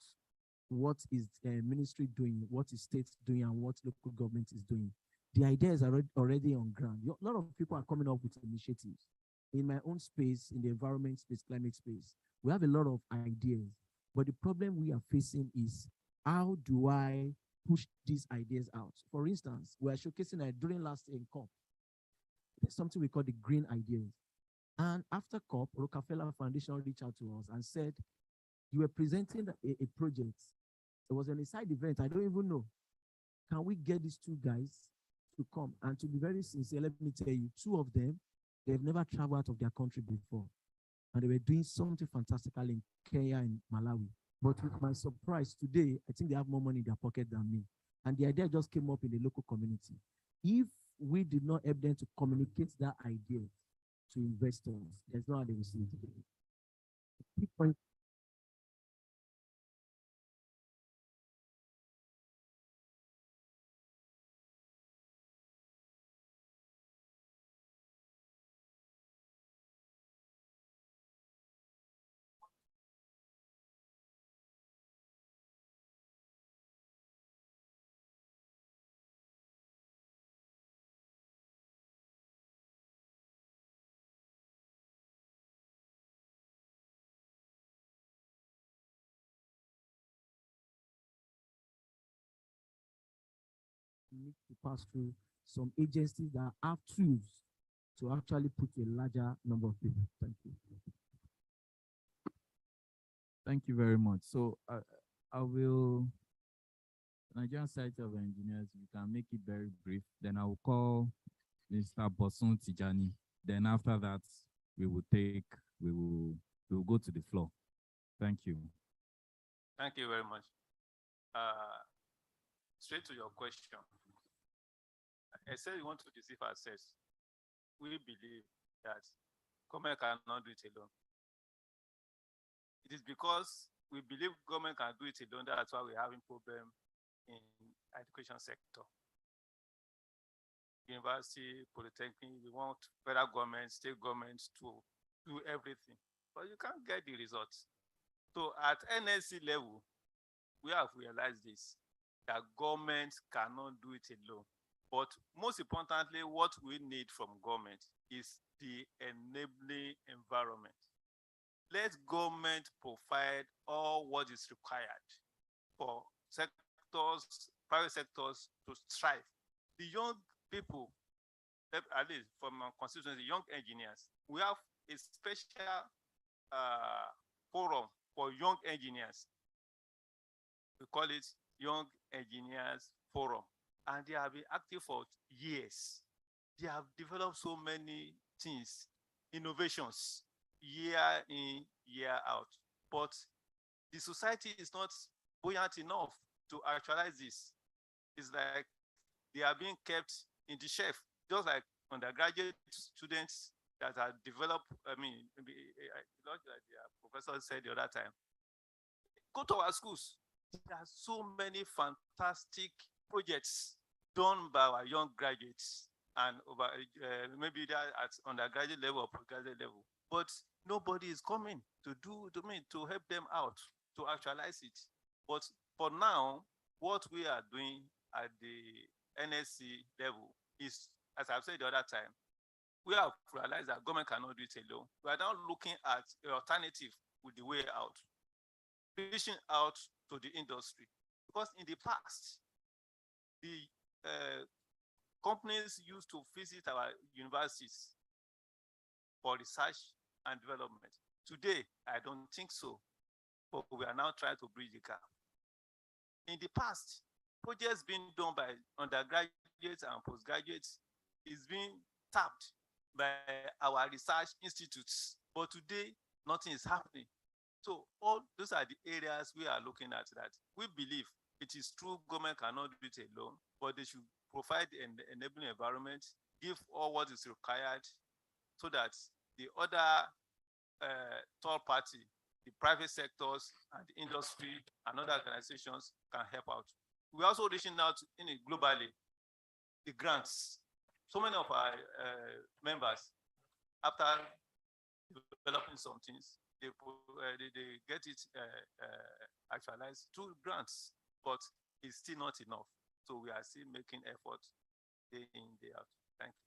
what is ministry doing, what is state doing, and what local government is doing. The idea is already on ground. A lot of people are coming up with initiatives. In my own space, in the environment space, climate space, we have a lot of ideas. But the problem we are facing is how do I push these ideas out? For instance, we are showcasing during last year in COP. There's something we call the green ideas. And after COP, Rockefeller Foundation reached out to us and said, you were presenting a project. It was an side event. I don't even know. Can we get these two guys to come? And to be very sincere, let me tell you, two of them, they've never traveled out of their country before. And they were doing something fantastical in Kenya and Malawi. But with my surprise today, I think they have more money in their pocket than me. And the idea just came up in the local community. If we did not help them to communicate that idea to investors, there's no how they will see it. Key point. Need to pass through some agencies that have tools to actually put a larger number of people. Thank you. Thank you very much. So I will, Nigerian Society of Engineers, you can make it very brief. Then I will call Mr. Bosun Tijani. Then after that, we will go to the floor. Thank you. Thank you very much. Straight to your question. I said we want to deceive ourselves. We believe that government cannot do it alone. It is because we believe government can do it alone, that's why we're having problem in education sector. University, polytechnic, we want federal government, state governments to do everything, but you can't get the results. So at NSC level, we have realized this, that government cannot do it alone. But most importantly, what we need from government is the enabling environment. Let government provide all what is required for sectors, private sectors to strive. The young people, at least from our constituency, young engineers, we have a special forum for young engineers. We call it Young Engineers Forum. And they have been active for years. They have developed so many things, innovations, year in, year out. But the society is not buoyant enough to actualize this. It's like they are being kept in the shelf, just like undergraduate students that are developed, like the professor said the other time. Go to our schools. There are so many fantastic projects done by our young graduates and over maybe they're at undergraduate level or postgraduate level, but nobody is coming to help them out to actualize it. But for now, what we are doing at the NSC level is, as I've said the other time, we have realized that government cannot do it alone. We are now looking at an alternative with the way out, reaching out to the industry. Because in the past, the companies used to visit our universities for research and development. Today, I don't think so, but we are now trying to bridge the gap. In the past, projects being done by undergraduates and postgraduates is being tapped by our research institutes. But today, nothing is happening. So all those are the areas we are looking at that we believe it is true government cannot do it alone, but they should provide an enabling environment, give all what is required so that the other third party, the private sectors and the industry and other organizations can help out. We're also reaching out in it globally, the grants. So many of our members, after developing some things, they get it actualized through grants, but it's still not enough. So we are still making effort day in, day out. Thank you.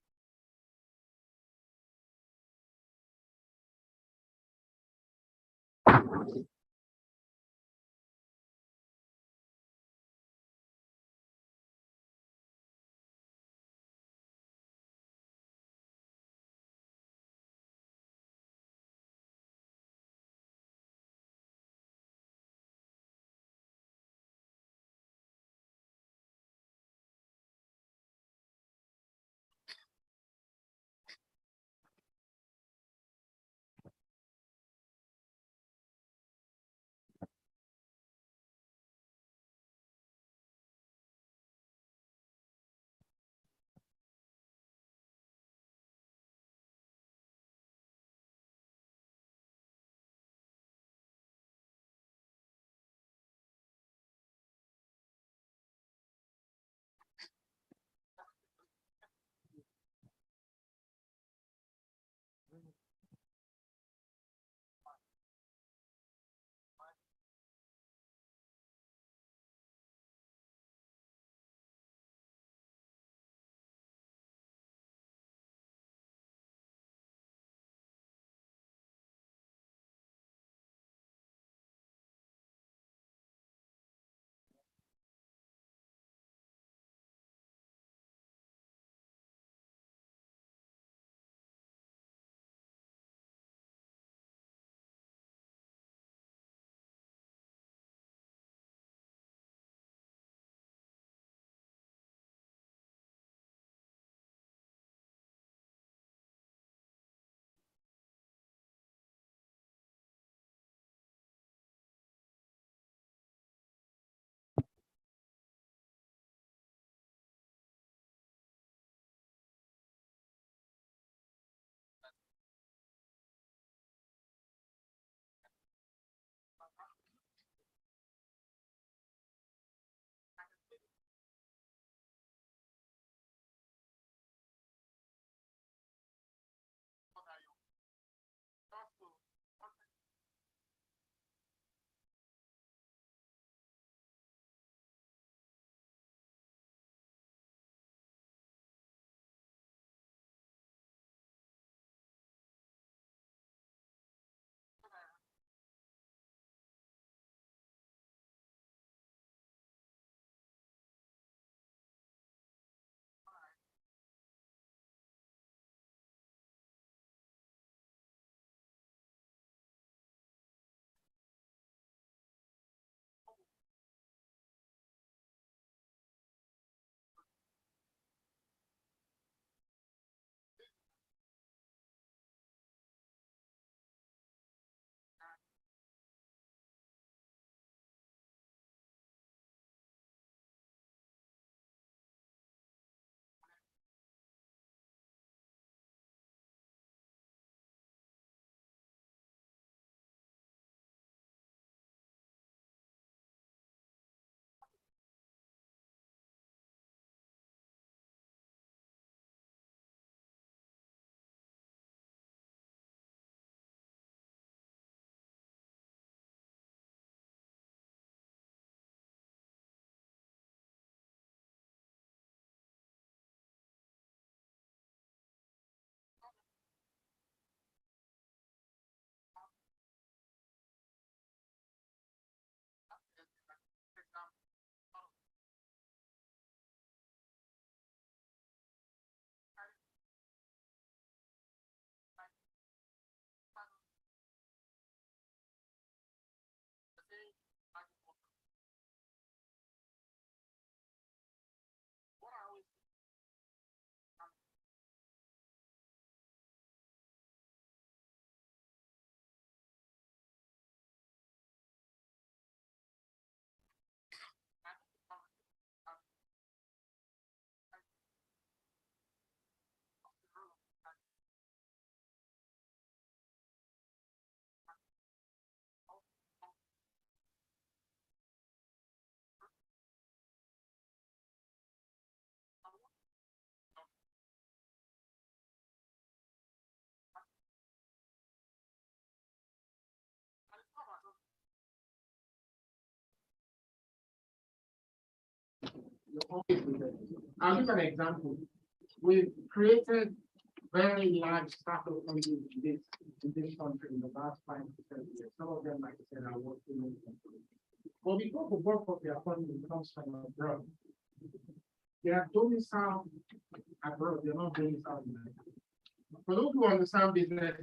I'll give an example. We've created very large startup companies in this country in the last 5 to 7 years. Some of them, like I said, are working in the country. But because the bulk of their funding comes from abroad, they are domiciled abroad, they're not domiciled in Nigeria. For those who understand business,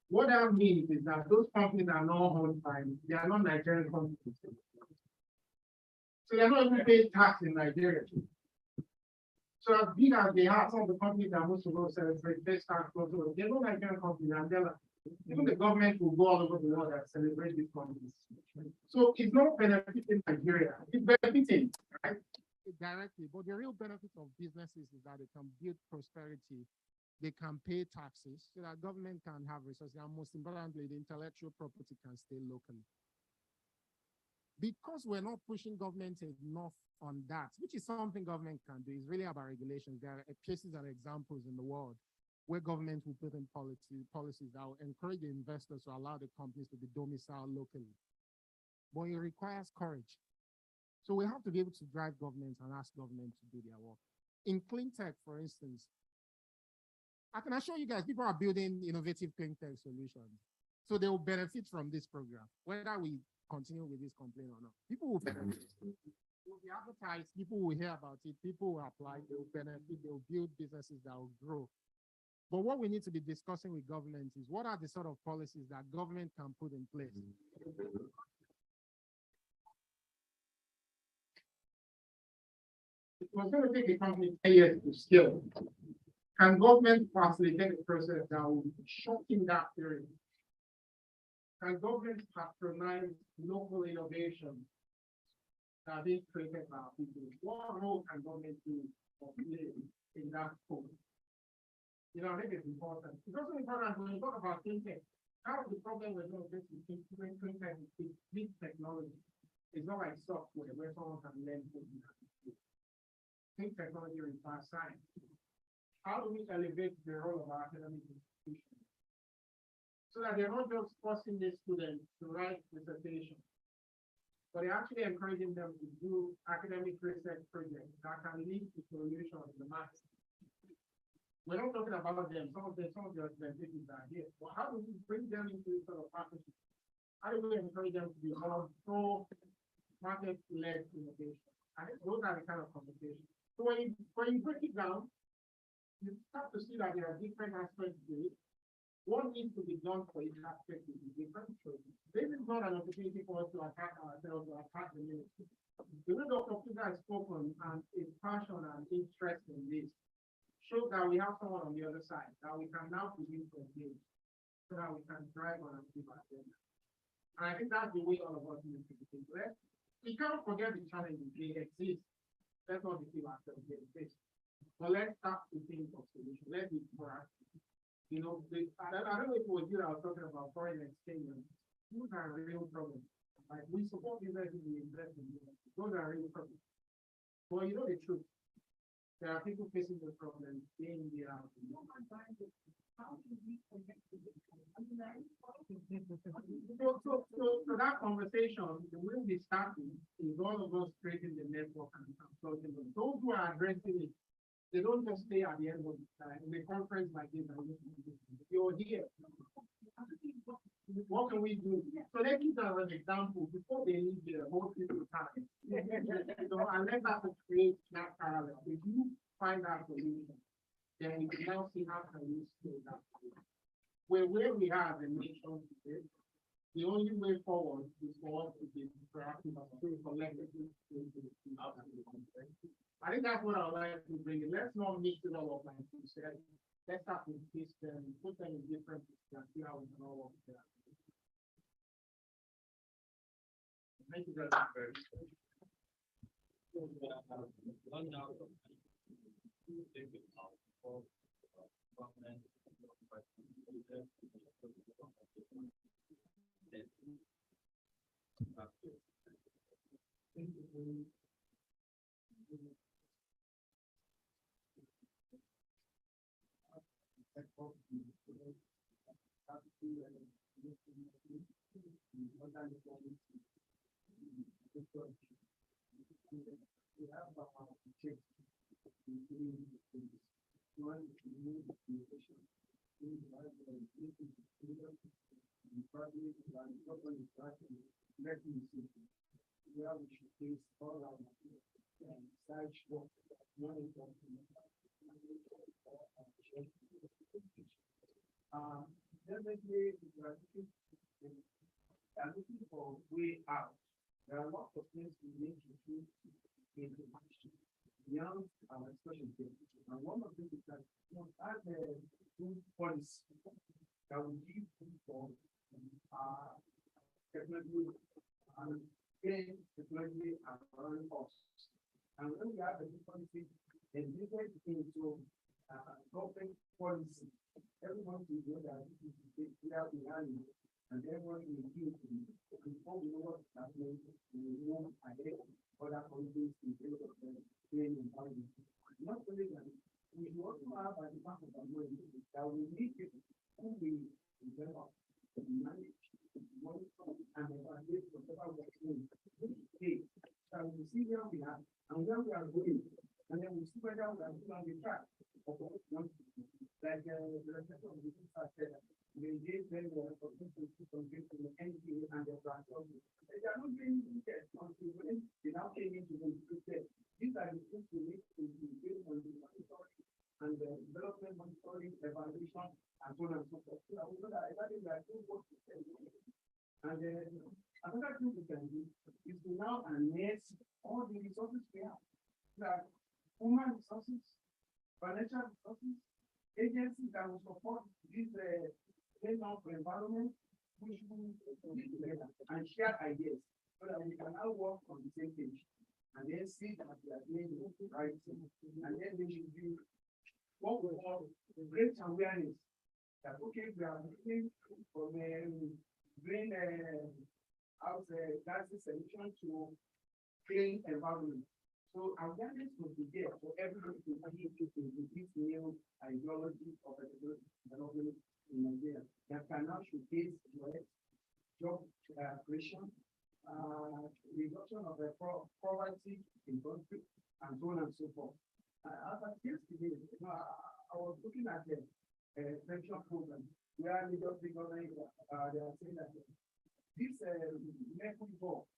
what that means is that those companies are not owned by, they are not Nigerian companies. So they're not even paying tax in Nigeria. So as big as they are, some of the companies that most of us celebrate, they start closing. They're not Nigerian companies, and they're like, even the government will go all over the world and celebrate these companies. So it's not benefiting Nigeria, it's benefiting, right? Directly, but the real benefit of businesses is that they can build prosperity, they can pay taxes so that government can have resources, and most importantly, the intellectual property can stay locally. Because we're not pushing government enough on that, which is something government can do, is really about regulations. There are cases and examples in the world where government will put in policies that will encourage the investors to allow the companies to be domiciled locally. But it requires courage. So we have to be able to drive government and ask government to do their work. In clean tech, for instance, I can assure you guys, people are building innovative clean tech solutions. So they will benefit from this program, whether we continue with this complaint or not. People will benefit. It will be advertised, people will hear about it, people will apply, they will benefit, they will build businesses that will grow. But what we need to be discussing with government is what are the sort of policies that government can put in place. It was going to take a company 10 years to scale. Can government facilitate a process that will shorten that period? Can government patronize local innovation that are being created by our people? What role can government do or play in that scope? You know, I think it's important. It's also important when you talk about fintech. Part of the problem we're going to face with fintech is big technology. It's not like software where someone can learn coding. Think technology requires science. How do we elevate the role of our academic institutions so that they're not just forcing the students to write dissertations, but they're actually encouraging them to do academic research projects that can lead to solutions in the market? We're not talking about them. Some of the organizations are here. But how do we bring them into this sort of partnership? How do we encourage them to be more pro-market-led innovation? I think those are the kind of conversations. So when you break it down, you start to see that there are different aspects to it. What needs to be done for each aspect is different. So this is not an opportunity for us to attack ourselves or attack the ministry. The way Dr. Kuga has spoken and his passion and interest in this shows that we have someone on the other side that we can now begin to engage so that we can drive on and keep our agenda. And I think that's the way all of us need to be thinking. We can't forget the challenges, they exist. Let's not deceive ourselves, they exist. But let's start to think of solutions. Let's be proactive. You know, I don't know if it was you that was talking about foreign exchange. Those are real problems. Like we support businesses, we invest in business. Those are real problems. But you know the truth. There are people facing the problem in the So that conversation, the way we starting is all of us creating the network and consulting them. Those who are addressing it, they don't just stay at the end of the time in a conference like this. You're here. What can we do? So let's use that as an example before they leave the whole people time. And let us create that parallel. If you find that solution, then we can now see how can we scale that. Where we are as a nation today, the only way forward is for us to be proactive and collectively. I think that's what I would like to bring in. Let's not mix it all up like you said. Let's start with this and put them in different pieces and see how we can all work together. Thank you very much. where we should place all our research work, definitely, we are looking for a way out. There are lots of things we need to do in the action beyond our expression. And one of them is that we must have a good policy that will give people technology and gain technology around us. And when we have a good policy, then different into government policy, everyone will know that this is the clear behind it, and everyone will give to me. Before we know what's happening, we will move ahead other countries in terms of the training and housing. Not only that, we should also have at the back of our mind that we need people who will develop, manage, monitor, and evaluate whatever we are doing. Hey, so we see where we are and where we are going, and then we see whether we are still on the track of what we want to do. Like the reflection of the said, we engage them for people to compete in the NGA and the platform. They are not doing this until when they now came into the process. These are the things we need to do on the monitoring and the development monitoring, evaluation, and so on and so forth. So I will know that exactly we are doing what we can do. And another thing we can do is to now harness all the resources we have, like human resources, financial resources, agencies that will support this environment, which will be together and share ideas so that we can now work on the same page and then see that we are doing the right thing. And then they should be what we call great awareness that okay, we are looking from green house gases emission to clean environment. So awareness must be there for everybody to participate in this new ideology of development in Nigeria that can now showcase job creation, reduction of the poverty in country, and so on and so forth. As I said yesterday, I was looking at the pension program where the government they are saying that this mercury ball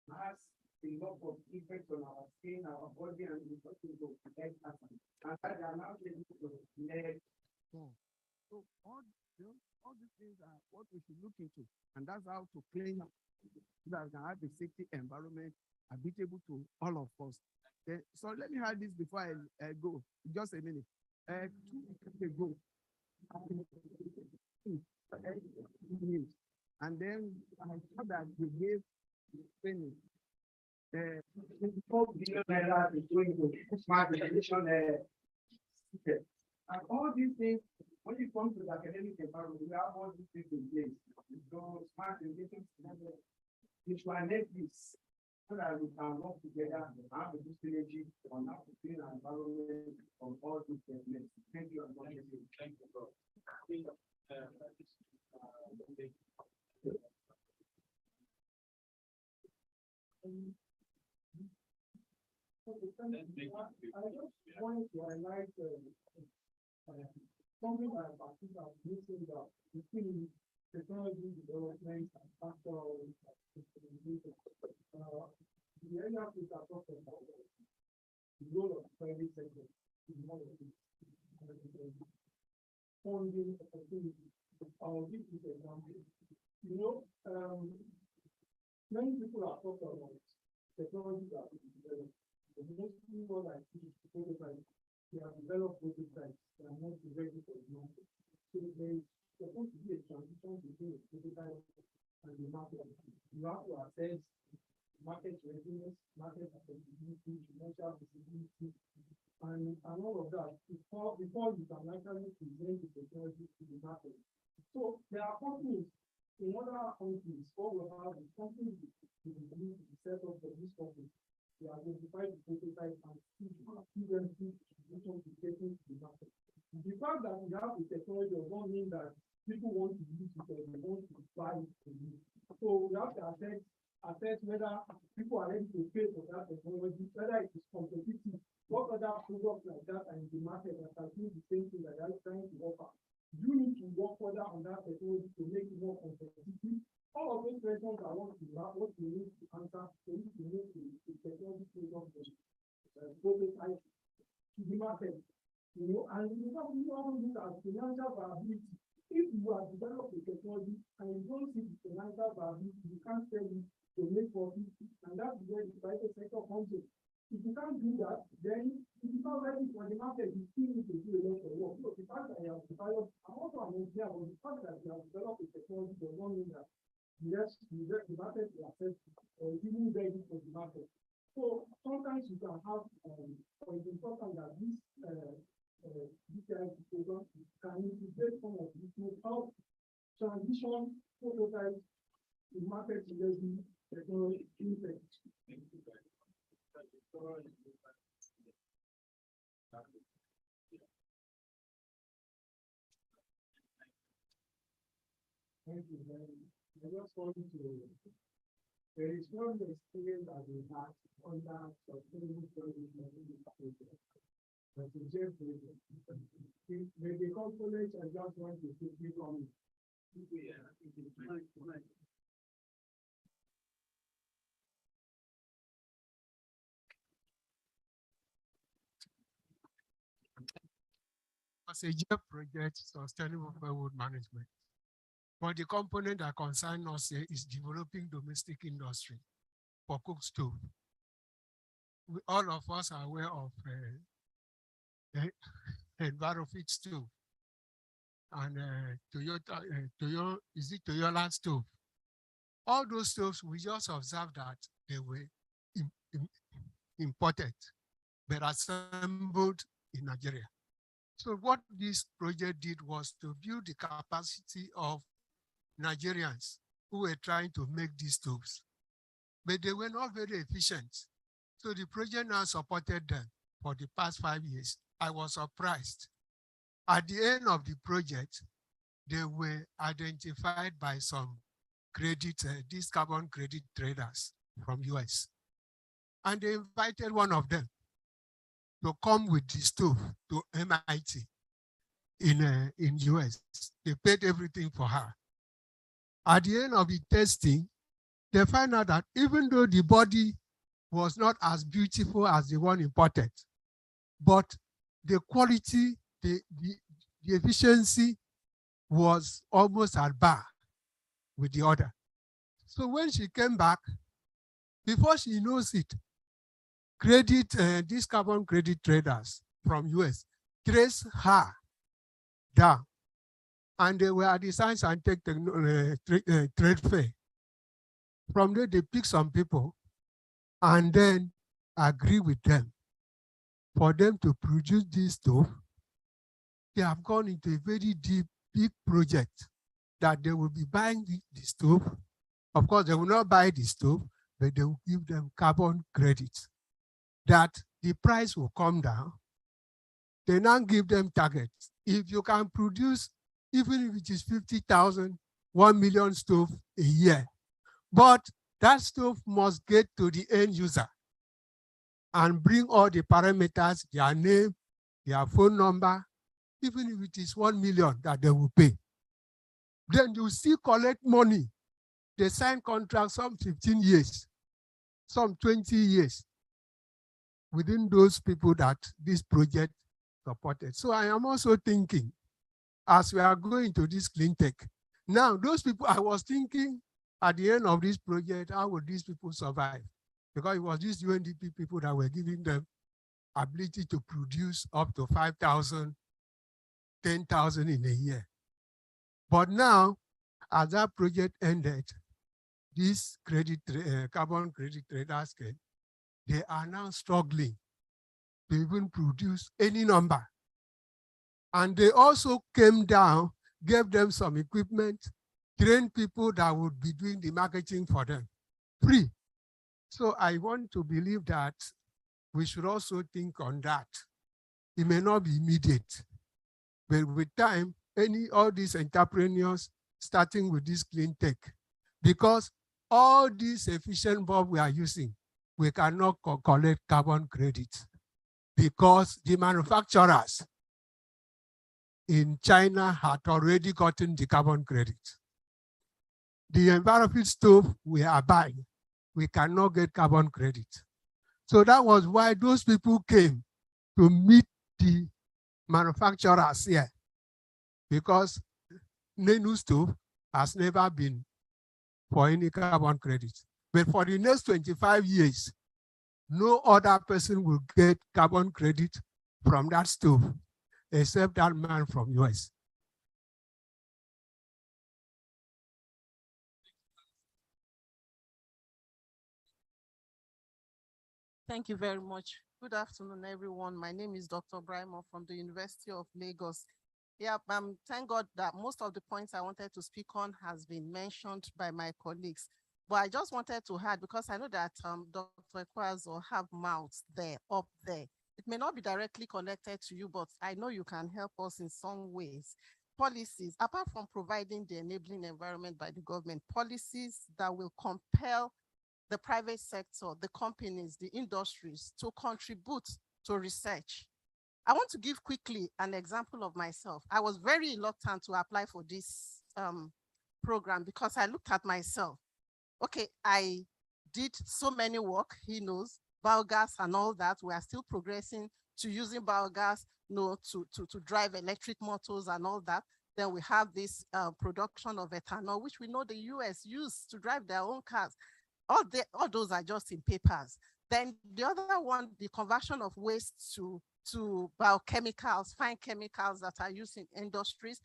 has a lot of effects on our skin, our body, and the person to protect us. And they are now able to let go. So all these things are what we should look into, and that's how to clean up so that we can have a safety environment habitable to all of us. So let me have this before I go. Just a minute. 2 weeks ago, and then I saw that we gave training. 4 billion naira is going to smart education. And all these things, when you come to the academic environment, we have all these things in place. So smart education, which will enable this so that we can work together and have a good synergy on how to clean our environment from all these elements. Thank you. Thank you, bro. I just wanted to highlight something that I think I'm missing about between technology development and factual the area of which I talked about the role of private sector in all of this funding opportunity. I'll give you an example. Many people are talking about technology that is developed. The most people like prototypes, they have developed prototypes that are not ready for the market. So there is supposed to be a transition between the prototype and the market. You have to assess market readiness, market accessibility, commercial visibility, and all of that before you can actually present the technology to the market. So there are companies in other countries, all we have is companies to be set up for this company. They identify the prototype and see them to getting to the market. The fact that we have the technology does not mean that people want to use it or they want to buy it from you. So we have to assess whether people are ready to pay for that technology, whether it is competitive, what other products like that are in the market that are doing the same thing that they are trying to offer. You need to work further on that technology to make it more competitive All of those questions are what you need to answer, you need to technology prototype to the market. You know, and you have to also look at financial viability. If you have developed a technology and you don't see the financial viability, you can't sell it to make profit, and that's where the private sector comes in. If you can't do that, then if you're not ready for the market, you still need to do a lot of work. So the fact that you have developed, I'm also an engineer, but the fact that you have developed a technology does not mean that the market will accept or even ready for the market. So sometimes you can have, or it's important that this program can integrate some of this to help transition prototypes to market ready technology impact. Thank you very much. I just want to, there is one experience that we had under sustainable development project. But the J project, the components I just want to quickly comment. As a JEP project, sustainable food management. But the component that concerns us is developing domestic industry for cook stove. All of us are aware of Envirofit stove and Toyota, is it Toyota stove? All those stoves, we just observed that they were imported, but assembled in Nigeria. So what this project did was to build the capacity of Nigerians who were trying to make these stoves, but they were not very efficient. So the project now supported them for the past 5 years. I was surprised. At the end of the project, they were identified by some these carbon credit traders from US. And they invited one of them to come with the stove to MIT in US. They paid everything for her. At the end of the testing, they find out that even though the body was not as beautiful as the one imported, but the quality, the efficiency was almost at par with the other. So when she came back, before she knows it, these carbon credit traders from US traced her down, and they were at the Science and Tech Trade Fair. From there, they picked some people and then agree with them for them to produce this stove. They have gone into a very deep, big project that they will be buying the stove. Of course, they will not buy the stove, but they will give them carbon credits that the price will come down. They now give them targets. If you can produce, even if it is 50,000, 1 million stove a year, but that stove must get to the end user and bring all the parameters, their name, their phone number, even if it is 1 million that they will pay. Then you still collect money. They sign contracts some 15 years, some 20 years within those people that this project supported. So I am also thinking, as we are going to this clean tech, now those people, I was thinking at the end of this project, how would these people survive? Because it was these UNDP people that were giving them ability to produce up to 5,000, 10,000 in a year. But now, as that project ended, these carbon credit traders, they are now struggling to even produce any number. And they also came down, gave them some equipment, trained people that would be doing the marketing for them, free. So I want to believe that we should also think on that. It may not be immediate, but with time, all these entrepreneurs, starting with this clean tech, because all these efficient bulbs we are using, we cannot collect carbon credits because the manufacturers in China had already gotten the carbon credit. the environment stove we are buying, we cannot get carbon credit. So that was why those people came to meet the manufacturers here, because Nenu stove has never been for any carbon credit. But for the next 25 years, no other person will get carbon credit from that stove except that man from US. Thank you very much. Good afternoon, everyone. My name is Dr. Brimo from the University of Lagos. Yeah, thank God that most of the points I wanted to speak on has been mentioned by my colleagues. But I just wanted to add, because I know that Dr. Ekwazo have mouths there, up there. It may not be directly connected to you, but I know you can help us in some ways. Policies, apart from providing the enabling environment by the government, policies that will compel the private sector, the companies, the industries to contribute to research. I want to give quickly an example of myself. I was very reluctant to apply for this program because I looked at myself. Okay, I did so many work, he knows, biogas and all that. We are still progressing to using biogas, to drive electric motors and all that. Then we have this production of ethanol, which we know the US use to drive their own cars. All those are just in papers. Then the other one, the conversion of waste to biochemicals, fine chemicals that are used in industries.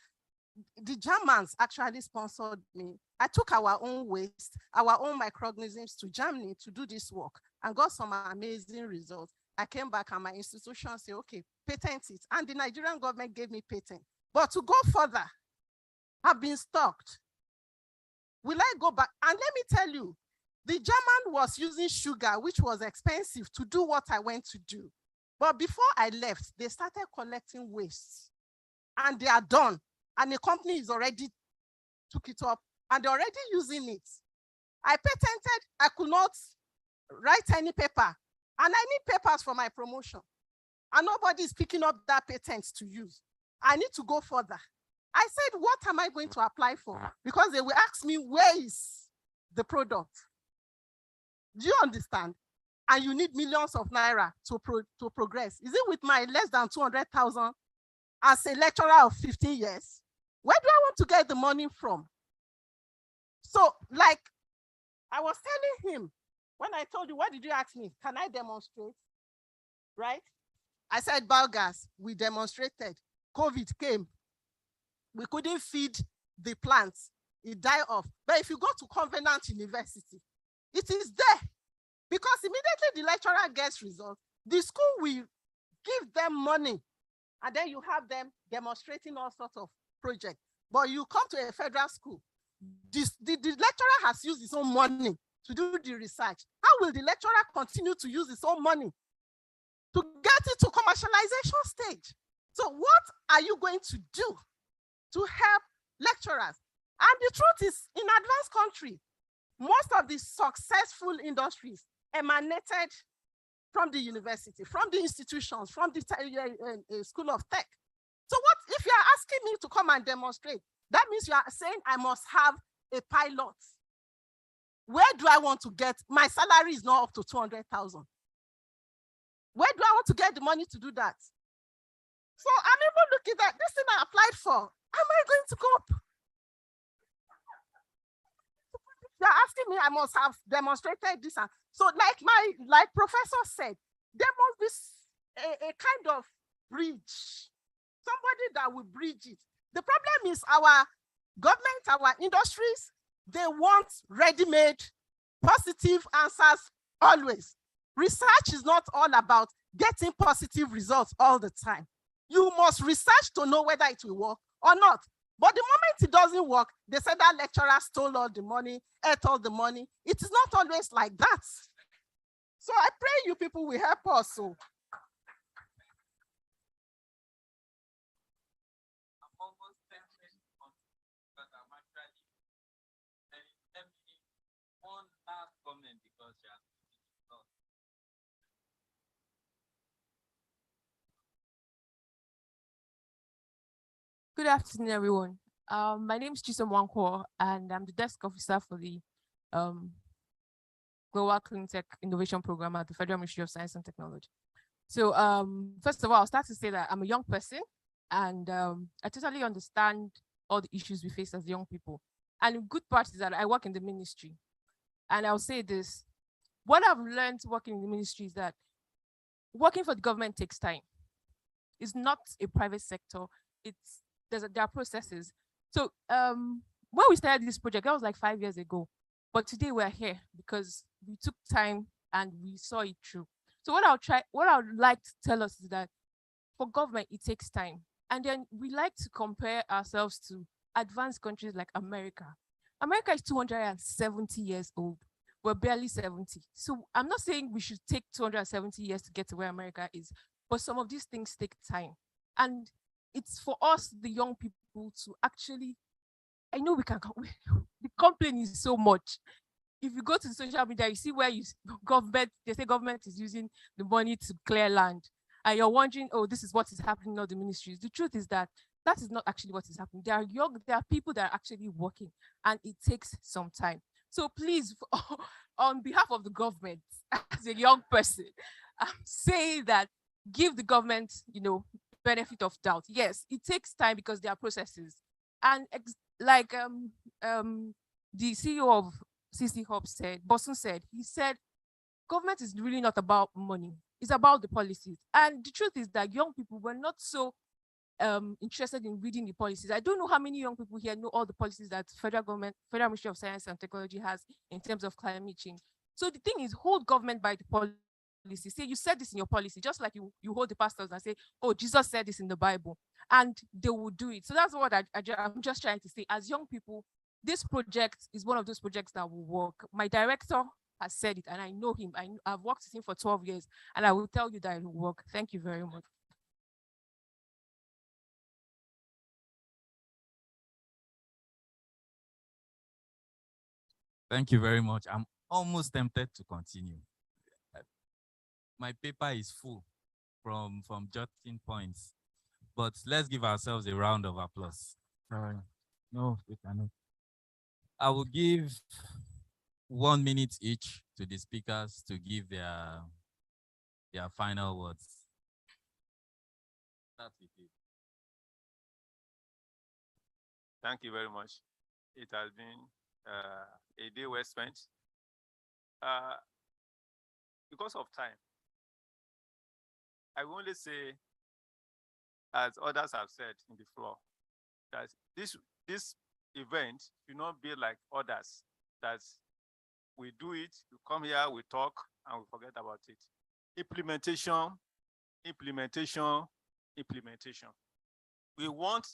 The Germans actually sponsored me. I took our own waste, our own microorganisms to Germany to do this work and got some amazing results. I came back and my institution said, okay, patent it. And the Nigerian government gave me patent. But to go further, I've been stopped. Will I go back? And let me tell you, the German was using sugar, which was expensive, to do what I went to do. But before I left, they started collecting waste. And they are done. And the company is already took it up, and they're already using it. I patented, I could not write any paper. And I need papers for my promotion. And nobody is picking up that patent to use. I need to go further. I said, what am I going to apply for? Because they will ask me, where is the product? Do you understand? And you need millions of naira to progress. Is it with my less than 200,000 as a lecturer of 15 years? Where do I want to get the money from? So, like I was telling him, when I told you, what did you ask me? Can I demonstrate? Right? I said, biogas, we demonstrated. COVID came. We couldn't feed the plants. It died off. But if you go to Covenant University, it is there. Because immediately the lecturer gets results, the school will give them money. And then you have them demonstrating all sorts of projects. But you come to a federal school, the lecturer has used his own money to do the research. How will the lecturer continue to use his own money to get it to commercialization stage? So what are you going to do to help lecturers? And the truth is, in advanced country, most of the successful industries emanated from the university, from the institutions, from the School of Tech. So what if you are asking me to come and demonstrate? That means you are saying I must have a pilot. Where do I want to get? My salary is not up to 200,000. Where do I want to get the money to do that? So I'm even looking at this thing I applied for. Am I going to go? They're asking me, I must have demonstrated this. So like Professor said, there must be a kind of bridge, somebody that will bridge it. The problem is our government, our industries, they want ready-made, positive answers always. Research is not all about getting positive results all the time. You must research to know whether it will work or not. But the moment it doesn't work, they say that lecturer stole all the money, ate all the money. It is not always like that. So I pray you people will help us. So. Good afternoon, everyone. My name is Chisom Wanko, and I'm the desk officer for the um, Global Clean Tech Innovation Program at the Federal Ministry of Science and Technology. So first of all, I'll start to say that I'm a young person, and I totally understand all the issues we face as young people. And the good part is that I work in the ministry. And I'll say this, what I've learned working in the ministry is that working for the government takes time. It's not a private sector. There are processes. So when we started this project, that was like 5 years ago. But today we're here because we took time and we saw it through. So what I would like to tell us is that for government, it takes time. And then we like to compare ourselves to advanced countries like America. America is 270 years old. We're barely 70. So I'm not saying we should take 270 years to get to where America is, but some of these things take time. And it's for us, the young people, to actually, I know we can, the complaint is so much. If you go to social media, you see where they say government is using the money to clear land. And you're wondering, oh, this is what is happening in all the ministries. The truth is that is not actually what is happening. There are people that are actually working, and it takes some time. So please, on behalf of the government, as a young person, I'm saying that give the government, benefit of doubt. Yes, it takes time because there are processes. And like the CEO of CC Hub said, Bosun said, he said, government is really not about money. It's about the policies. And the truth is that young people were not so interested in reading the policies. I don't know how many young people here know all the policies that Federal Ministry of Science and Technology has in terms of climate change. So the thing is, hold government by the policy. Say, you said this in your policy, just like you hold the pastors and say, oh, Jesus said this in the Bible, and they will do it. So that's what I'm just trying to say. As young people, this project is one of those projects that will work. My director has said it, and I know him. I've worked with him for 12 years, and I will tell you that it will work. Thank you very much. Thank you very much. I'm almost tempted to continue. My paper is full from jotting points, but let's give ourselves a round of applause. No, we cannot. I will give 1 minute each to the speakers to give their final words. Start with you. Thank you very much. It has been a day well spent. Because of time, I will only say, as others have said in the floor, that this event should not be like others, that we do it, we come here, we talk, and we forget about it. Implementation, implementation, implementation. We want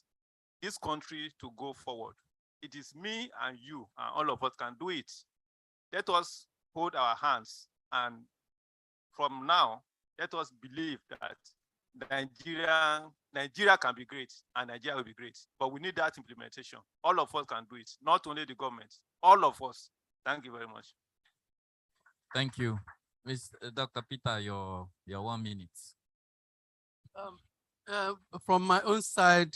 this country to go forward. It is me and you, and all of us can do it. Let us hold our hands, and from now, let us believe that Nigeria can be great, and Nigeria will be great. But we need that implementation. All of us can do it, not only the government, all of us. Thank you very much. Thank you. Dr. Peter, your 1 minute. From my own side,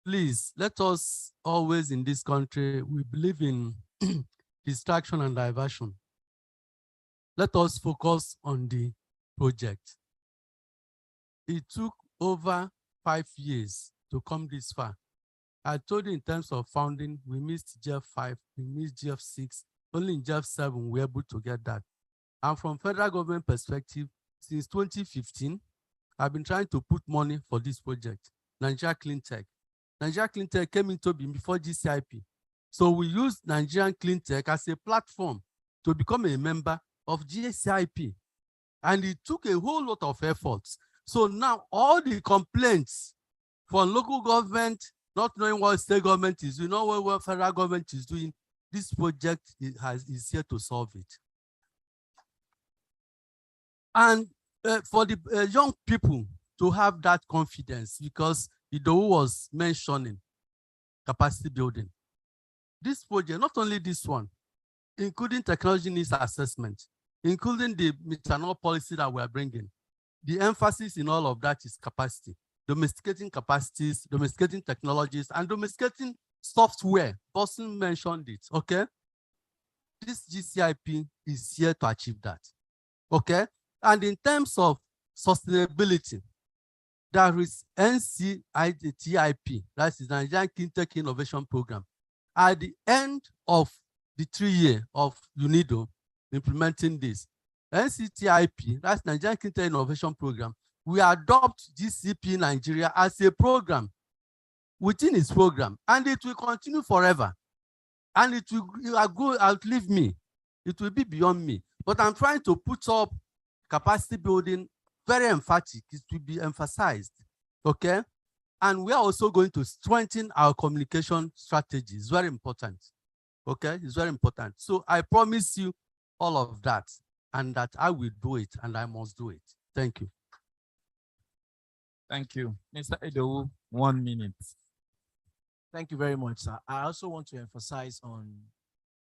please, let us always in this country, we believe in distraction and diversion. Let us focus on the project. It took over 5 years to come this far. I told you in terms of founding, we missed GF5, we missed GF6, only in GF7 we were able to get that. And from federal government perspective, since 2015, I've been trying to put money for this project, Nigeria Clean Tech. Nigeria Clean Tech came into being before GCIP. So we used Nigerian Clean Tech as a platform to become a member of GCIP. And it took a whole lot of efforts. So now all the complaints from local government, not knowing what state government is doing, not knowing what federal government is doing, this project is here to solve it. And for the young people to have that confidence, because Idowu was mentioning capacity building. This project, not only this one, including technology needs assessment, including the methanol policy that we are bringing, the emphasis in all of that is capacity, domesticating capacities, domesticating technologies, and domesticating software, Boston mentioned it, okay? This GCIP is here to achieve that, okay? And in terms of sustainability, there is NCITIP, that is the Nigerian Clean Tech Innovation Program. At the end of the 3 year of Unido implementing this, NCTIP, that's Nigerian Clean Tech Innovation Program, we adopt GCP Nigeria as a program within its program, and it will continue forever. And it will outlive me. It will be beyond me. But I'm trying to put up capacity building, very emphatic. It will be emphasized, okay? And we are also going to strengthen our communication strategy. It's very important, okay? It's very important. So I promise you all of that, and that I will do it, and I must do it. Thank you. Thank you. Mr. Edowu, 1 minute. Thank you very much, sir. I also want to emphasize on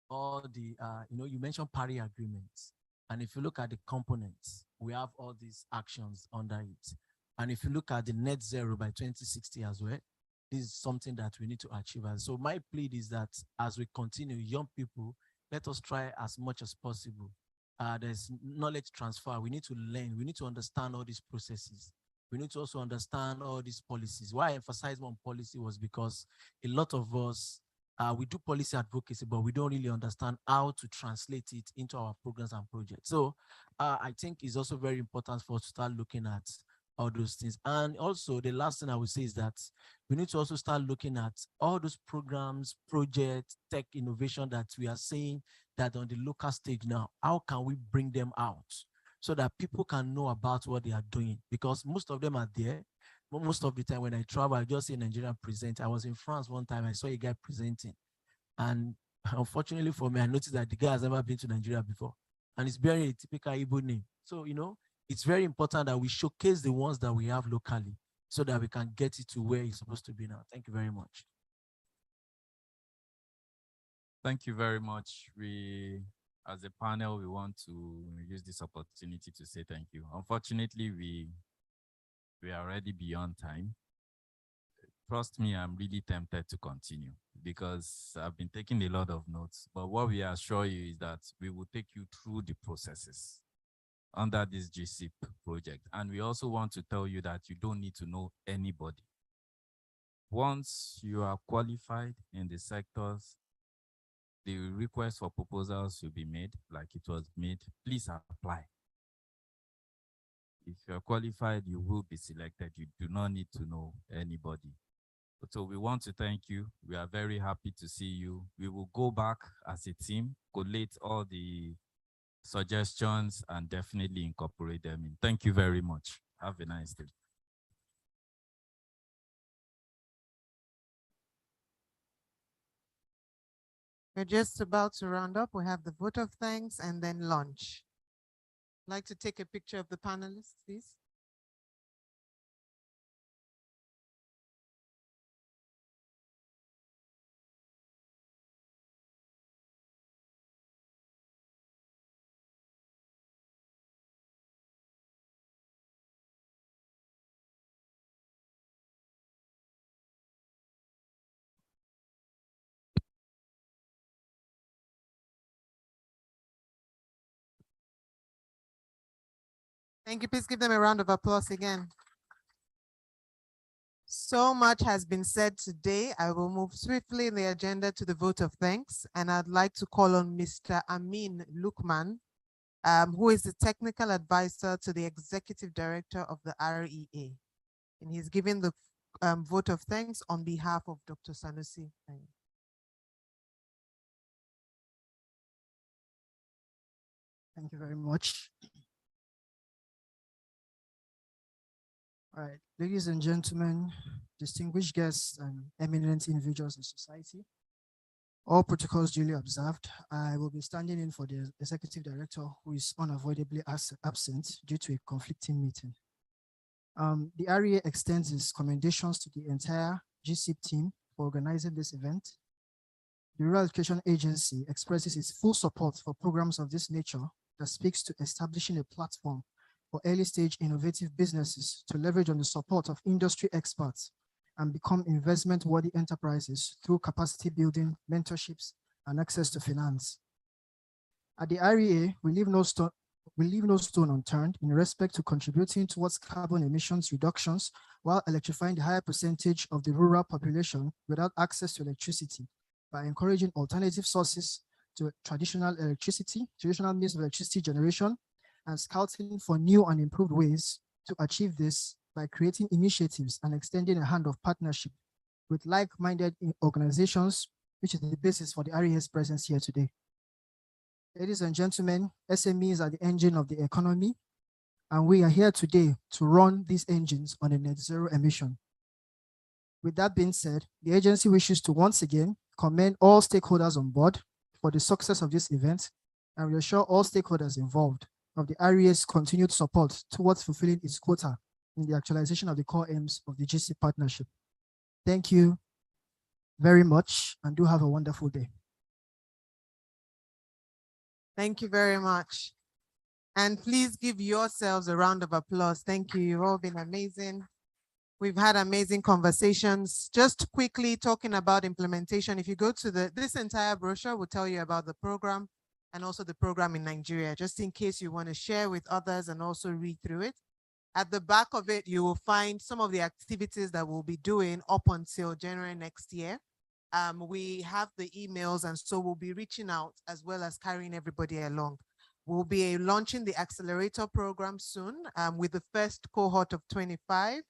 all the, you mentioned Paris agreements. And if you look at the components, we have all these actions under it. And if you look at the net zero by 2060 as well, this is something that we need to achieve. And so my plea is that as we continue, young people, let us try as much as possible. There's knowledge transfer. We need to learn. We need to understand all these processes. We need to also understand all these policies. Why I emphasize on policy was because a lot of us, we do policy advocacy, but we don't really understand how to translate it into our programs and projects. So I think it's also very important for us to start looking at all those things. And also the last thing I would say is that we need to also start looking at all those programs, projects, tech innovation that we are saying that on the local stage now, how can we bring them out so that people can know about what they are doing? Because most of them are there. Most of the time when I travel, I just see Nigerian present. I was in France one time, I saw a guy presenting. And unfortunately for me, I noticed that the guy has never been to Nigeria before. And he's bearing a typical Igbo name. So, it's very important that we showcase the ones that we have locally so that we can get it to where it's supposed to be now. Thank you very much. Thank you very much. We, as a panel, we want to use this opportunity to say thank you. Unfortunately, we are already beyond time. Trust me, I'm really tempted to continue because I've been taking a lot of notes. But what we assure you is that we will take you through the processes under this Gcip project. And we also want to tell you that you don't need to know anybody. Once you are qualified in the sectors, the request for proposals will be made like it was made. Please apply. If you're qualified, you will be selected. You do not need to know anybody. So we want to thank you. We are very happy to see you. We will go back as a team, collate all the suggestions and definitely incorporate them in. Thank you very much. Have a nice day. We're just about to round up. We have the vote of thanks and then lunch. I'd like to take a picture of the panelists, please. Thank you. Please give them a round of applause again. So much has been said today. I will move swiftly in the agenda to the vote of thanks, and I'd like to call on Mr. Amin Lukman, who is the technical advisor to the executive director of the REA. And he's giving the vote of thanks on behalf of Dr. Sanusi. Thank you very much. All right, ladies and gentlemen, distinguished guests and eminent individuals in society, all protocols duly observed. I will be standing in for the executive director who is unavoidably absent due to a conflicting meeting. The REA extends its commendations to the entire Gcip team for organizing this event. The Rural Education Agency expresses its full support for programs of this nature that speaks to establishing a platform for early stage innovative businesses to leverage on the support of industry experts and become investment-worthy enterprises through capacity building, mentorships, and access to finance. At the REA, we leave no stone unturned in respect to contributing towards carbon emissions reductions while electrifying the higher percentage of the rural population without access to electricity by encouraging alternative sources to traditional means of electricity generation, and scouting for new and improved ways to achieve this by creating initiatives and extending a hand of partnership with like-minded organizations, which is the basis for the REA's presence here today. Ladies and gentlemen, SMEs are the engine of the economy, and we are here today to run these engines on a net zero emission. With that being said, the agency wishes to once again commend all stakeholders on board for the success of this event and reassure all stakeholders involved of the REA's continued support towards fulfilling its quota in the actualization of the core aims of the Gcip partnership. Thank you very much and do have a wonderful day. Thank you very much. And please give yourselves a round of applause. Thank you. You've all been amazing. We've had amazing conversations. Just quickly talking about implementation. If you go to this entire brochure will tell you about the program and also the program in Nigeria, just in case you want to share with others and also read through it. At the back of it, you will find some of the activities that we'll be doing up until January next year. We have the emails, and so we'll be reaching out as well as carrying everybody along. We'll be launching the accelerator program soon with the first cohort of 25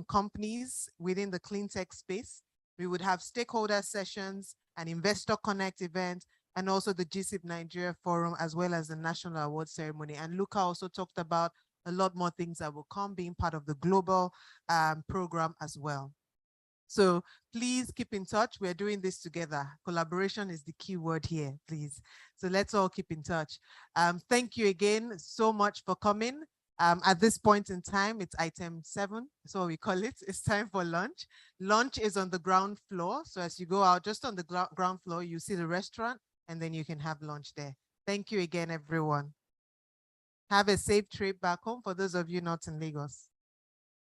companies within the clean tech space. We would have stakeholder sessions, an investor connect event, and also the Gcip Nigeria Forum, as well as the national award ceremony. And Luca also talked about a lot more things that will come being part of the global program as well. So please keep in touch. We're doing this together. Collaboration is the key word here, please. So let's all keep in touch. Thank you again so much for coming. At this point in time, it's item 7, that's what we call it. It's time for lunch. Lunch is on the ground floor. So as you go out, just on the ground floor, you see the restaurant, and then you can have lunch there. Thank you again, everyone. Have a safe trip back home for those of you not in Lagos.